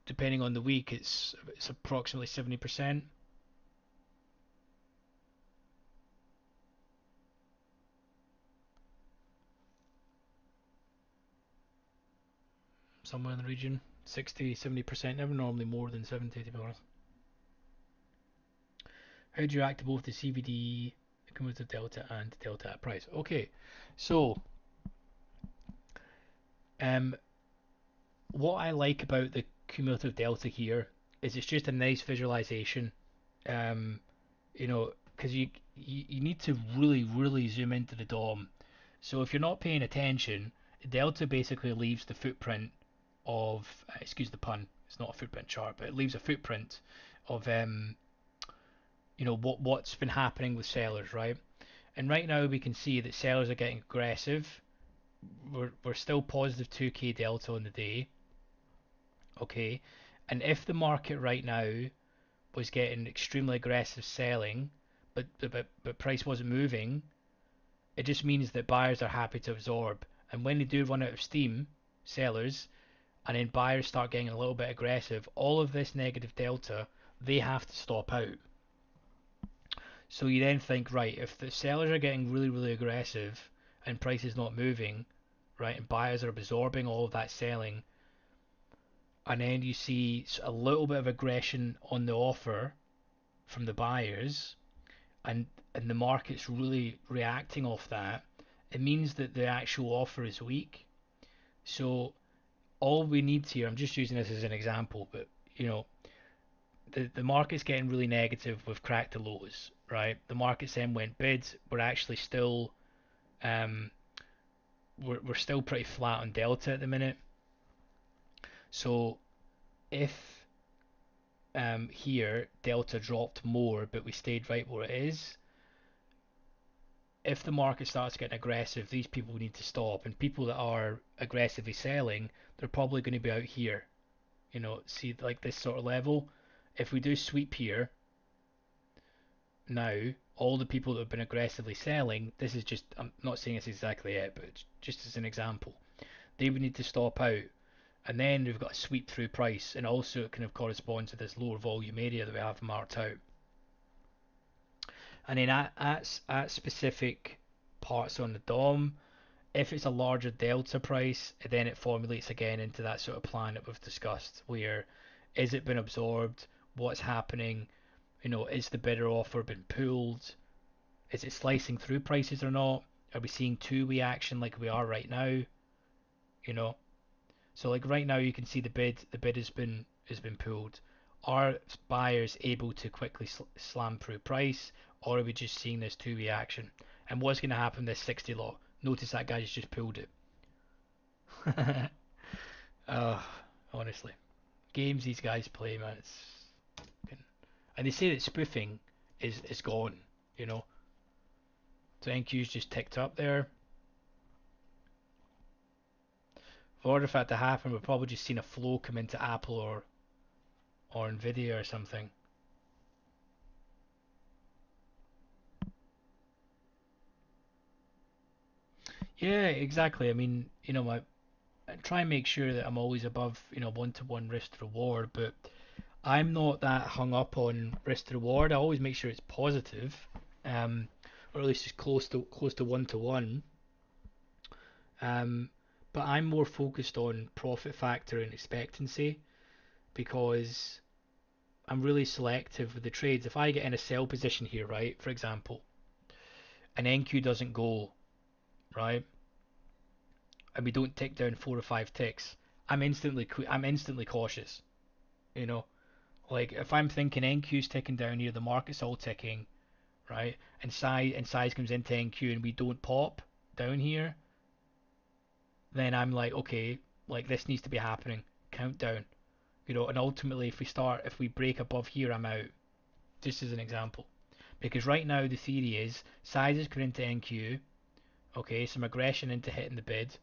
depending on the week, it's approximately 70%. Somewhere in the region, 60, 70%, never normally more than 70 to be honest. How do you react to both the CVD, the cumulative delta, and delta at price? Okay, so um, what I like about the cumulative delta here is it's just a nice visualization. Um, because you need to really zoom into the DOM. So if you're not paying attention, delta basically leaves the footprint of, excuse the pun, it's not a footprint chart, but it leaves a footprint of what's been happening with sellers, right? And right now we can see that sellers are getting aggressive. We're still positive 2k delta on the day, okay? And if the market right now was getting extremely aggressive selling, but price wasn't moving, it just means that buyers are happy to absorb. And when they do run out of steam, sellers, and then buyers start getting a little bit aggressive, all of this negative delta, they have to stop out. So you then think, right, if the sellers are getting really aggressive and price is not moving, right, and buyers are absorbing all of that selling, and then you see a little bit of aggression on the offer from the buyers, and the market's really reacting off that, it means that the actual offer is weak. So all we need here, I'm just using this as an example, but you know, the market's getting really negative with cracked to lows, right? The market's then went bid. We're actually still um we're still pretty flat on delta at the minute. So if here delta dropped more but we stayed right where it is, if the market starts getting aggressive, these people need to stop, and people that are aggressively selling, they're probably going to be out here. See like this sort of level. If we do sweep here now, all the people that have been aggressively selling, this is just, I'm not saying it's exactly it, but just as an example, they would need to stop out. And then we've got a sweep through price, and also it kind of corresponds to this lower volume area that we have marked out. And then at specific parts on the DOM, if it's a larger delta price, then it formulates again into that sort of plan that we've discussed, where is it been absorbed, what's happening, is the bidder offer been pulled, is it slicing through prices or not, are we seeing two-way action like we are right now, you know so like right now you can see the bid has been pulled. Are buyers able to quickly slam through price, or are we just seeing this two-way action? And what's going to happen this 60 lot? Notice that guy's just pulled it. uh, Honestly, games these guys play, man, it's and they say that spoofing is gone, you know. So NQ's just ticked up there. In order for that to happen, we've probably just seen a flow come into Apple or Nvidia or something. Yeah, exactly. I mean, I try and make sure that I'm always above, one-to-one risk to reward, but I'm not that hung up on risk to reward. I always make sure it's positive, um, or at least it's close to one-to-one. Um, but I'm more focused on profit factor and expectancy because I'm really selective with the trades. If I get in a sell position here, right, for example, and NQ doesn't go, right, and we don't tick down 4 or 5 ticks, I'm instantly cautious. You know, like if I'm thinking NQ's ticking down here, the market's all ticking, right, and size comes into NQ and we don't pop down here, then I'm like, okay, like this needs to be happening. Countdown, and ultimately if we break above here, I'm out. Just as an example, because right now the theory is sizes come into NQ, okay, some aggression into hitting the bid,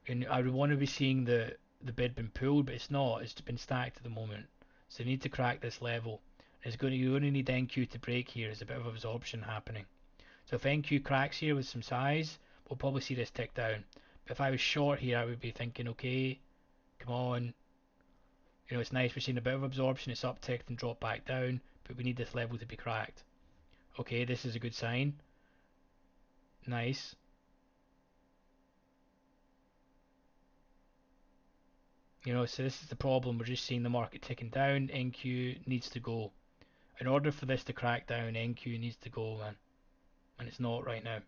and I would want to be seeing the bid been pulled, but it's not. It's been stacked at the moment, so you need to crack this level. You only need NQ to break here. There's a bit of absorption happening. So if NQ cracks here with some size, we'll probably see this tick down. But if I was short here, I would be thinking, okay, come on. It's nice. We're seeing a bit of absorption. It's upticked and dropped back down, but we need this level to be cracked. Okay, this is a good sign. Nice. So this is the problem. We're just seeing the market ticking down. NQ needs to go. In order for this to crack down, NQ needs to go, man. And it's not right now.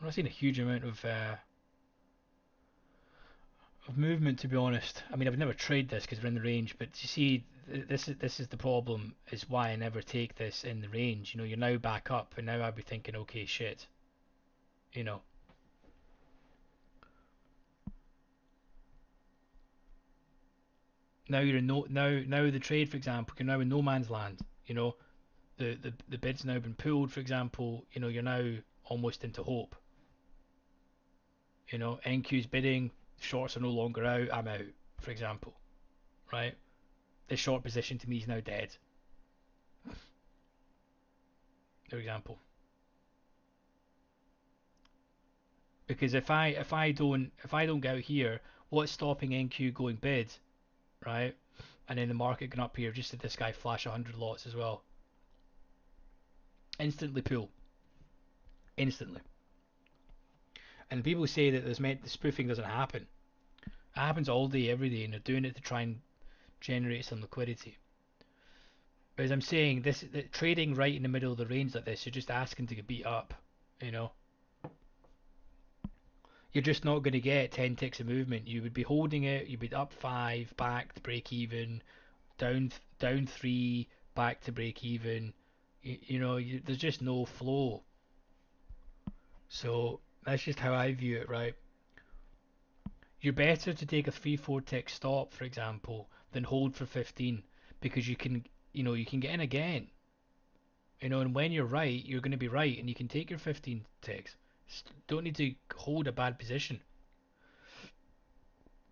not seen a huge amount of movement, to be honest. I mean, I would never trade this because we're in the range, but you see, this is the problem. Is why I never take this in the range. You know, you're now back up, and now I'd be thinking, okay, shit. You know, now you're in now the trade, for example, you're now in no man's land. You know, the bid's now been pulled, for example. You know, you're now almost into hope. You know, NQ's bidding, shorts are no longer out. I'm out, for example. Right? This short position to me is now dead. For example. Because if I don't get out here, what's stopping NQ going bid, right? And then the market going up here just did this guy flash 100 lots as well. Instantly pull. Instantly. And people say that the spoofing doesn't happen. It happens all day, every day, and they're doing it to try and generate some liquidity. But as I'm saying, trading right in the middle of the range like this, you're just asking to get beat up. You know, you're just not going to get 10 ticks of movement. You would be holding it. You'd be up 5, back to break even, down 3, back to break even. There's just no flow. So that's just how I view it, right? You're better to take a 3-4 tick stop, for example, than hold for 15 because you can get in again. And when you're right, you're going to be right, and you can take your 15 ticks. Don't need to hold a bad position.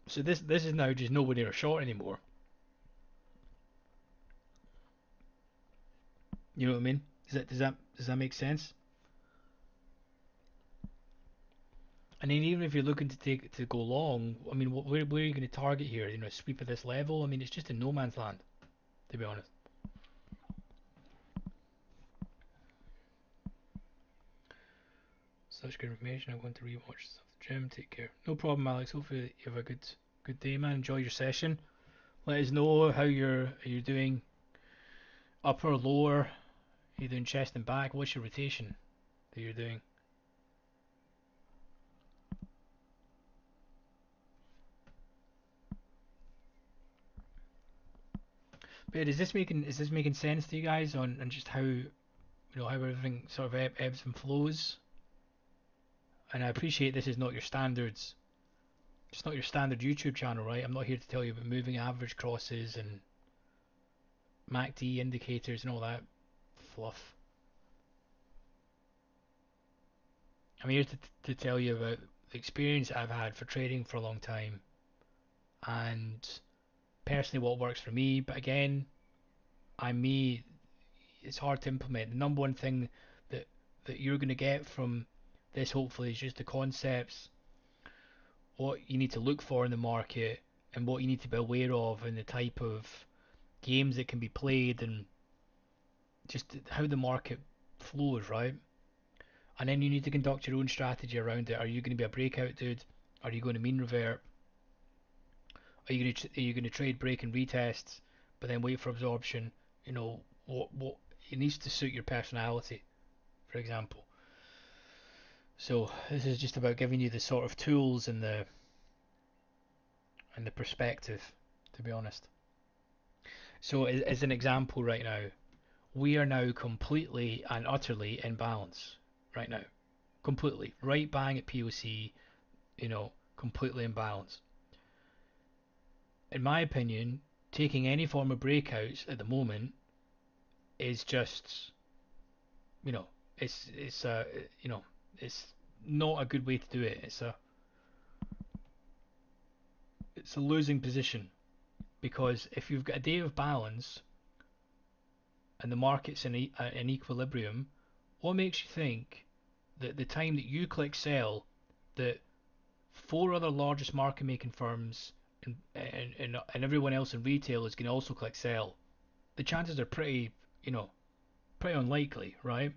So this is now just nowhere near a short anymore. You know what I mean? Does that make sense? And then even if you're looking to go long, I mean, where are you going to target here? Sweep at this level. I mean, it's just in no man's land, to be honest. Such good information. I'm going to rewatch stuff at the gym. Take care. No problem, Alex. Hopefully you have a good day, man. Enjoy your session. Let us know how you're doing. Upper, lower. Are you doing chest and back? What's your rotation that you're doing? But is this making sense to you guys on just how everything sort of ebbs and flows? And I appreciate this is not your standards. It's not your standard YouTube channel, right? I'm not here to tell you about moving average crosses and MACD indicators and all that fluff. I'm here to tell you about the experience I've had for trading for a long time and personally what works for me. But again, it's hard to implement. The number one thing that you're going to get from this hopefully is just the concepts, what you need to look for in the market, and what you need to be aware of, and the type of games that can be played, and just how the market flows, right? And then you need to conduct your own strategy around it. Are you going to be a breakout dude? Are you going to mean revert? Are you going to trade break and retests, but then wait for absorption? What it needs to suit your personality, for example. So this is just about giving you the sort of tools and the perspective, to be honest. So as an example, right now, we are now completely and utterly in balance. Right now, completely right bang at POC. Completely in balance. In my opinion, taking any form of breakouts at the moment is just, you know, you know, it's not a good way to do it. It's a losing position because if you've got a day of balance and the market's in equilibrium, what makes you think that the time that you click sell, that four other largest market making firms and everyone else in retail is going to also click sell? The chances are pretty unlikely, right?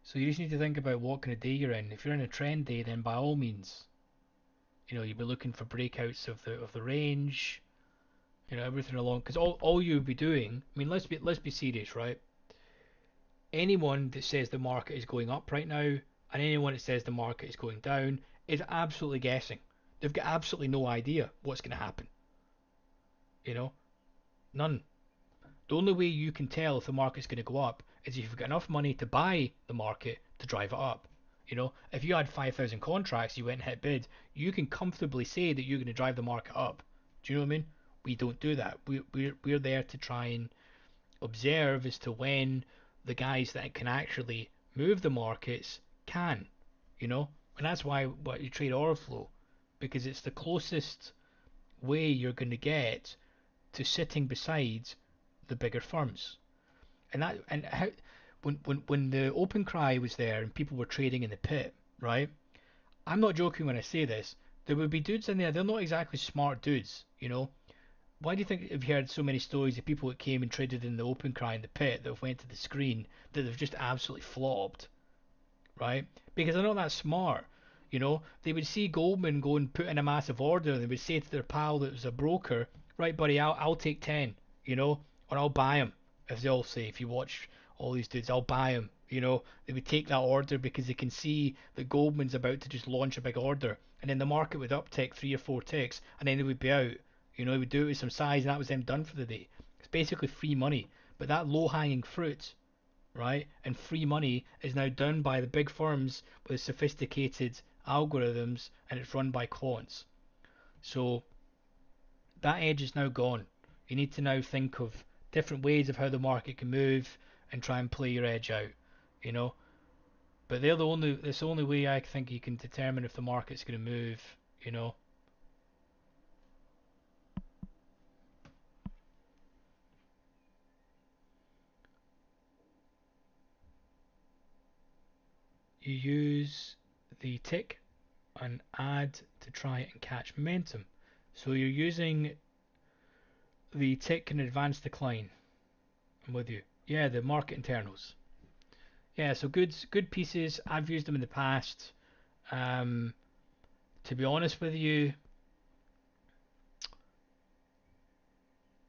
So you just need to think about what kind of day you're in. If you're in a trend day, then by all means, you'd be looking for breakouts of the range, everything along. Because all you would be doing, I mean, let's be serious, right? anyone that says the market is going up right now and anyone that says the market is going down is absolutely guessing. They've got absolutely no idea what's going to happen. You know, none. The only way you can tell if the market's going to go up is if you've got enough money to buy the market to drive it up. If you had 5,000 contracts, you went and hit bid, you can comfortably say that you're going to drive the market up. Do you know what I mean? We don't do that. We're there to try and observe as to when the guys that can actually move the markets can, you know, and that's why what you trade order flow, because it's the closest way you're going to get to sitting beside the bigger firms. And how when the open cry was there and people were trading in the pit, right? I'm not joking when I say this. There would be dudes in there. They're not exactly smart dudes, you know. Why do you think you've heard so many stories of people that came and traded in the open cry in the pit that have went to the screen that they've just absolutely flopped, right? Because they're not that smart. They would see Goldman go and put in a massive order, and they would say to their pal that was a broker, right, buddy, I'll take 10, or I'll buy them. As they all say, if you watch all these dudes, I'll buy them. They would take that order because they can see that Goldman's about to just launch a big order, and then the market would uptick 3 or 4 ticks, and then they would be out. They would do it with some size, and that was them done for the day. It's basically free money, but that low-hanging fruit, right? And free money is now done by the big firms with sophisticated algorithms, and it's run by quants. So that edge is now gone. You need to now think of different ways of how the market can move and try and play your edge out, you know. But it's the only way I think you can determine if the market's going to move, you know. You use the tick and add to try and catch momentum. So you're using the tick and advanced decline. I'm with you. Yeah, the market internals. Yeah, so good pieces. I've used them in the past. Um, to be honest with you,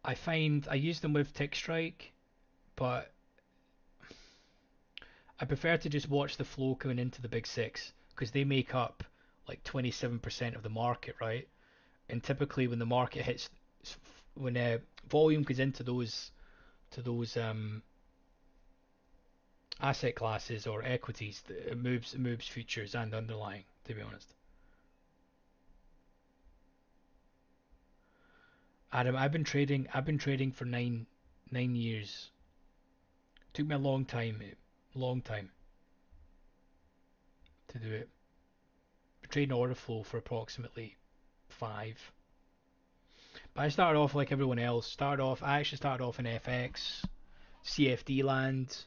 I find I use them with Tick Strike, but I prefer to just watch the flow coming into the big six because they make up like 27% of the market, right? And typically when the market hits, when volume goes into those asset classes or equities, it moves futures and underlying. To be honest, Adam, I've been trading for nine years. Took me a long time, mate. Long time to do it. Been trading order flow for approximately five. But I started off like everyone else. I actually started off in FX, CFD land,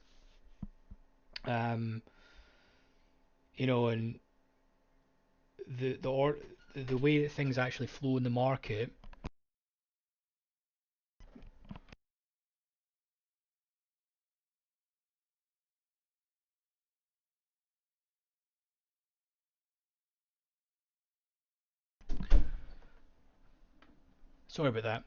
um, and the way that things actually flow in the market. Sorry about that.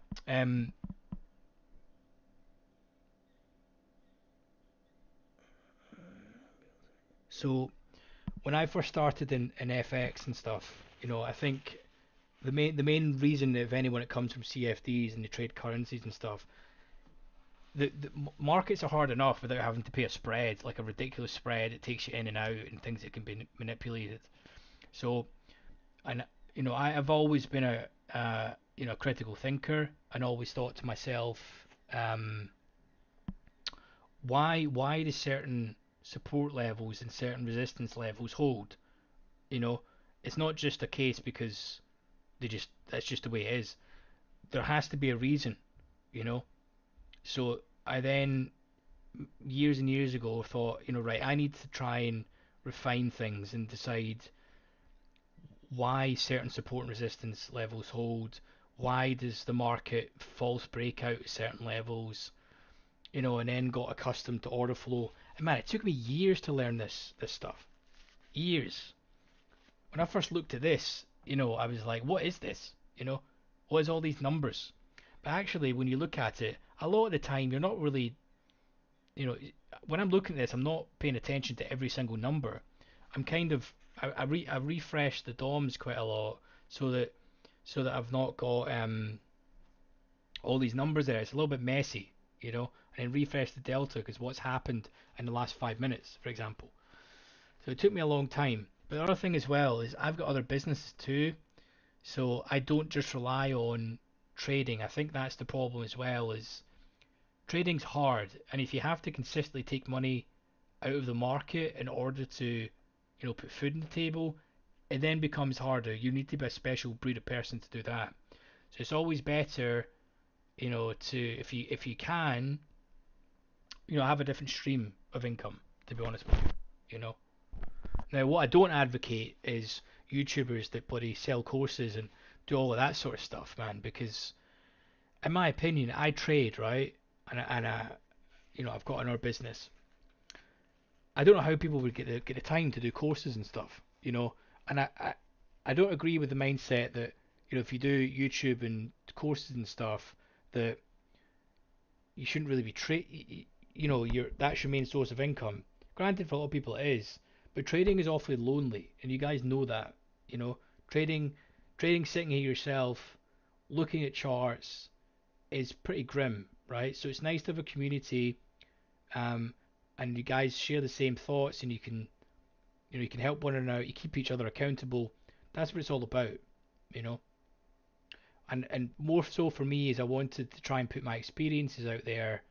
So when I first started in FX and stuff, I think the main reason, if anyone, it comes from CFDs and they trade currencies and stuff, the markets are hard enough without having to pay a spread, like a ridiculous spread. It takes you in and out and things that can be manipulated. So, and I have always been a critical thinker and always thought to myself, um, why do certain support levels and certain resistance levels hold? You know, it's not just a case because that's just the way it is. There has to be a reason, you know. So I then, years and years ago, thought, right, I need to try and refine things and decide why certain support and resistance levels hold. Why does the market false break out at certain levels? And then got accustomed to order flow. And man, it took me years to learn this stuff. Years. When I first looked at this, I was like, what is this? What is all these numbers? But actually, when you look at it, a lot of the time you're not really, you know, when I'm looking at this, I'm not paying attention to every single number. I'm kind of I refresh the DOMs quite a lot so that I've not got all these numbers there. It's a little bit messy, you know. And then refresh the delta because what's happened in the last 5 minutes, for example. So it took me a long time. But the other thing as well is I've got other businesses too, so I don't just rely on trading. I think that's the problem as well. Is trading's hard, and if you have to consistently take money out of the market in order to, put food on the table, it then becomes harder. You need to be a special breed of person to do that. So it's always better, to if you can, have a different stream of income. To be honest with you, you know. Now, what I don't advocate is YouTubers that bloody sell courses and do all of that sort of stuff, man. Because in my opinion, I trade, right, and I've got another business. I don't know how people would get the time to do courses and stuff, and I don't agree with the mindset that if you do YouTube and courses and stuff that you shouldn't really be that's your main source of income. Granted, for a lot of people it is, but trading is awfully lonely, and you guys know that. You know, trading, trading sitting here yourself, looking at charts is pretty grim, right? So it's nice to have a community, um, and you guys share the same thoughts, and you can help one another out, you keep each other accountable. That's what it's all about, you know. And more so for me is I wanted to try and put my experiences out there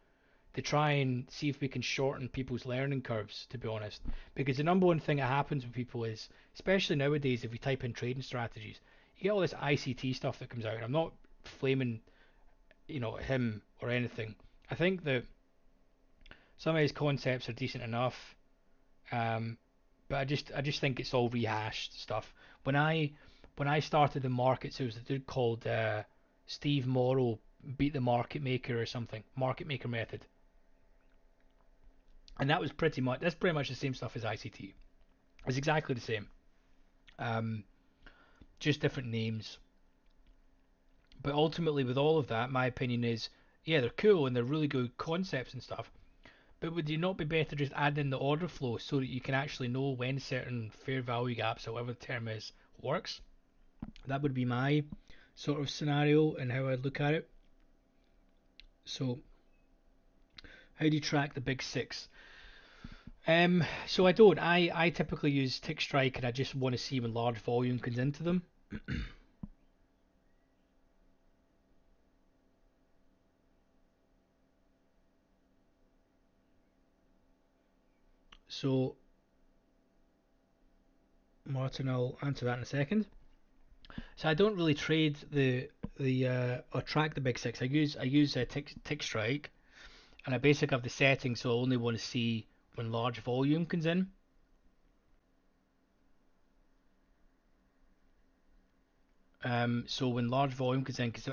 to try and see if we can shorten people's learning curves, to be honest. Because the number one thing that happens with people is, especially nowadays, if we type in trading strategies, you get all this ICT stuff that comes out. And I'm not flaming, him or anything. I think that some of his concepts are decent enough, um, but I just think it's all rehashed stuff. When I when I started the markets, there was a dude called Steve Morrow beat the market maker or something, market maker method, and that's pretty much the same stuff as ICT. It's exactly the same, um, just different names. But ultimately, with all of that, my opinion is, yeah, they're cool and they're really good concepts and stuff. But would you not be better just adding in the order flow so that you can actually know when certain fair value gaps, or whatever the term is, works? That would be my sort of scenario and how I'd look at it. So, how do you track the big six? So I don't. I typically use tick strike, and I just want to see when large volume comes into them. So, Martin, I'll answer that in a second. So I don't really trade the or track the big six. I use a tick strike, and I basically have the settings so I only want to see when large volume comes in. So when large volume comes in, because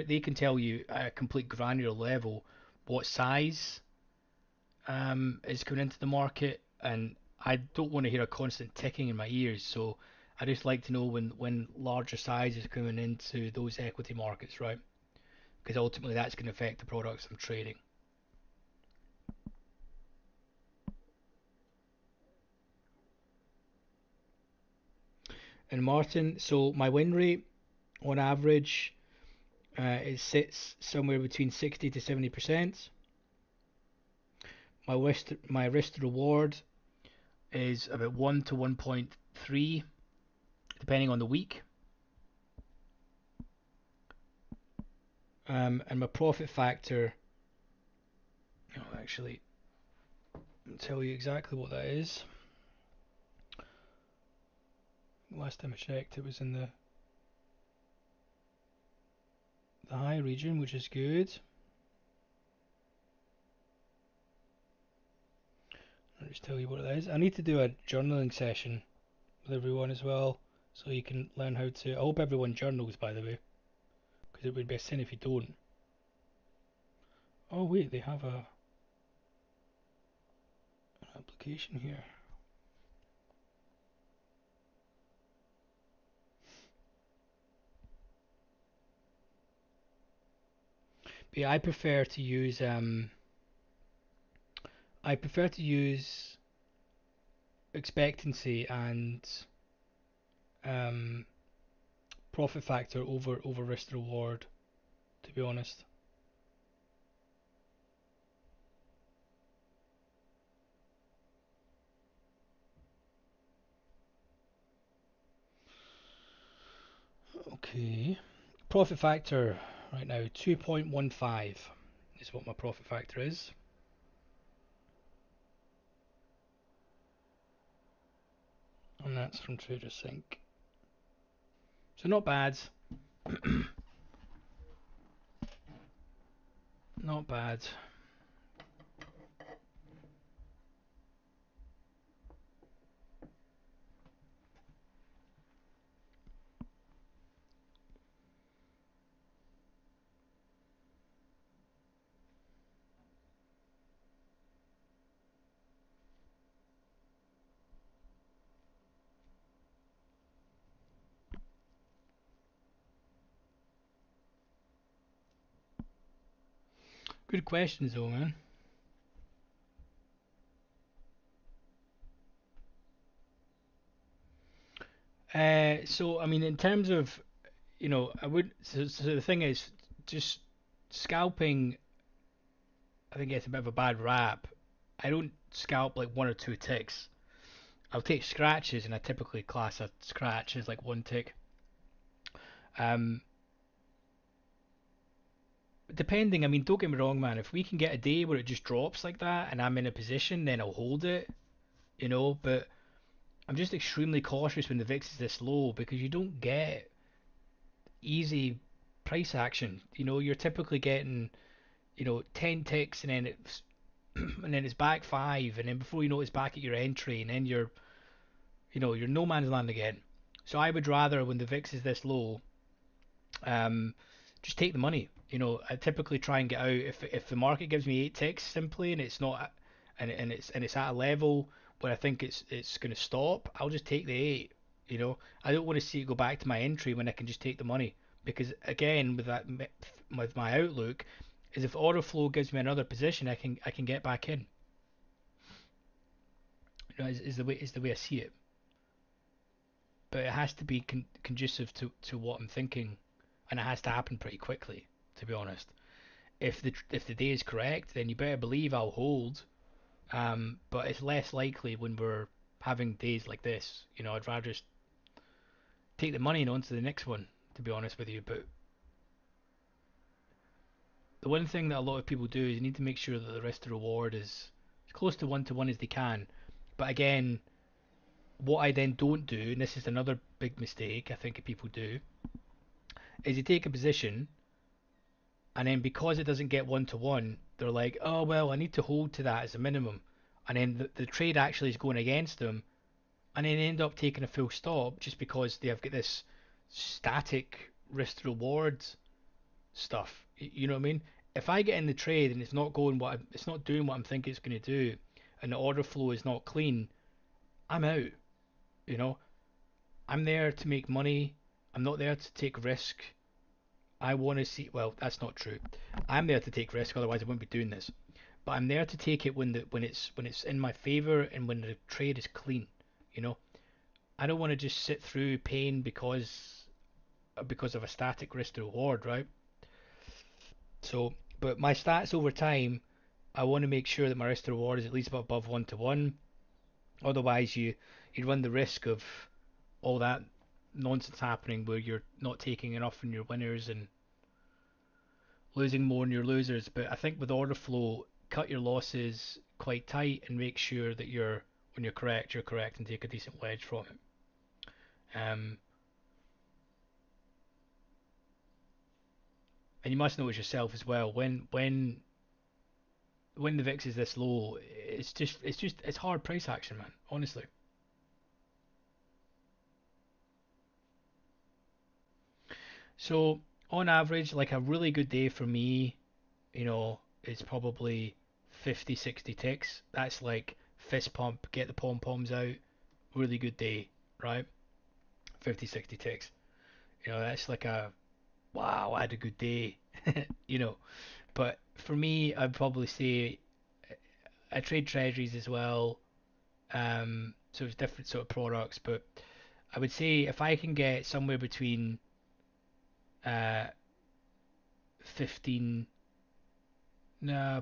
they can tell you at a complete granular level what size is coming into the market, and I don't want to hear a constant ticking in my ears. So I just like to know when larger size is coming into those equity markets, right? Because ultimately that's going to affect the products I'm trading. And Martin, so my win rate on average, it sits somewhere between 60 to 70%. My risk to reward is about 1 to 1.3, depending on the week. And my profit factor, actually, I'll tell you exactly what that is. Last time I checked, it was in the high region, which is good. I'll just tell you what it is. I need to do a journaling session with everyone as well, so you can learn how to. I hope everyone journals, by the way, because it would be a sin if you don't. Oh wait, they have an application here. But yeah, I prefer to use I prefer to use expectancy and um, profit factor over risk to reward, to be honest. Okay. Profit factor right now 2.15 is what my profit factor is. And that's from TraderSync. So not bad. Not bad. Good questions though, man. So I mean, in terms of, I would. So the thing is, just scalping, I think gets a bit of a bad rap. I don't scalp like one or two ticks. I'll take scratches, and I typically class a scratch as like one tick. Um, Depending, I mean, don't get me wrong, man. If we can get a day where it just drops like that, and I'm in a position, then I'll hold it, But I'm just extremely cautious when the VIX is this low because you don't get easy price action. You're typically getting, 10 ticks and then it's and then it's back five, and then before you know it's back at your entry, and then you're no man's land again. So I would rather when the VIX is this low, um, just take the money. I typically try and get out if the market gives me eight ticks simply, and it's not, and it's at a level where I think it's going to stop. I'll just take the eight. I don't want to see it go back to my entry when I can just take the money because again with my outlook is if order flow gives me another position, I can get back in. Is the way I see it, but it has to be conducive to what I'm thinking, and it has to happen pretty quickly. To be honest, if the day is correct, then you better believe I'll hold. But it's less likely when we're having days like this. I'd rather just take the money and on to the next one. To be honest with you, but the one thing that a lot of people do is you need to make sure that the risk to reward is as close to 1 to 1 as they can. But again, what I then don't do, and this is another big mistake I think people do, is you take a position and then because it doesn't get 1 to 1, they're like, oh well, I need to hold to that as a minimum, and then the trade actually is going against them, and then they end up taking a full stop just because they have got this static risk to reward stuff. You know what I mean? If I get in the trade and it's not doing what I'm thinking it's going to do, and the order flow is not clean, I'm out. You know, I'm there to make money. I'm not there to take risk. I want to see. Well, that's not true. I'm there to take risk, otherwise I wouldn't be doing this. But I'm there to take it when it's in my favor and when the trade is clean. You know, I don't want to just sit through pain because of a static risk to reward, right? So, but my stats over time, I want to make sure that my risk to reward is at least above 1 to 1. Otherwise, you run the risk of all that nonsense happening where you're not taking enough in your winners and losing more in your losers. But I think with order flow, cut your losses quite tight and make sure that when you're correct and take a decent wedge from it. Um, and you must notice yourself as well when the VIX is this low, it's hard price action, man. Honestly. So on average, like a really good day for me, is probably 50, 60 ticks. That's like fist pump, get the pom poms out. Really good day, right? 50, 60 ticks. That's like a wow, I had a good day. you know. But for me, I'd probably say I trade treasuries as well. So it's different sort of products, but I would say if I can get somewhere between uh 15, no,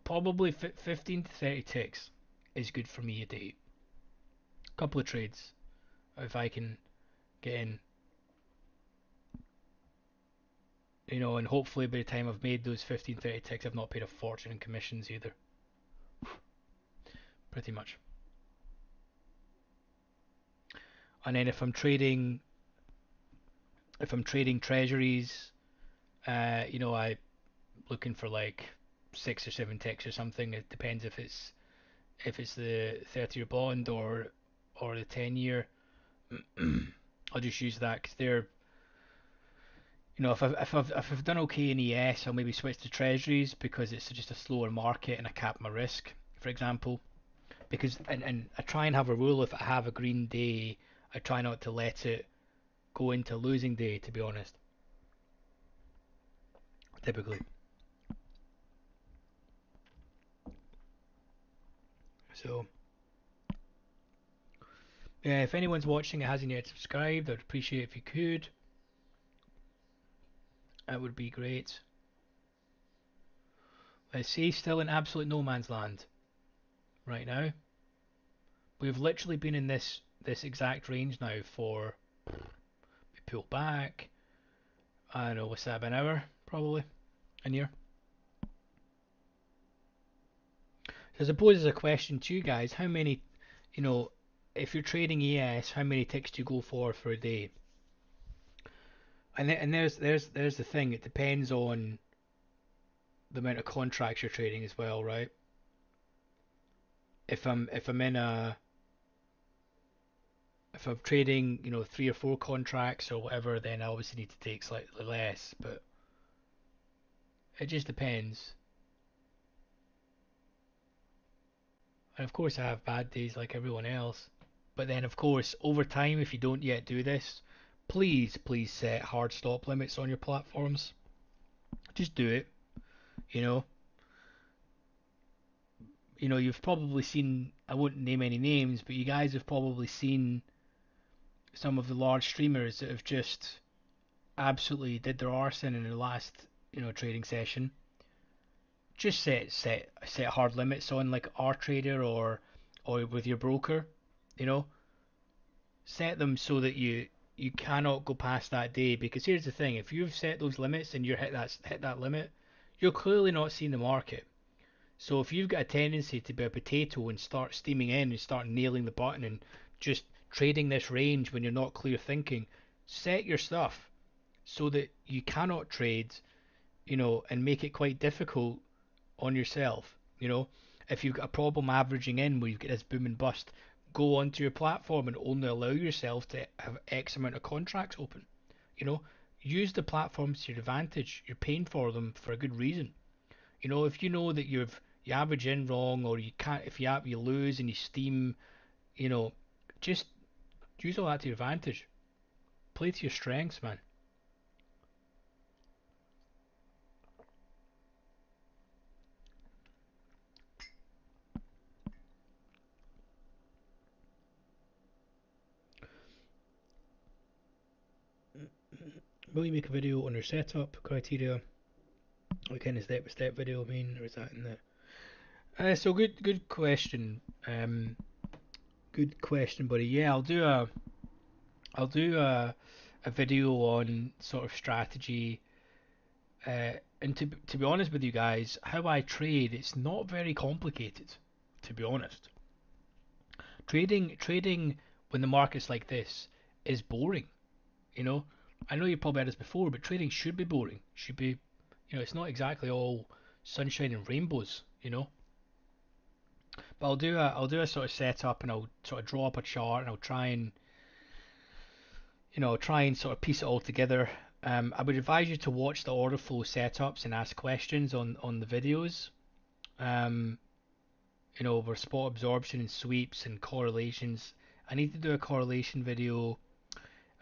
probably 15 to 30 ticks is good for me a day. Couple of trades if I can get in, and hopefully by the time I've made those 15, 30 ticks, I've not paid a fortune in commissions either. Pretty much. And then if I'm trading treasuries, I looking for like 6 or 7 ticks or something. It depends if it's the 30-year bond or the 10-year. I'll just use that because they're if I've done okay in ES, I'll maybe switch to treasuries because it's just a slower market and I cap my risk, for example. Because and I try and have a rule: if I have a green day, I try not to let it go into losing day. To be honest, typically. So yeah, if anyone's watching and hasn't yet subscribed, I'd appreciate if you could. That would be great. Let's see, still in absolute no man's land right now. We've literally been in this exact range now for, we pull back, I don't know, what's that, an hour probably, a year. So I suppose as a question to you guys, how many, you know, if you're trading ES, how many ticks do you go for a day? And there's the thing. It depends on the amount of contracts you're trading as well, right? If I'm in a if I'm trading, 3 or 4 contracts or whatever, then I obviously need to take slightly less. But it just depends. And of course, I have bad days like everyone else. But then, of course, over time, if you don't yet do this, please set hard stop limits on your platforms. Just do it. You know, you've probably seen. I won't name any names, but you guys have probably seen some of the large streamers that have just absolutely did their arson in the last, trading session. Just set hard limits on like our trader or with your broker. You know, set them so that you cannot go past that day. Because here's the thing: if you've set those limits and you're hit that limit, you're clearly not seeing the market. So if you've got a tendency to be a potato and start steaming in and start nailing the button and just trading this range when you're not clear thinking, set your stuff so that you cannot trade, and make it quite difficult on yourself. If you've got a problem averaging in where you've got this boom and bust, go onto your platform and only allow yourself to have X amount of contracts open. You know, use the platforms to your advantage. You're paying for them for a good reason. If you know that you average in wrong or you can't, if you lose and you steam, you know, just use all that to your advantage. Play to your strengths, man. Will you make a video on your setup criteria? What kind of step-by-step video, I mean, or is that in the? So good question. Good question, buddy. Yeah, I'll do a video on sort of strategy. And to be honest with you guys, how I trade, it's not very complicated. To be honest, trading when the market's like this is boring. You know, I know you've probably had this before, but trading should be boring. Should be, it's not exactly all sunshine and rainbows. But I'll do a sort of setup and I'll sort of draw up a chart and I'll try and sort of piece it all together. I would advise you to watch the order flow setups and ask questions on the videos. Um, over spot absorption and sweeps and correlations. I need to do a correlation video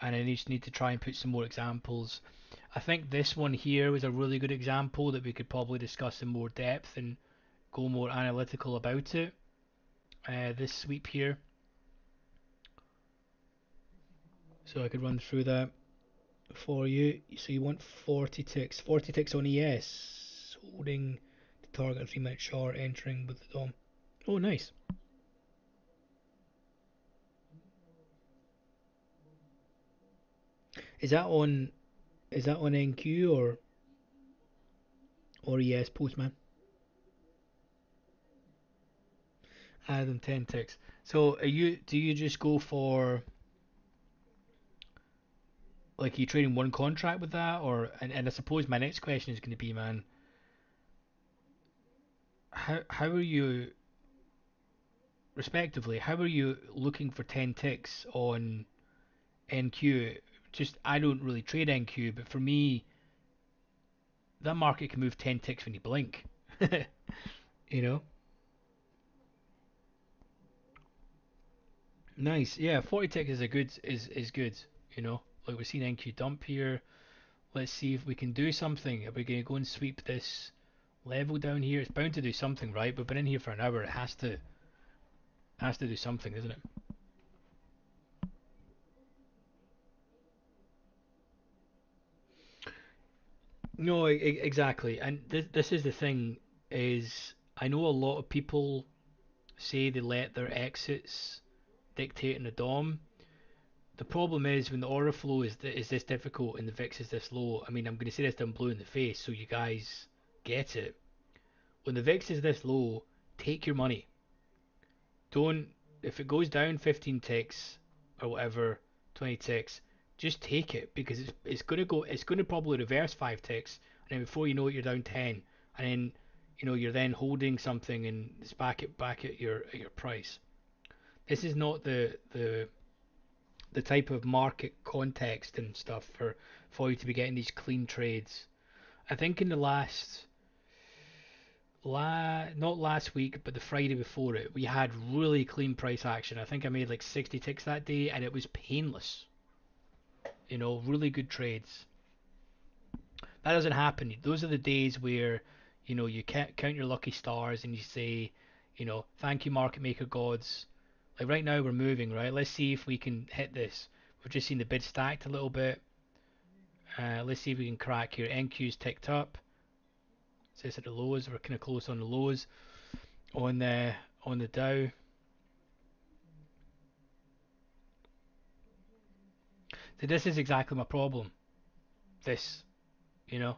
and I just need to try and put some more examples. I think this one here was a really good example that we could probably discuss in more depth go more analytical about it. This sweep here, so I could run through that for you. So you want 40 ticks. 40 ticks on ES. Holding the target 3 minute chart, entering with the DOM. Oh, nice. Is that on NQ or ES Postman? Higher than 10 ticks. So do you just go for, like, are you trading one contract with that, or and I suppose my next question is going to be, man, how are you, respectively, how are you looking for 10 ticks on NQ? Just, I don't really trade NQ, but for me, that market can move 10 ticks when you blink. you know? Nice. Yeah, 40 ticks is a good is good, you know? Like, we've seen NQ dump here. Let's see if we can do something. Are we going to go and sweep this level down here? It's bound to do something, right? We've been in here for an hour. It has to do something, isn't it? No, exactly. And this is the thing, is I know a lot of people say they let their exits dictate in the DOM. The problem is when the order flow is this difficult and the VIX is this low. I mean, I'm going to say this down blue in the face so you guys get it. When the VIX is this low, take your money. Don't, if it goes down 15 ticks or whatever, 20 ticks, just take it, because it's going to probably reverse 5 ticks, and then before you know it you're down 10, and then you're then holding something and it's back at your price. This is not the type of market context and stuff for you to be getting these clean trades. I think in the not last week, but the Friday before it, we had really clean price action. I think I made like 60 ticks that day, and it was painless. Really good trades. That doesn't happen. Those are the days where, you can't count your lucky stars and you say, thank you, market maker gods. Like right now, we're moving, right? Let's see if we can hit this. We've just seen the bid stacked a little bit. Let's see if we can crack here. NQ's ticked up. So it's at the lows. We're kind of close on the lows on the Dow. So this is exactly my problem. This, you know,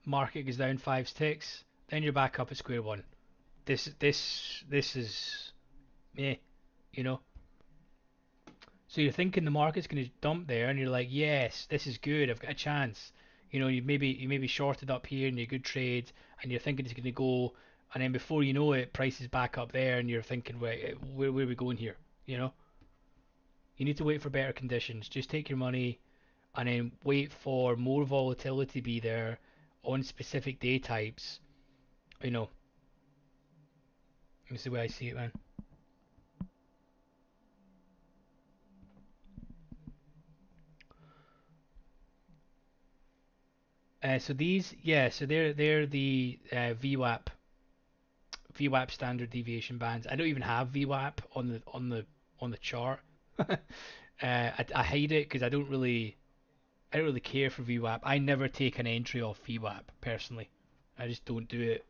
market goes down 5 ticks, then you're back up at square one. This is, yeah, you know. So you're thinking the market's going to dump there, and you're like, yes, this is good. I've got a chance. You maybe shorted up here and you're good trade, and you're thinking it's going to go, and then before you know it, price is back up there, and you're thinking, wait, where are we going here? You know, you need to wait for better conditions. Just take your money, and then wait for more volatility to be there on specific day types. You know, that's the way I see it, man. So these, yeah, so they're the VWAP standard deviation bands. I don't even have VWAP on the chart. I hide it because I don't really care for VWAP. I never take an entry off VWAP personally. I just don't do it.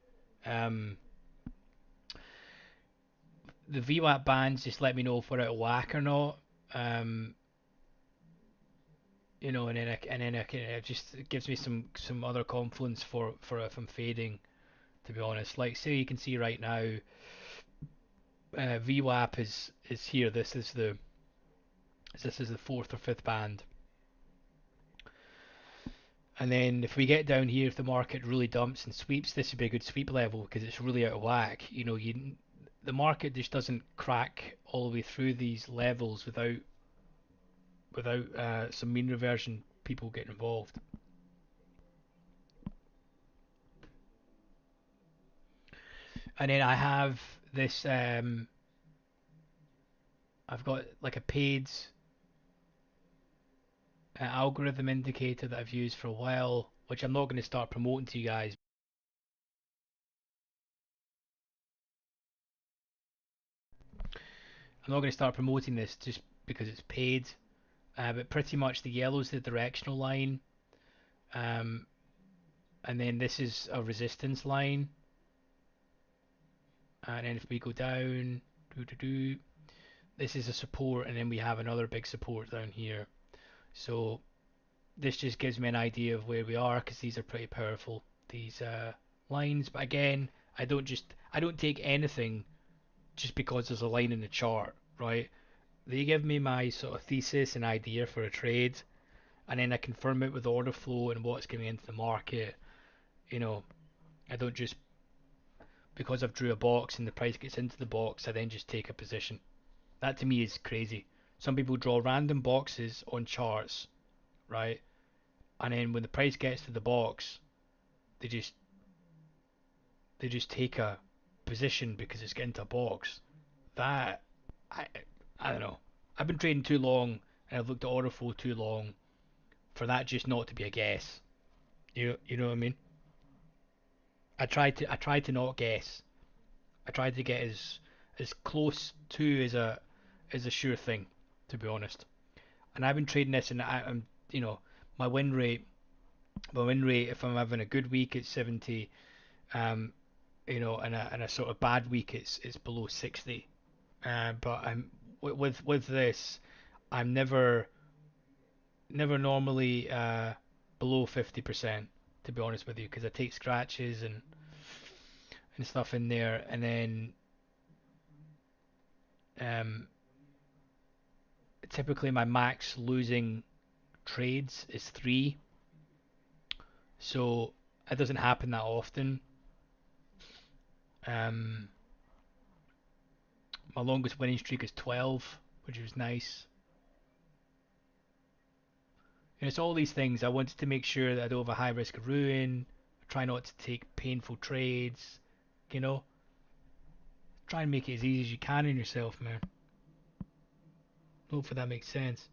Um, the VWAP bands just let me know if we're out of whack or not. Um, and then it just gives me some other confluence for if I'm fading. To be honest, like, say you can see right now, VWAP is here. This is the fourth or fifth band. And then if we get down here, if the market really dumps and sweeps, this would be a good sweep level because it's really out of whack. The market just doesn't crack all the way through these levels without some mean reversion people getting involved. And then I have this. I've got like a paid algorithm indicator that I've used for a while, which I'm not going to start promoting to you guys I'm not going to start promoting this just because it's paid, but pretty much the yellow's the directional line, um, and then this is a resistance line, and then if we go down, doo -doo -doo, this is a support, and then we have another big support down here. So this just gives me an idea of where we are because these are pretty powerful, these lines. But again, I don't take anything just because there's a line in the chart, right? They give me my sort of thesis and idea for a trade, and then I confirm it with order flow and what's coming into the market. You know, I don't just because I've drew a box and the price gets into the box, I then just take a position. That to me is crazy. Some people draw random boxes on charts, right? And then when the price gets to the box, they just they just take a position because it's getting to a box. That I I don't know. I've been trading too long and I've looked at order flow too long for that just not to be a guess. You know what I mean? I tried to not guess. I tried to get as close to as a sure thing, to be honest. And I've been trading this, and I'm my win rate if I'm having a good week it's 70, um, and a sort of bad week it's below 60. But I'm with this, I'm never normally below 50%, to be honest with you, because I take scratches and stuff in there, and then um, typically my max losing trades is three, so it doesn't happen that often. Um, my longest winning streak is 12, which was nice. And it's all these things. I wanted to make sure that I don't have a high risk of ruin. I try not to take painful trades. You know, try and make it as easy as you can on yourself, man. Hopefully that makes sense.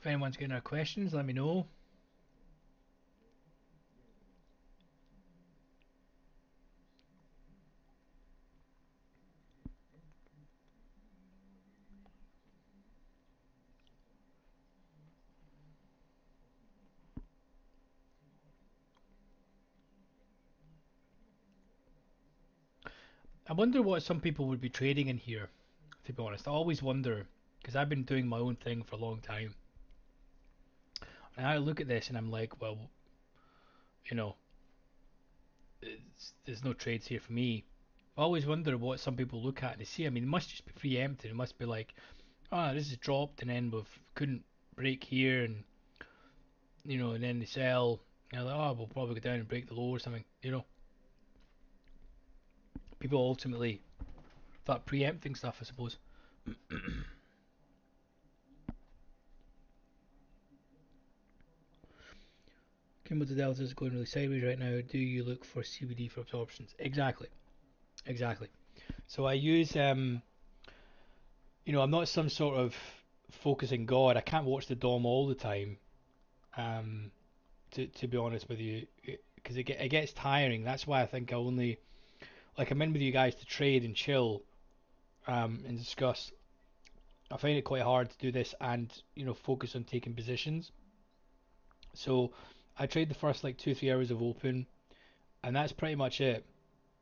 If anyone's got any questions, let me know. I wonder what some people would be trading in here, to be honest. I always wonder, because I've been doing my own thing for a long time. And I look at this and I'm like, well, you know, there's no trades here for me. I always wonder what some people look at and they see. I mean, it must just be preempted. It must be like, oh, this has dropped and then we couldn't break here and, and then they sell. And they're like, oh, we'll probably go down and break the low or something. People ultimately start preempting stuff, I suppose. Kimbo Delta is going really sideways right now. Do you look for CBD for absorptions? Exactly, exactly. So I use, I'm not some sort of focusing god. I can't watch the DOM all the time. Um, to be honest with you, because it gets tiring. That's why I think I only like I'm in with you guys to trade and chill, and discuss. I find it quite hard to do this and focus on taking positions. So I trade the first like 2 3 hours of open, and that's pretty much it.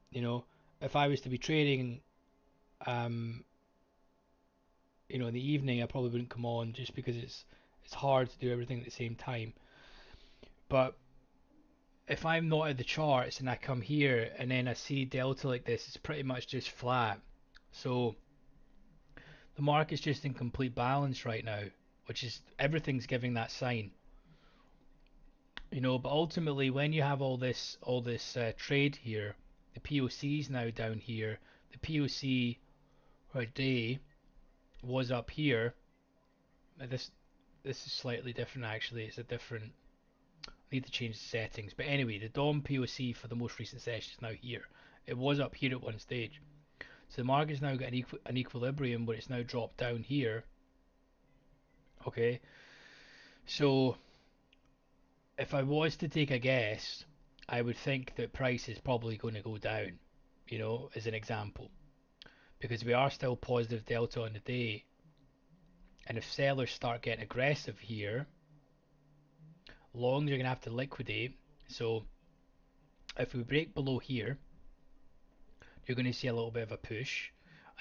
You know, if I was to be trading, um, in the evening, I probably wouldn't come on just because it's hard to do everything at the same time. But if I'm not at the charts and I come here and then I see delta like this, it's pretty much just flat. So the market's just in complete balance right now, which is everything's giving that sign. But ultimately when you have all this trade here, the POC's now down here. The POC per day was up here. This is slightly different actually. It's a different. I need to change the settings. But anyway, the DOM POC for the most recent session is now here. It was up here at one stage. So the market's now got an equilibrium where it's now dropped down here. Okay, so if I was to take a guess, I would think that price is probably going to go down, as an example, because we are still positive delta on the day. And if sellers start getting aggressive here, longs are going to have to liquidate. So if we break below here, you're going to see a little bit of a push.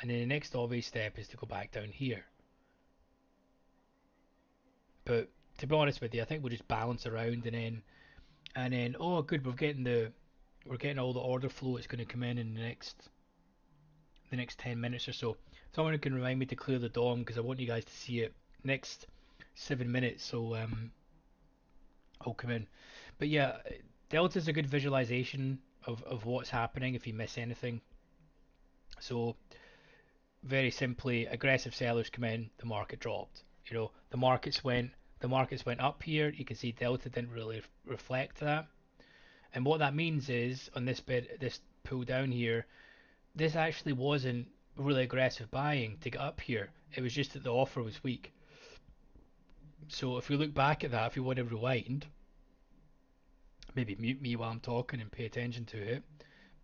And then the next obvious step is to go back down here. But to be honest with you, I think we'll just balance around and then oh good, we're getting all the order flow that's going to come in the next 10 minutes or so. Someone can remind me to clear the DOM because I want you guys to see it next 7 minutes. So I'll come in. But yeah, Delta's a good visualization of what's happening if you miss anything. So very simply, aggressive sellers come in, the market dropped. The markets went up here. You can see Delta didn't really reflect that. And what that means is on this pull down here, this actually wasn't really aggressive buying to get up here. It was just that the offer was weak. So if we look back at that, if you want to rewind, maybe mute me while I'm talking and pay attention to it.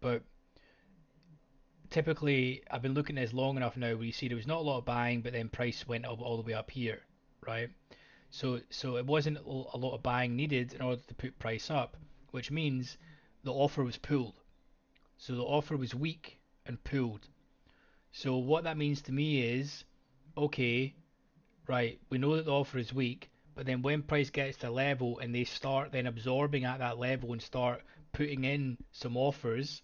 But typically, I've been looking at this long enough now where you see there was not a lot of buying, but then price went up all the way up here, right? So it wasn't a lot of buying needed in order to put price up, which means the offer was pulled. So the offer was weak and pulled. So what that means to me is, okay, right, we know that the offer is weak, but then when price gets to a level and they start then absorbing at that level and start putting in some offers,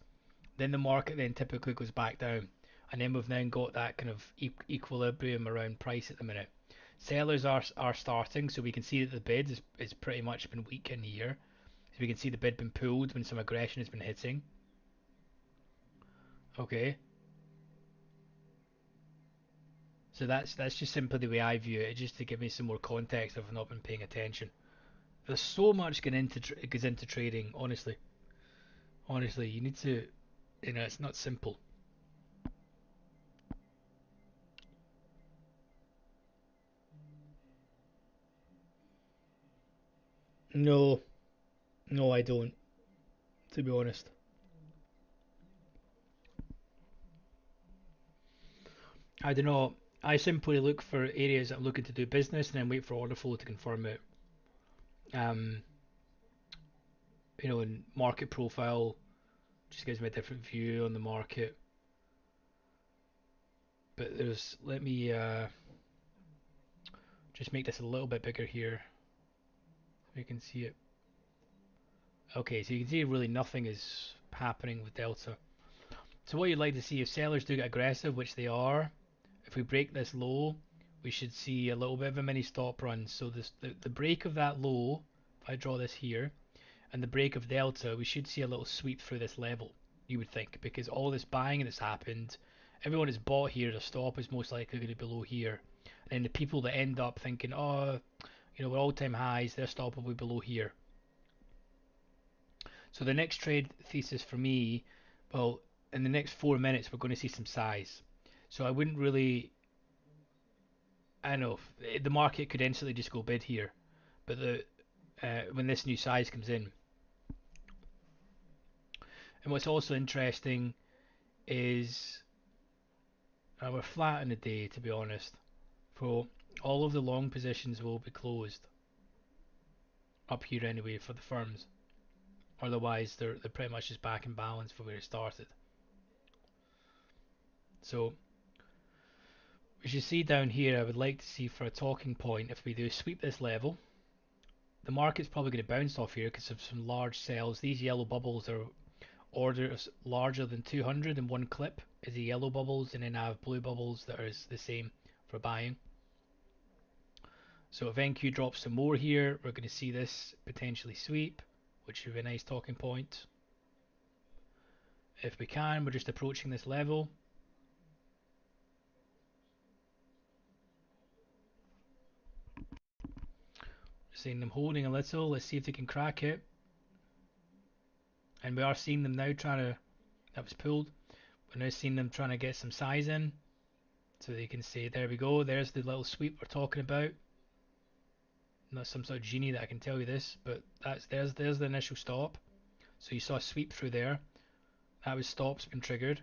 then the market then typically goes back down. And then we've now got that kind of equilibrium around price at the minute. Sellers are starting, so we can see that the bid is pretty much been weak in here. So we can see the bid been pulled when some aggression has been hitting. Okay, so that's just simply the way I view it, just to give me some more context if I've not been paying attention. There's so much goes into trading, honestly. Honestly, you need to, it's not simple. No, no, I don't, to be honest. I don't know. I simply look for areas that I'm looking to do business and then wait for order flow to confirm it. Um, and market profile just gives me a different view on the market. But let me just make this a little bit bigger here so you can see it. Okay, so you can see really nothing is happening with Delta. So what you'd like to see, if sellers do get aggressive, which they are, if we break this low, we should see a little bit of a mini stop run. So the break of that low, if I draw this here, and the break of Delta, we should see a little sweep through this level, you would think, because all this buying that's happened, everyone has bought here, the stop is most likely going to be below here. And the people that end up thinking, oh, we're all-time highs, their stop will be below here. So the next trade thesis for me, well, in the next 4 minutes, we're going to see some size. So I wouldn't really, I don't know, the market could instantly just go bid here, but when this new size comes in, and what's also interesting is we're flat in the day, to be honest. So all of the long positions will be closed up here anyway for the firms. Otherwise, they're pretty much just back in balance for where it started. So as you see down here, I would like to see for a talking point, if we do sweep this level, the market's probably going to bounce off here because of some large sells. These yellow bubbles are orders larger than 200 in one clip is the yellow bubbles, and then I have blue bubbles that are the same for buying. So if NQ drops some more here, we're going to see this potentially sweep, which would be a nice talking point. If we can, we're just approaching this level. Seeing them holding a little. Let's see if they can crack it. And we are seeing them now trying to. That was pulled. We're now seeing them trying to get some size in. So they can say, there we go. There's the little sweep we're talking about. I'm not some sort of genie that I can tell you this, but there's the initial stop. So you saw a sweep through there. That was stop's been triggered.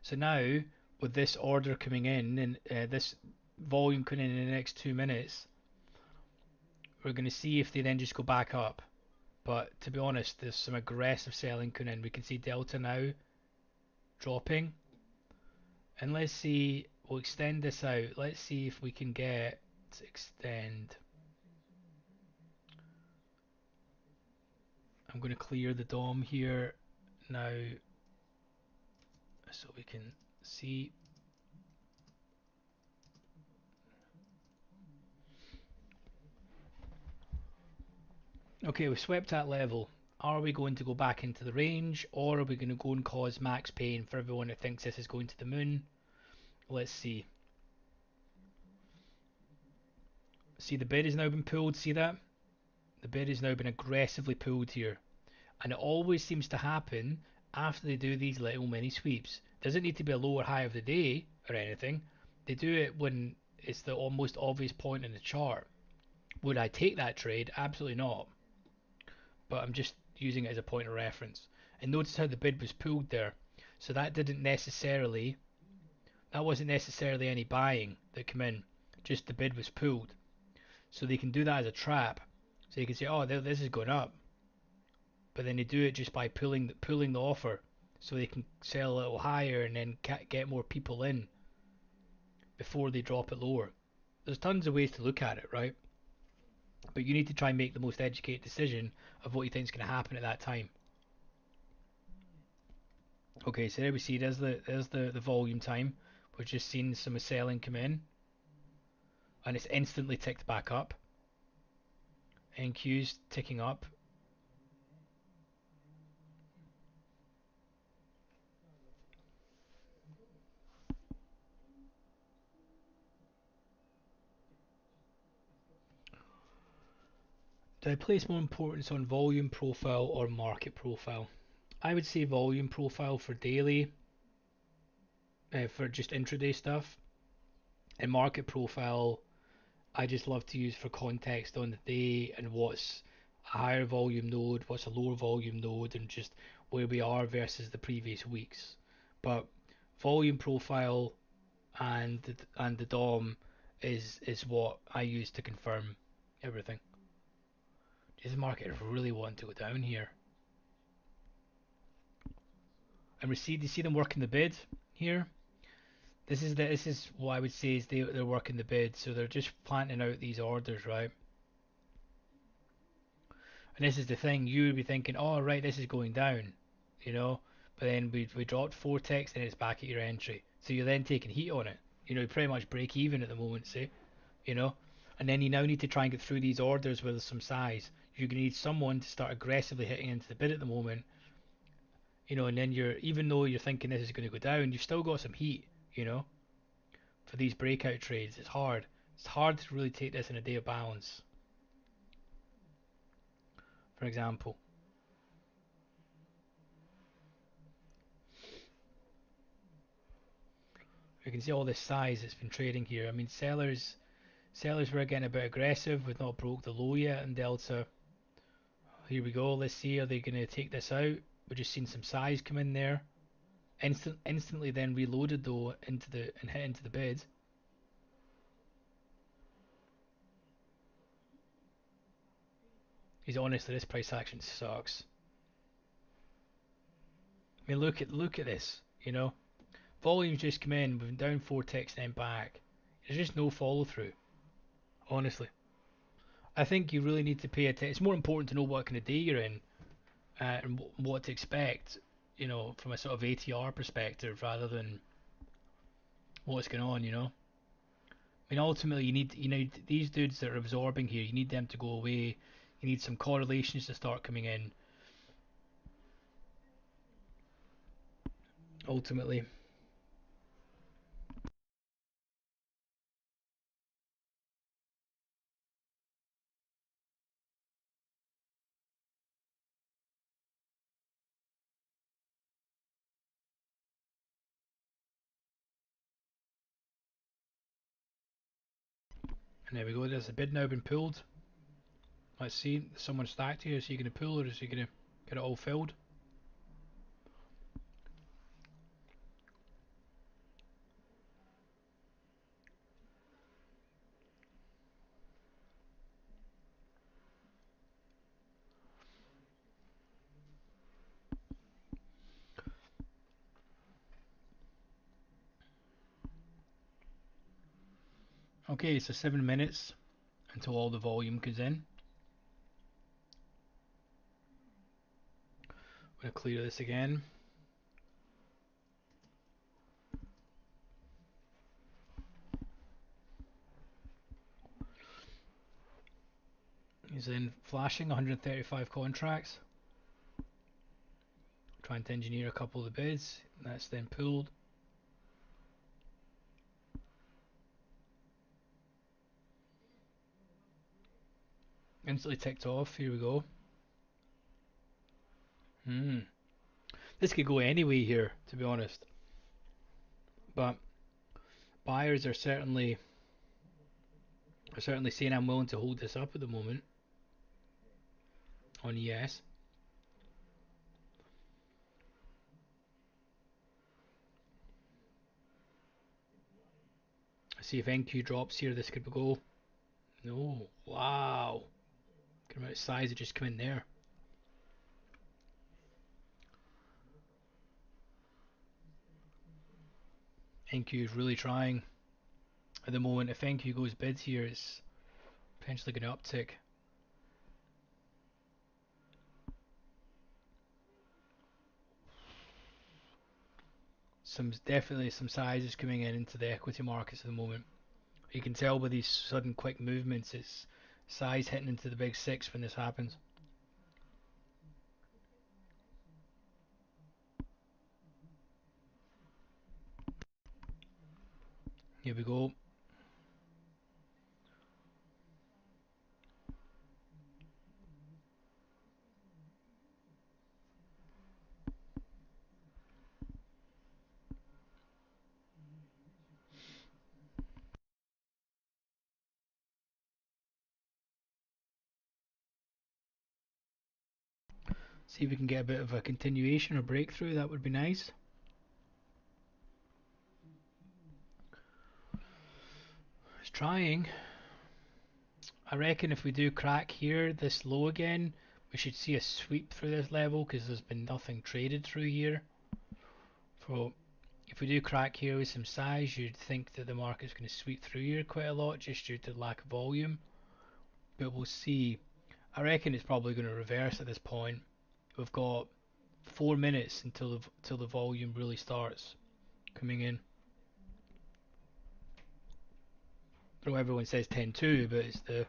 So now with this order coming in and this volume coming in the next 2 minutes, we're going to see if they then just go back up. But to be honest, there's some aggressive selling coming in. We can see Delta now dropping. And let's see, we'll extend this out. Let's see if we can get to extend. I'm going to clear the DOM here now so we can see. Okay, we've swept that level. Are we going to go back into the range, or are we going to go and cause max pain for everyone that thinks this is going to the moon? Let's see. See, the bid has now been pulled. See that? The bid has now been aggressively pulled here. And it always seems to happen after they do these little mini sweeps. Doesn't need to be a lower high of the day or anything. They do it when it's the almost obvious point in the chart. Would I take that trade? Absolutely not. But I'm just using it as a point of reference. And notice how the bid was pulled there. So that wasn't necessarily any buying that came in. Just the bid was pulled. So they can do that as a trap. So you can say, oh, this is going up. But then they do it just by pulling the offer. So they can sell a little higher and then get more people in before they drop it lower. There's tons of ways to look at it, right? But you need to try and make the most educated decision of what you think is going to happen at that time. Okay, so there we see there's the volume time. We've just seen some selling come in, and it's instantly ticked back up. NQ's ticking up. Do I place more importance on volume profile or market profile? I would say volume profile for daily, for just intraday stuff, and market profile I just love to use for context on the day and what's a higher volume node, what's a lower volume node, and just where we are versus the previous weeks. But volume profile and the DOM is what I use to confirm everything. Does the market really want to go down here? And do you see them working the bid here? This is what I would say is they're working the bid, so they're just planting out these orders, right? And this is the thing, you would be thinking, oh right, this is going down, you know, but then we dropped 4 ticks and it's back at your entry. So you're then taking heat on it. You know, you pretty much break even at the moment, say, you know, and then you now need to try and get through these orders with some size. You're gonna need someone to start aggressively hitting into the bid at the moment, you know, and then even though you're thinking this is going to go down, you've still got some heat, you know, for these breakout trades. It's hard. It's hard to really take this in a day of balance, for example. You can see all this size that's been trading here. I mean, sellers were getting a bit aggressive. We've not broke the low yet in Delta. Here we go. Let's see, are they going to take this out? We've just seen some size come in there. Instantly then reloaded though and hit into the bid. He's honestly, this price action sucks. I mean, look at this. You know, volumes just come in. We've been down 4 ticks then back. There's just no follow through. Honestly, I think you really need to pay attention. It's more important to know what kind of day you're in and what to expect. You know, from a sort of ATR perspective rather than what's going on. You know, I mean, ultimately you need these dudes that are absorbing here. You need them to go away. You need some correlations to start coming in. Ultimately. And there we go, there's the bid now been pulled. Let's see, someone stacked here. Is he going to pull or is he going to get it all filled? Okay, so 7 minutes until all the volume comes in. I'm going to clear this again. He's then flashing 135 contracts. Trying to engineer a couple of the bids. That's then pulled. Instantly ticked off. Here we go. This could go anyway here, to be honest. But buyers are certainly saying I'm willing to hold this up at the moment on ES. See if NQ drops here. This could go. No. Wow. Look at the amount of size that just come in there. NQ is really trying at the moment. If NQ goes bids here, it's potentially going to uptick. Definitely some size is coming in into the equity markets at the moment. You can tell by these sudden quick movements, it's size hitting into the big six when this happens. Here we go. See if we can get a bit of a continuation or breakthrough. That would be nice. It's trying. I reckon if we do crack here, this low again, we should see a sweep through this level because there's been nothing traded through here. So if we do crack here with some size, you'd think that the market's going to sweep through here quite a lot just due to the lack of volume. But we'll see. I reckon it's probably going to reverse at this point. We've got 4 minutes until the volume really starts coming in. I know everyone says 10:2, but it's the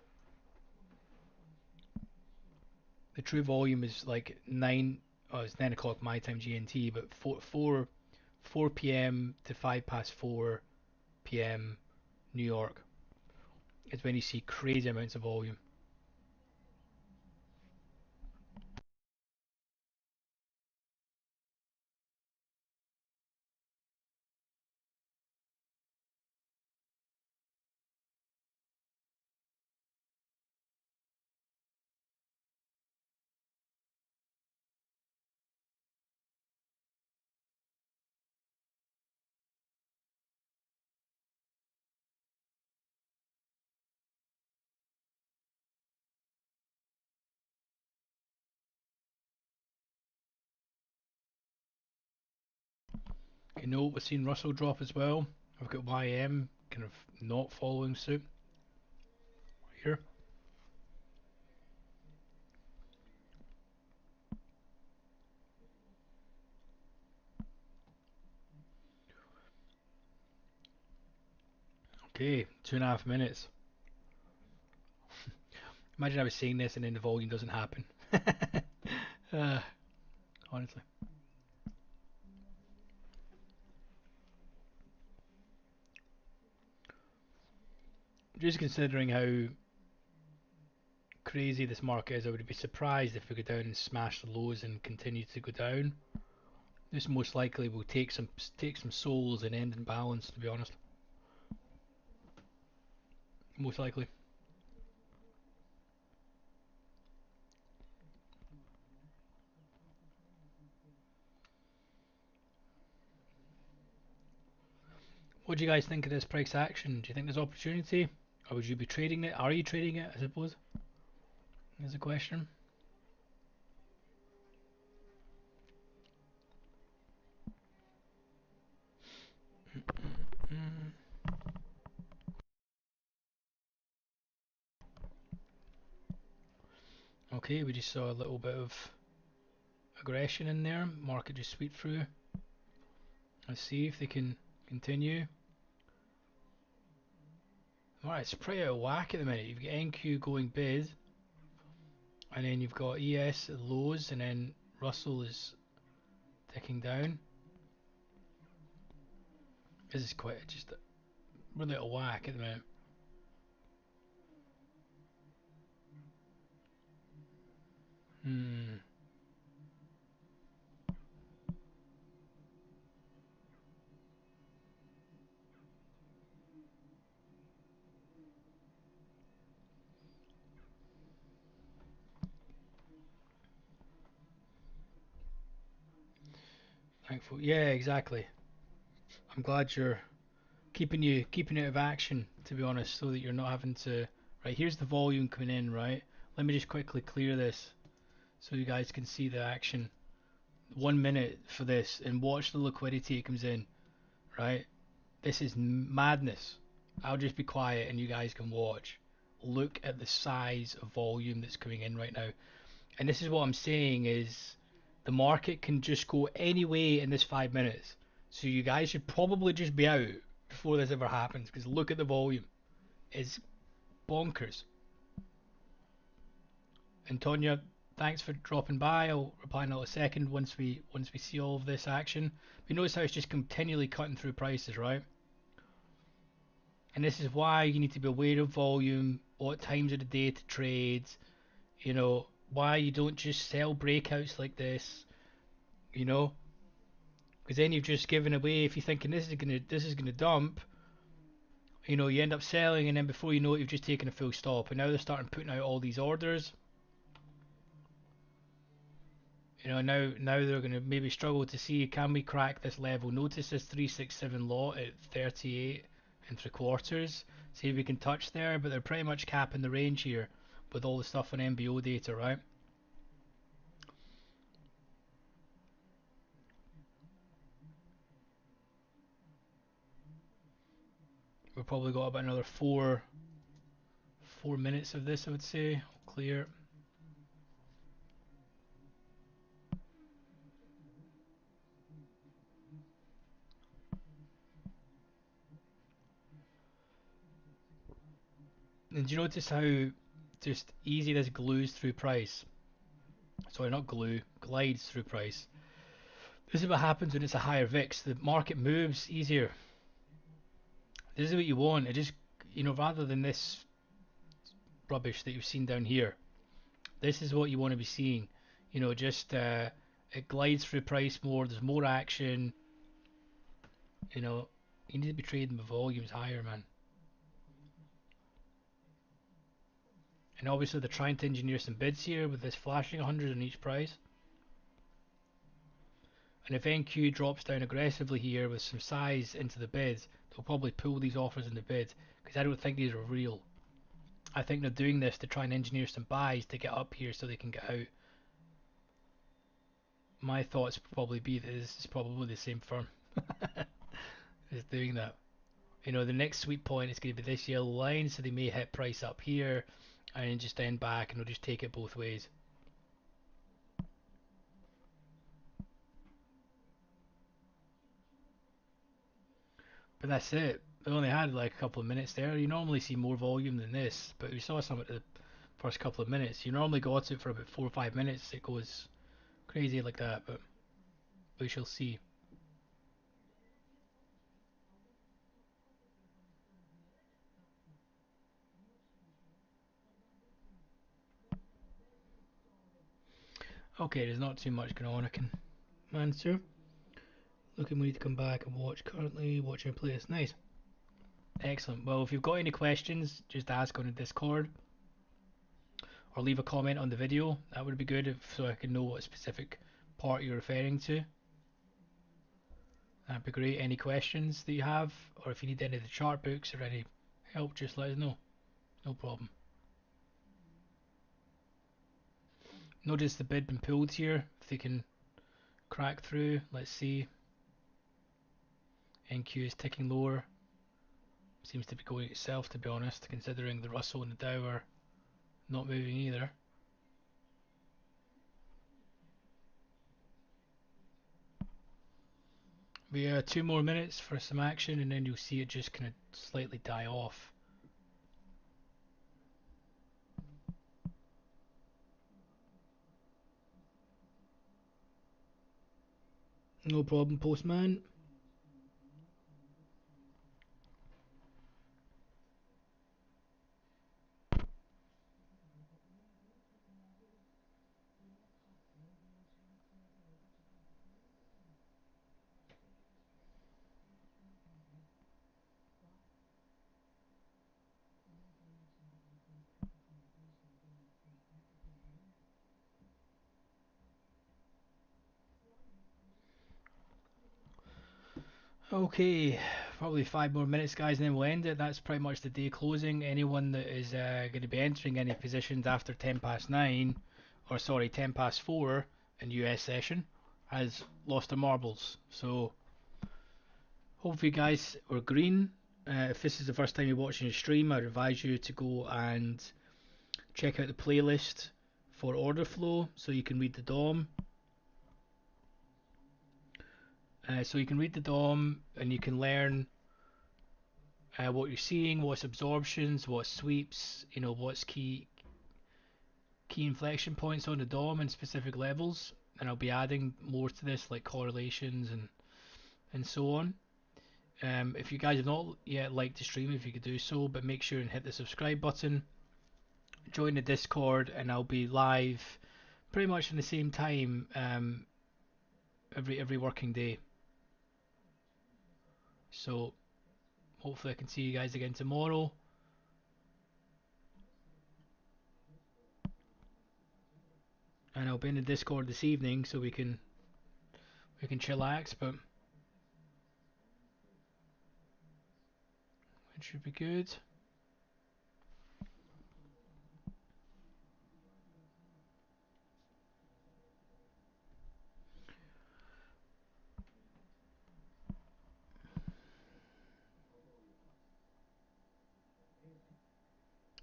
true volume is like 9. Oh, it's 9 o'clock my time GMT, but 4 p.m. to 5 past 4 p.m. New York is when you see crazy amounts of volume. You know, we've seen Russell drop as well. I've got YM kind of not following suit here. Okay, 2.5 minutes. Imagine I was saying this and then the volume doesn't happen. uh, Honestly. Just considering how crazy this market is, I would be surprised if we go down and smash the lows and continue to go down. This most likely will take some souls and end in balance, to be honest. Most likely. What do you guys think of this price action? Do you think there's opportunity? Or would you be trading it? Are you trading it, I suppose? Is a question. Mm. Okay, we just saw a little bit of aggression in there. Market just sweep through. Let's see if they can continue. Alright, it's pretty out of whack at the minute. You've got NQ going bid, and then you've got ES at lows, and then Russell is ticking down. This is quite just really out of whack at the minute. Hmm. Thankful. Yeah, exactly. I'm glad you're keeping it of action, to be honest, so that you're not having to. Right, here's the volume coming in. Right, let me just quickly clear this so you guys can see the action. 1 minute for this, and watch the liquidity it comes in. Right, this is madness. I'll just be quiet and you guys can watch. Look at the size of volume that's coming in right now. And this is what I'm saying is the market can just go any way in this 5 minutes. So you guys should probably just be out before this ever happens, because look at the volume. It's bonkers. And Tonya, thanks for dropping by. I'll reply in a second once we see all of this action. But you notice how it's just continually cutting through prices, right? And this is why you need to be aware of volume, what times of the day to trade, why you don't just sell breakouts like this, you know, because then you've just given away. If you're thinking this is gonna dump, you end up selling, and then before you know it, you've just taken a full stop. And now they're starting putting out all these orders. Now they're gonna maybe struggle to see, can we crack this level? Notice this 367 lot at 38 and 3/4. See if we can touch there, but they're pretty much capping the range here with all the stuff on MBO data, right? We've probably got about another 4 minutes of this, I would say. Clear. And do you notice how just easy this glues through price? Sorry, not glue, glides through price. This is what happens when it's a higher VIX. The market moves easier. This is what you want. It just, rather than this rubbish that you've seen down here, this is what you want to be seeing. Just it glides through price more. There's more action. You know, you need to be trading with volumes higher, man. And obviously they're trying to engineer some bids here with this flashing 100 on each price. And if NQ drops down aggressively here with some size into the bids, they'll probably pull these offers in the bid, because I don't think these are real. I think they're doing this to try and engineer some buys to get up here so they can get out. My thoughts probably be that this is probably the same firm is doing that. The next sweet point is going to be this yellow line, so they may hit price up here and then just end back, and they'll just take it both ways. But that's it. They only had like a couple of minutes there. You normally see more volume than this, but we saw some at the first couple of minutes. You normally got it for about 4 or 5 minutes. It goes crazy like that, but we shall see. Okay, there's not too much going on. I can answer. Looking, we need to come back and watch. Currently watching a playlist. Nice, excellent. Well, if you've got any questions, just ask on the Discord or leave a comment on the video. That would be good, so I can know what specific part you're referring to. That'd be great. Any questions that you have, or if you need any of the chart books or any help, just let us know. No problem. Notice the bid been pulled here. If they can crack through, let's see. NQ is ticking lower. Seems to be going itself, to be honest, considering the Russell and the Dow are not moving either. We have 2 more minutes for some action, and then you'll see it just kind of slightly die off. No problem, postman. Okay, probably 5 more minutes, guys, and then we'll end it. That's pretty much the day closing. Anyone that is going to be entering any positions after 10 past 9, or sorry, 10 past 4 in US session, has lost their marbles. So, hopefully, guys, we're green. If this is the first time you're watching a stream, I'd advise you to go and check out the playlist for OrderFlow so you can read the DOM. So you can read the DOM and you can learn what you're seeing, what's absorptions, what's sweeps, what's key inflection points on the DOM and specific levels. And I'll be adding more to this, like correlations and so on. If you guys have not yet liked the stream, if you could do so, but make sure and hit the subscribe button. Join the Discord, and I'll be live pretty much in the same time every working day. So hopefully I can see you guys again tomorrow. And I'll be in the Discord this evening so we can chillax, but it should be good.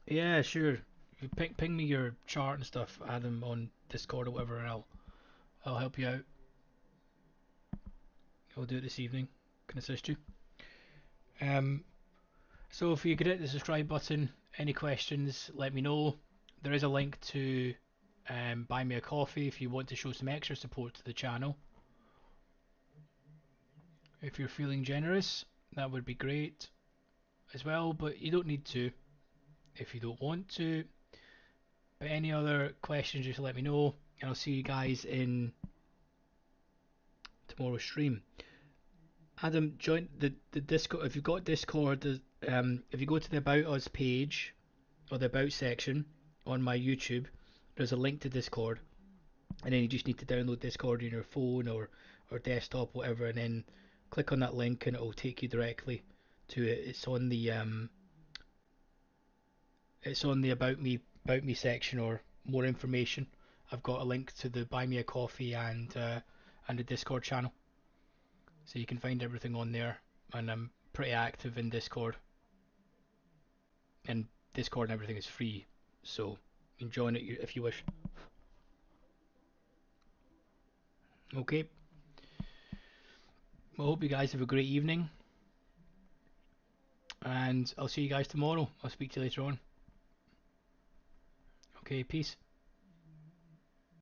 Yeah, sure. You ping me your chart and stuff, Adam, on Discord or whatever, and I'll help you out. I'll do it this evening. Can assist you. So if you could hit the subscribe button, any questions, let me know. There is a link to buy me a coffee if you want to show some extra support to the channel. If you're feeling generous, that would be great as well, but you don't need to if you don't want to. But any other questions, just let me know, and I'll see you guys in tomorrow's stream. Adam, join the Discord. If you've got Discord, if you go to the About Us page or the About section on my YouTube, there's a link to Discord, and then you just need to download Discord on your phone or desktop, whatever, and then click on that link, and it will take you directly to it. It's on the About Me section or more information. I've got a link to the Buy Me a Coffee and the Discord channel, so you can find everything on there. And I'm pretty active in Discord, and Discord and everything is free, so you can join it if you wish. Okay. Well, hope you guys have a great evening, and I'll see you guys tomorrow. I'll speak to you later on. Okay, peace.